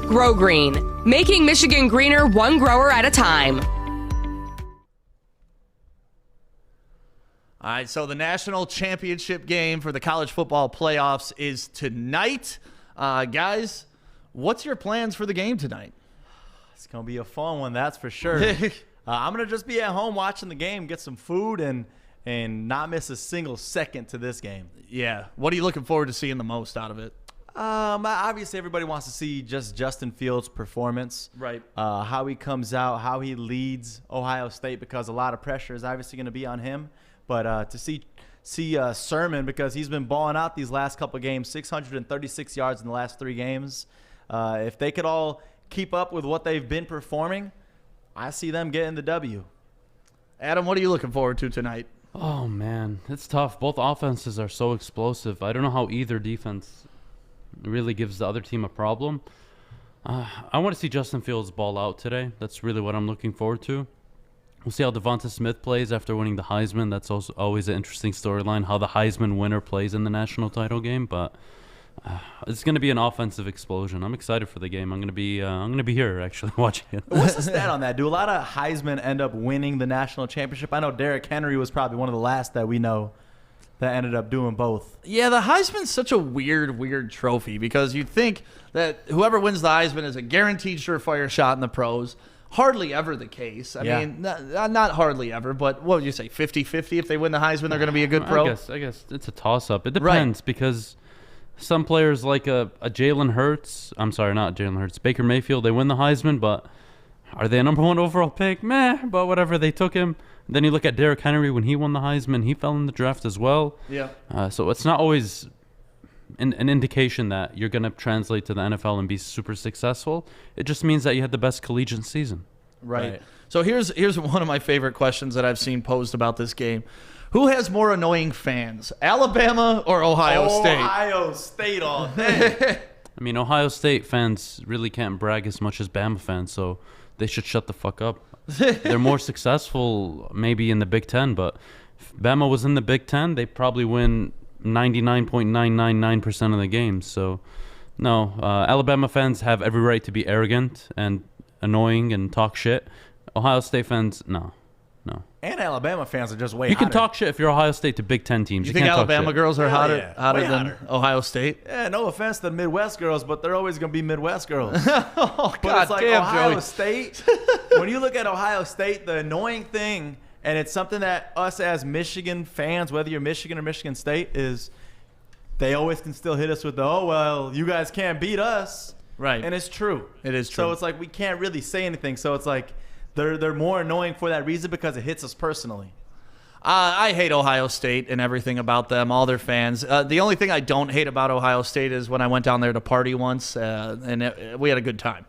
Grow Green, making Michigan greener one grower at a time. All right, so the national championship game for the college football playoffs is tonight. Guys, what's your plans for the game tonight? It's going to be a fun one, that's for sure. I'm going to just be at home watching the game, get some food, and not miss a single second to this game. Yeah. What are you looking forward to seeing the most out of it? Obviously, everybody wants to see just Justin Fields' performance. Right. How he comes out, how he leads Ohio State, because a lot of pressure is obviously going to be on him. But to see Sermon, because he's been balling out these last couple of games, 636 yards in the last 3 games. If they could all keep up with what they've been performing, I see them getting the W. Adam, what are you looking forward to tonight? Oh, man. It's tough. Both offenses are so explosive. I don't know how either defense really gives the other team a problem. I want to see Justin Fields ball out today. That's really what I'm looking forward to. We'll see how Devonta Smith plays after winning the Heisman. That's also always an interesting storyline, how the Heisman winner plays in the national title game. But it's going to be an offensive explosion. I'm excited for the game. I'm going to be here actually watching it. What's the stat on that? Do a lot of Heisman end up winning the national championship? I know Derrick Henry was probably one of the last that we know that ended up doing both. Yeah, the Heisman's such a weird trophy, because you'd think that whoever wins the Heisman is a guaranteed surefire shot in the pros. Hardly ever the case. I mean, not hardly ever, but what would you say, 50-50? If they win the Heisman, they're going to be a good pro? I guess it's a toss-up. It depends, because some players like a Jalen Hurts, I'm sorry, not Jalen Hurts, Baker Mayfield, they win the Heisman, but are they a number 1 overall pick? Meh, but whatever, they took him. Then you look at Derrick Henry when he won the Heisman, he fell in the draft as well. Yeah. So it's not always an indication that you're going to translate to the NFL and be super successful. It just means that you had the best collegiate season. Right. So here's one of my favorite questions that I've seen posed about this game. Who has more annoying fans, Alabama or Ohio State? Ohio State all day. I mean, Ohio State fans really can't brag as much as Bama fans, so they should shut the fuck up. They're more successful maybe in the Big Ten, but if Bama was in the Big Ten, they probably win 99.999% of the games. So, no, Alabama fans have every right to be arrogant and annoying and talk shit. Ohio State fans, no. And Alabama fans are just way You can hotter. talk shit if you're Ohio State to Big Ten teams. You think can't talk Alabama shit. girls are Hell hotter yeah. hotter Way than hotter. Ohio State? Yeah, no offense to the Midwest girls, but they're always going to be Midwest girls. Oh, But God it's like damn, Ohio Joey. State, when you look at Ohio State, the annoying thing, and it's something that us as Michigan fans, whether you're Michigan or Michigan State, is they always can still hit us with the, oh, well, you guys can't beat us. Right. And it's true. It is true. So it's like we can't really say anything. So it's like they're more annoying for that reason because it hits us personally. I hate Ohio State and everything about them, all their fans. The only thing I don't hate about Ohio State is when I went down there to party once, and we had a good time.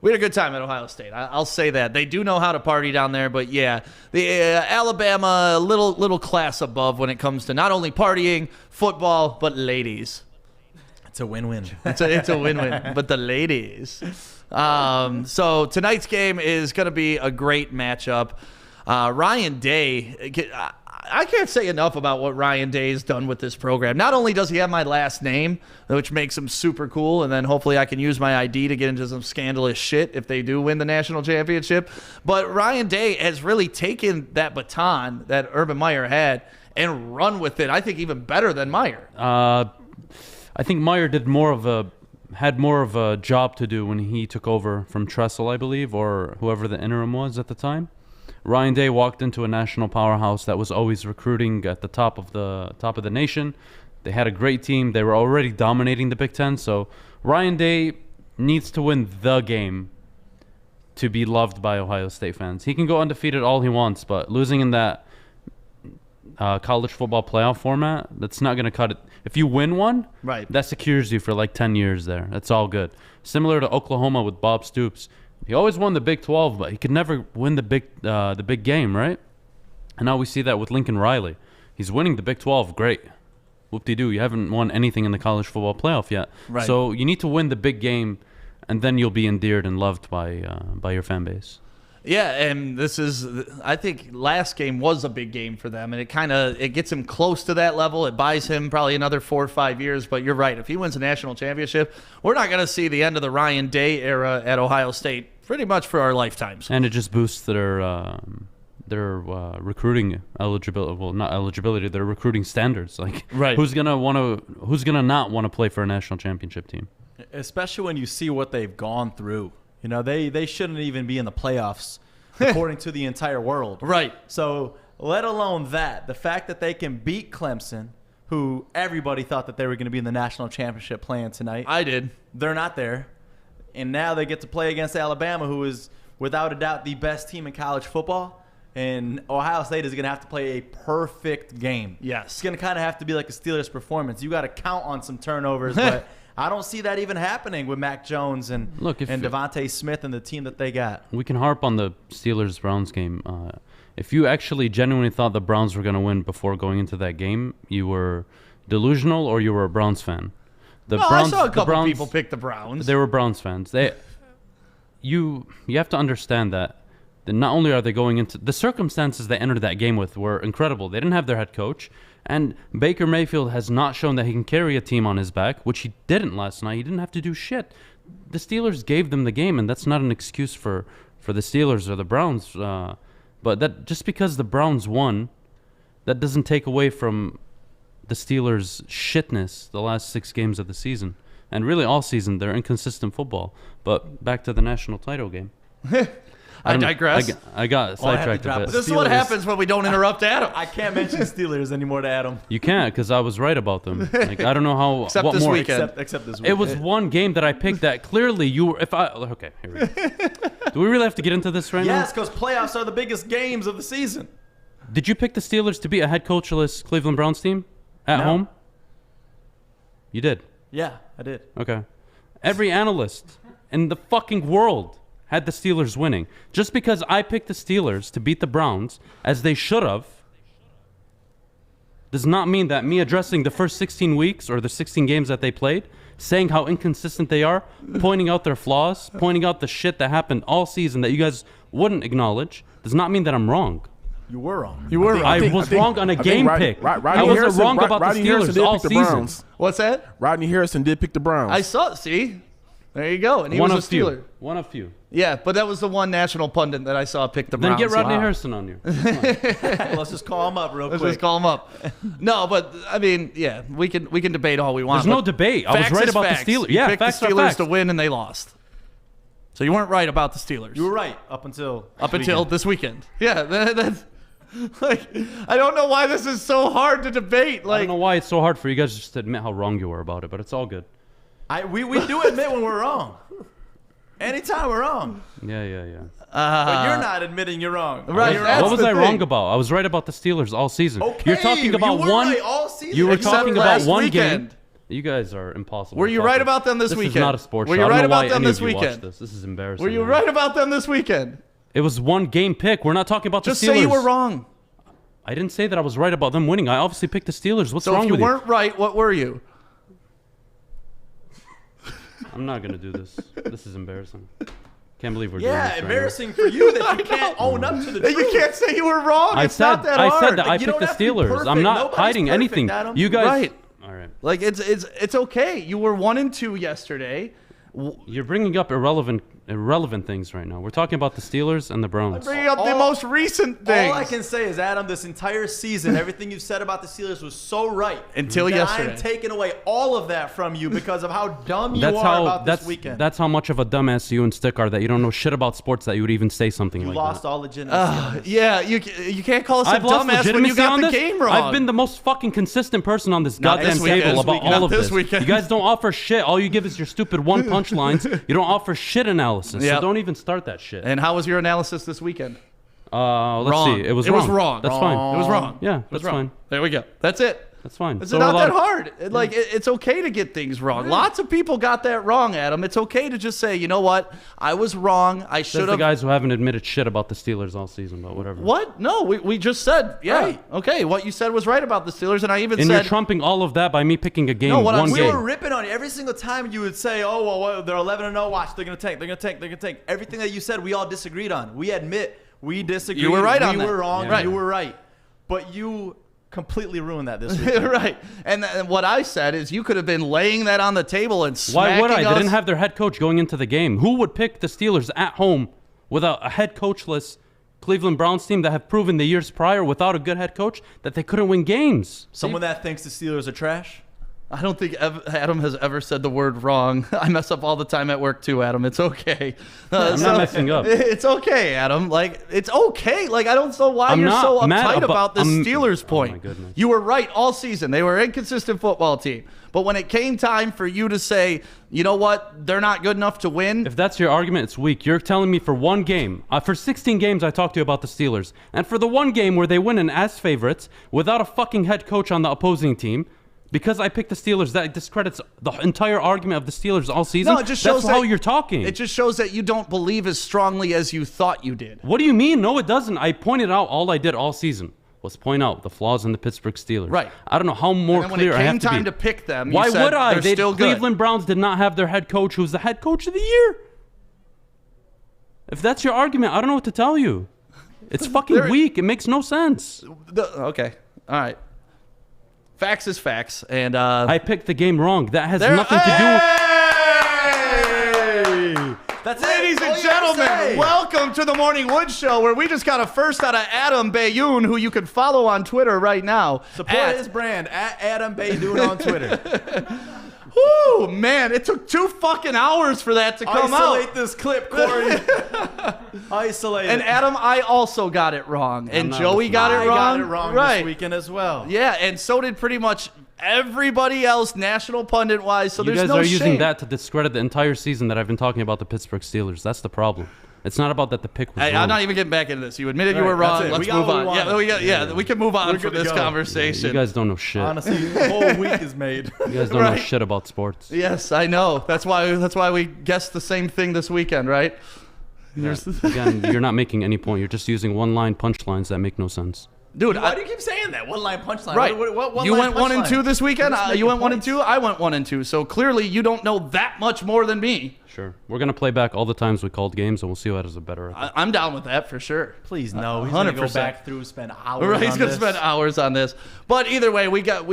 We had a good time at Ohio State. I'll say that. They do know how to party down there, but yeah, the Alabama, little class above when it comes to not only partying, football, but ladies. It's a win-win. It's a win-win, but the ladies. So tonight's game is going to be a great matchup. Ryan Day, I can't say enough about what Ryan Day has done with this program. Not only does he have my last name, which makes him super cool, and then hopefully I can use my ID to get into some scandalous shit if they do win the national championship, but Ryan Day has really taken that baton that Urban Meyer had and run with it, I think even better than Meyer. I think Meyer had more of a job to do when he took over from Tressel, I believe, or whoever the interim was at the time. Ryan Day walked into a national powerhouse that was always recruiting at the top of the nation. They had a great team. They were already dominating the Big Ten. So Ryan Day needs to win the game to be loved by Ohio State fans. He can go undefeated all he wants, but losing in that college football playoff format, that's not going to cut it. If you win one, right, that secures you for like 10 years there. That's all good. Similar to Oklahoma with Bob Stoops. He always won the Big 12, but he could never win the big game, right? And now we see that with Lincoln Riley. He's winning the Big 12, great. Whoop-de-doo, you haven't won anything in the college football playoff yet. Right. So you need to win the big game, and then you'll be endeared and loved by your fan base. Yeah, and I think last game was a big game for them, and it gets him close to that level. It buys him probably another 4 or 5 years, but you're right. If he wins a national championship, we're not going to see the end of the Ryan Day era at Ohio State pretty much for our lifetimes. And it just boosts their recruiting eligibility. Well, not eligibility, their recruiting standards. Like, right. Who's gonna not want to play for a national championship team? Especially when you see what they've gone through. You know, they shouldn't even be in the playoffs, according to the entire world. Right. So, let alone that, the fact that they can beat Clemson, who everybody thought that they were going to be in the national championship playing tonight. I did. They're not there. And now they get to play against Alabama, who is, without a doubt, the best team in college football. And Ohio State is going to have to play a perfect game. Yes. It's going to kind of have to be like a Steelers performance. You got to count on some turnovers, but I don't see that even happening with Mac Jones and Devontae Smith and the team that they got. We can harp on the Steelers-Browns game. If you actually genuinely thought the Browns were going to win before going into that game, you were delusional or you were a Browns fan. I saw a couple people pick the Browns. They were Browns fans. You have to understand that not only are they going into the circumstances they entered that game with were incredible. They didn't have their head coach, and Baker Mayfield has not shown that he can carry a team on his back, which he didn't last night. He didn't have to do shit. The Steelers gave them the game, and that's not an excuse for the Steelers or the Browns. But that just because the Browns won, that doesn't take away from the Steelers' shitness the last 6 games of the season. And really all season, they're inconsistent football. But back to the national title game. I digress. I got sidetracked a bit. This is what happens when we don't interrupt Adam. I can't mention Steelers anymore to Adam. You can't, because I was right about them. Like, I don't know how. Except what this more? weekend. Except this weekend. It was one game that I picked that clearly you were. Okay, here we go. Do we really have to get into this right now? Yes, because playoffs are the biggest games of the season. Did you pick the Steelers to beat a head coachless Cleveland Browns team at home? You did. Yeah, I did. Okay. Every analyst in the fucking world had the Steelers winning. Just because I picked the Steelers to beat the Browns, as they should have, does not mean that me addressing the first 16 weeks or the 16 games that they played, saying how inconsistent they are, pointing out their flaws, pointing out the shit that happened all season that you guys wouldn't acknowledge, does not mean that I'm wrong. You were wrong. You were wrong. I was wrong on a game pick. I wasn't wrong about the Steelers all season. What's that? Rodney Harrison did pick the Browns. I saw. See, there you go. And he One was of a Steeler. few. One of few. Yeah, but that was the one national pundit that I saw pick the Browns. Then get Rodney Harrison on you. Let's just call him up real quick. Let's just call him up. No, but I mean, yeah, we can debate all we want. There's no debate. I was right about the Steelers. Yeah, you picked facts the are Steelers facts. to win, and they lost. So you weren't right about the Steelers. You were right up until this weekend. Yeah, that's like, I don't know why this is so hard to debate. Like, I don't know why it's so hard for you guys just to admit how wrong you were about it, but it's all good. We do admit when we're wrong. Anytime we're wrong. Yeah. But you're not admitting you're wrong. Right. What was I wrong about? I was right about the Steelers all season. Okay, you're talking about you were one. right all season. You were Except talking about last one weekend. game. You guys are impossible. Were you right about them this weekend? This is not a sports Were show. you right I don't know about why them any this of you watch weekend? This is embarrassing. Were you man. right about them this weekend? It was one game pick. We're not talking about Just the Steelers. say you were wrong. I didn't say that I was right about them winning. I obviously picked the Steelers. What's So wrong if you with you? weren't right, what were you? I'm not gonna do this. This is embarrassing. Can't believe we're doing this. Yeah, right embarrassing for you that you can't own up to the truth. You can't say you were wrong. I It's said not that hard. I said that I You picked don't the have to be Steelers. perfect. I'm not Nobody's hiding perfect, anything. Adam. You guys. Right. All right. Like it's okay. You were 1-2 yesterday. You're bringing up irrelevant irrelevant things right now. We're talking about the Steelers and the Browns. Bringing up the most recent things. All I can say is, Adam, this entire season, everything you've said about the Steelers was so right. Until yesterday. I'm taking away all of that from you because of how dumb you are about this weekend. That's how much of a dumbass you and Stick are, that you don't know shit about sports, that you would even say something You like lost that. all legitimacy on this. Yeah, you can't call us I've a lost dumbass when you legitimacy got on the this. game wrong. I've been the most fucking consistent person on this Not goddamn this weekend. table This about weekend. all of Not this this. weekend. You guys don't offer shit. All you give is your stupid one punch lines. You don't offer shit analysis. Yep. So don't even start that shit. And how was your analysis this weekend? Let's Wrong. see. It was It wrong. was wrong. That's fine. It was wrong. Yeah, It was that's wrong. fine. There we go. That's it. That's fine. It's So not a lot that of- hard. It's okay to get things wrong. Lots of people got that wrong, Adam. It's okay to just say, you know what? I was wrong. I should There's the have. guys who haven't admitted shit about the Steelers all season, but whatever. What? No, we just said, yeah. Right. Okay, what you said was right about the Steelers, and I even And said. you're trumping all of that by me picking a game, No, what I'm- one We game. were ripping on you every single time you would say, "Oh, well, they're 11-0. Watch, they're gonna tank. They're gonna tank. They're gonna tank." Everything that you said, we all disagreed on. We admit we disagreed. You were right on that. We were wrong. Yeah. You were right. But you completely ruined that this week. Right. And what I said is you could have been laying that on the table and smacking Why would I? They us. didn't have their head coach going into the game. Who would pick the Steelers at home without a head coachless Cleveland Browns team that have proven the years prior without a good head coach that they couldn't win games? Someone that thinks the Steelers are trash. I don't think Adam has ever said the word wrong. I mess up all the time at work too, Adam. It's okay. I'm not messing up. It's okay, Adam. It's okay. I don't know why I'm you're not so mad uptight about- about this I'm- Steelers Oh, point. my goodness. You were right all season. They were an inconsistent football team. But when it came time for you to say, you know what, they're not good enough to win. If that's your argument, it's weak. You're telling me for one game, for 16 games I talked to you about the Steelers, and for the one game where they win in as favorites without a fucking head coach on the opposing team, because I picked the Steelers, that discredits the entire argument of the Steelers all season. No, it just shows that's how that- you're talking. It just shows that you don't believe as strongly as you thought you did. What do you mean? No, it doesn't. I pointed out all I did all season was point out the flaws in the Pittsburgh Steelers. Right. I don't know how more And then when clear it I have came to be. time to pick them, you Why said would I? they're still good. Cleveland Browns did not have their head coach, who's the head coach of the year. If that's your argument, I don't know what to tell you. It's fucking weak. It makes no sense. Okay. All right. Facts is facts. And I picked the game wrong. That has there- nothing to do with... Hey! That's Ladies and gentlemen, welcome to the Morning Wood Show, where we just got a first out of Adam Bayoun, who you can follow on Twitter right now. Support his brand at Adam Bayoun on Twitter. Woo, man, it took 2 fucking hours for that to come Isolate out. this clip, Corey. Isolate And it. Adam, I also got it wrong. And not Joey listening. got it I wrong. got it wrong right. this weekend as well. Yeah, and so did pretty much everybody else, national pundit-wise. So You there's guys no are shame. using that to discredit the entire season that I've been talking about the Pittsburgh Steelers. That's the problem. It's not about that the pick was Hey, wrong. I'm not even getting back into this. You admitted you Right, were wrong. that's it. Let's We got move what we on. wanted. We can move on We're from good to this go. conversation. You guys don't know shit. Honestly, the whole week is made. You guys don't know Right. shit about sports. Yes, I know. That's why we guessed the same thing this weekend, right? Again, you're not making any point. You're just using one-line punchlines that make no sense. Dude, Why do you keep saying that? One-line punchline. right. What You one-line went 1 and punchline? 2 this weekend. Just You making went 1 and points. 2. I went 1 and 2. So clearly, you don't know that much more than me. Sure. We're going to play back all the times we called games, and we'll see who has a better record. I'm down with that for sure. Please, no. He's going to go 100%. back through, spend hours Right, he's on gonna this. spend hours on this. But either way, we got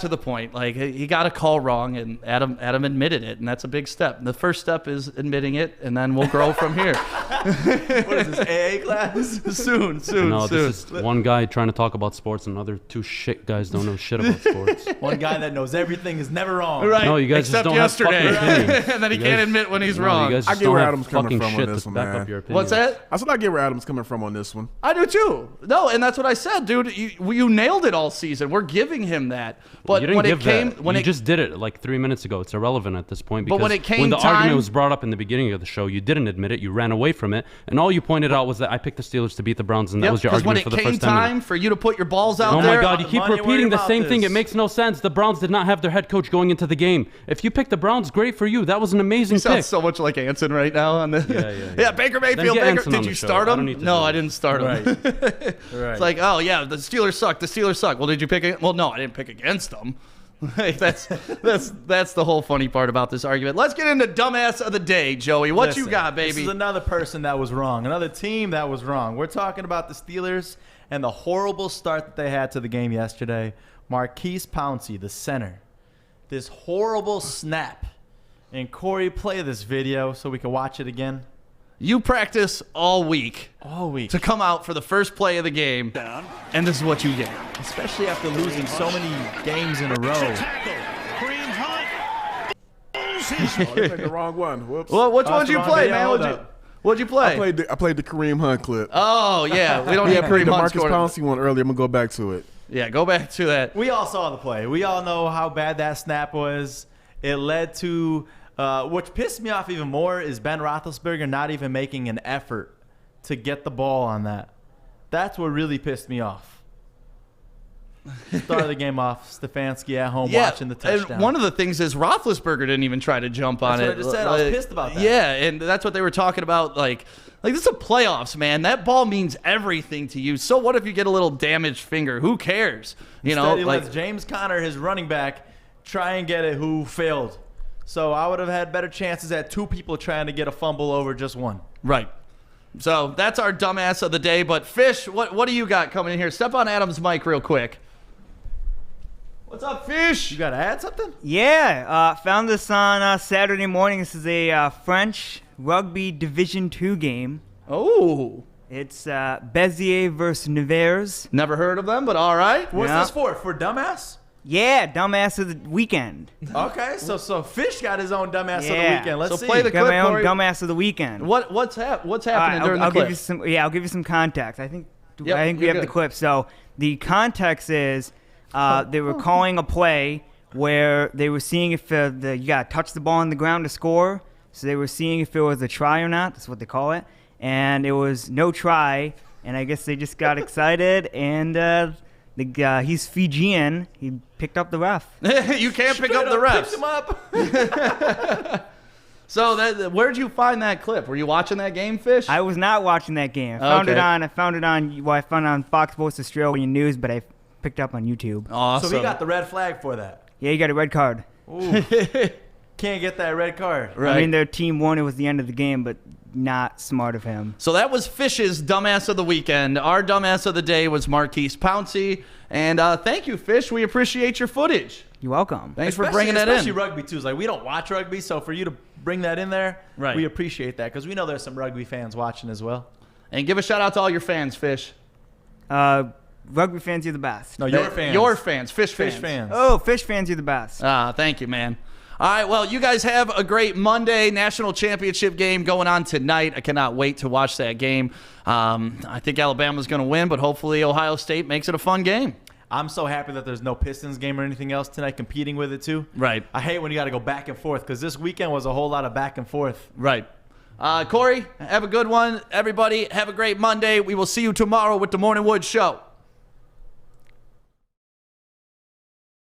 to the point. Like, he got a call wrong, and Adam admitted it, and that's a big step. The first step is admitting it, and then we'll grow from here. What is this, AA class? soon. No, this is one guy trying to talk about sports, and other 2 shit guys don't know shit about sports. One guy that knows everything is never wrong. Right. No, you guys Except just don't have yesterday. fucking opinions. And then he You can't guys- admit when he's No, wrong. You guys I just get don't where have Adam's coming fucking from on shit this to one, back man. up your opinions. What's that? I said I get where Adam's coming from on this one. I do too. No, and that's what I said, dude. You nailed it all season. We're giving him that. But you didn't when give it came, that. when You it just did it like 3 minutes ago. It's irrelevant at this point. Because But when it came the time- argument was brought up in the beginning of the show, you didn't admit it. You ran away from it, and all you pointed out was that I picked the Steelers to beat the Browns, and that was your because when argument it for the came first 10 minutes. time for you to put your balls out Oh there, my God! You keep Money, repeating worry the about same thing. this. It makes no sense. The Browns did not have their head coach going into the game. If you picked the Browns, great for you. That was an amazing You sound pick. so much like Anson right now on the Yeah. Baker Then Mayfield. get Baker, Anson did on you the show. start I don't him? need to No, do I that. didn't start him. Right. It's like, oh yeah, the Steelers suck. The Steelers suck. Well, did you pick? Well, no, I didn't pick against them. that's the whole funny part about this argument. Let's get into dumbass of the day, Joey. What you Listen, got, baby? This is another person that was wrong. Another team that was wrong. We're talking about the Steelers and the horrible start that they had to the game yesterday. Marquise Pouncey, the center. This horrible snap. And Corey, play this video so we can watch it again. You practice all week All week. to come out for the first play of the game, and this is what you get. Especially after losing so many games in a row. Oh, they picked the wrong one. Whoops. Well, which one did you wrong play, video. man? What'd you play? I played the Kareem Hunt clip. Oh, yeah. We don't I need played Kareem the Hunt Marcus scoring. Pouncey one earlier. I'm going to go back to it. Yeah, go back to that. We all saw the play. We all know how bad that snap was. It led to what pissed me off even more is Ben Roethlisberger not even making an effort to get the ball on that. That's what really pissed me off. Started the game off, Stefanski at home watching the touchdown. And one of the things is Roethlisberger didn't even try to jump on That's it. what I just said. I was pissed about that. Yeah, and that's what they were talking about. Like this is a playoffs, man. That ball means everything to you. So what if you get a little damaged finger? Who cares? You know, Instead, he lets James Conner, his running back, try and get it, who failed. So I would have had better chances at 2 people trying to get a fumble over just one. Right. So that's our dumbass of the day. But Fish, what do you got coming in here? Step on Adam's mic real quick. What's up, Fish? You got to add something? Yeah, found this on Saturday morning. This is a French rugby Division II game. Oh. It's Béziers versus Nevers. Never heard of them, but all right. What's Yeah. this for? For dumbass? Yeah, dumbass of the weekend. Okay, so Fish got his own dumbass of the Yeah. weekend. Let's So see. play the Got my clip, own Corey. dumbass of the weekend. What's happening All right, during I'll the clip? give you some. Yeah, I'll give you some context. I think Yep, we you're have the good. clip. So the context is they were calling a play where they were seeing if you got to touch the ball on the ground to score. So they were seeing if it was a try or not. That's what they call it. And it was no try. And I guess they just got excited. And he's Fijian. He picked up the ref. You can't pick up the refs. Picked him up. So where'd you find that clip? Were you watching that game, Fish? I was not watching that game. I found Okay. it on Fox Sports Australian News, but I picked up on YouTube. Awesome. So he got the red flag for that. Yeah, you got a red card. Can't get that red card. Right. I mean, their team won. It was the end of the game, but not smart of him. So that was Fish's dumbass of the weekend. Our dumbass of the day was Marquise Pouncey. And thank you, Fish. We appreciate your footage. You're welcome. Thanks for bringing that Especially in. rugby, too. It's like, we don't watch rugby, so for you to bring that in there, Right. we appreciate that because we know there's some rugby fans watching as well. And give a shout out to all your fans, Fish. Rugby fans, you're the best. No, your fans. Your fans. Fish Fish fans. fans. Oh, Fish fans, you're the best. Thank you, man. All right, well, you guys have a great Monday national championship game going on tonight. I cannot wait to watch that game. I think Alabama's going to win, but hopefully Ohio State makes it a fun game. I'm so happy that there's no Pistons game or anything else tonight competing with it, too. Right. I hate when you got to go back and forth because this weekend was a whole lot of back and forth. Right. Corey, have a good one. Everybody, have a great Monday. We will see you tomorrow with the Morning Wood Show.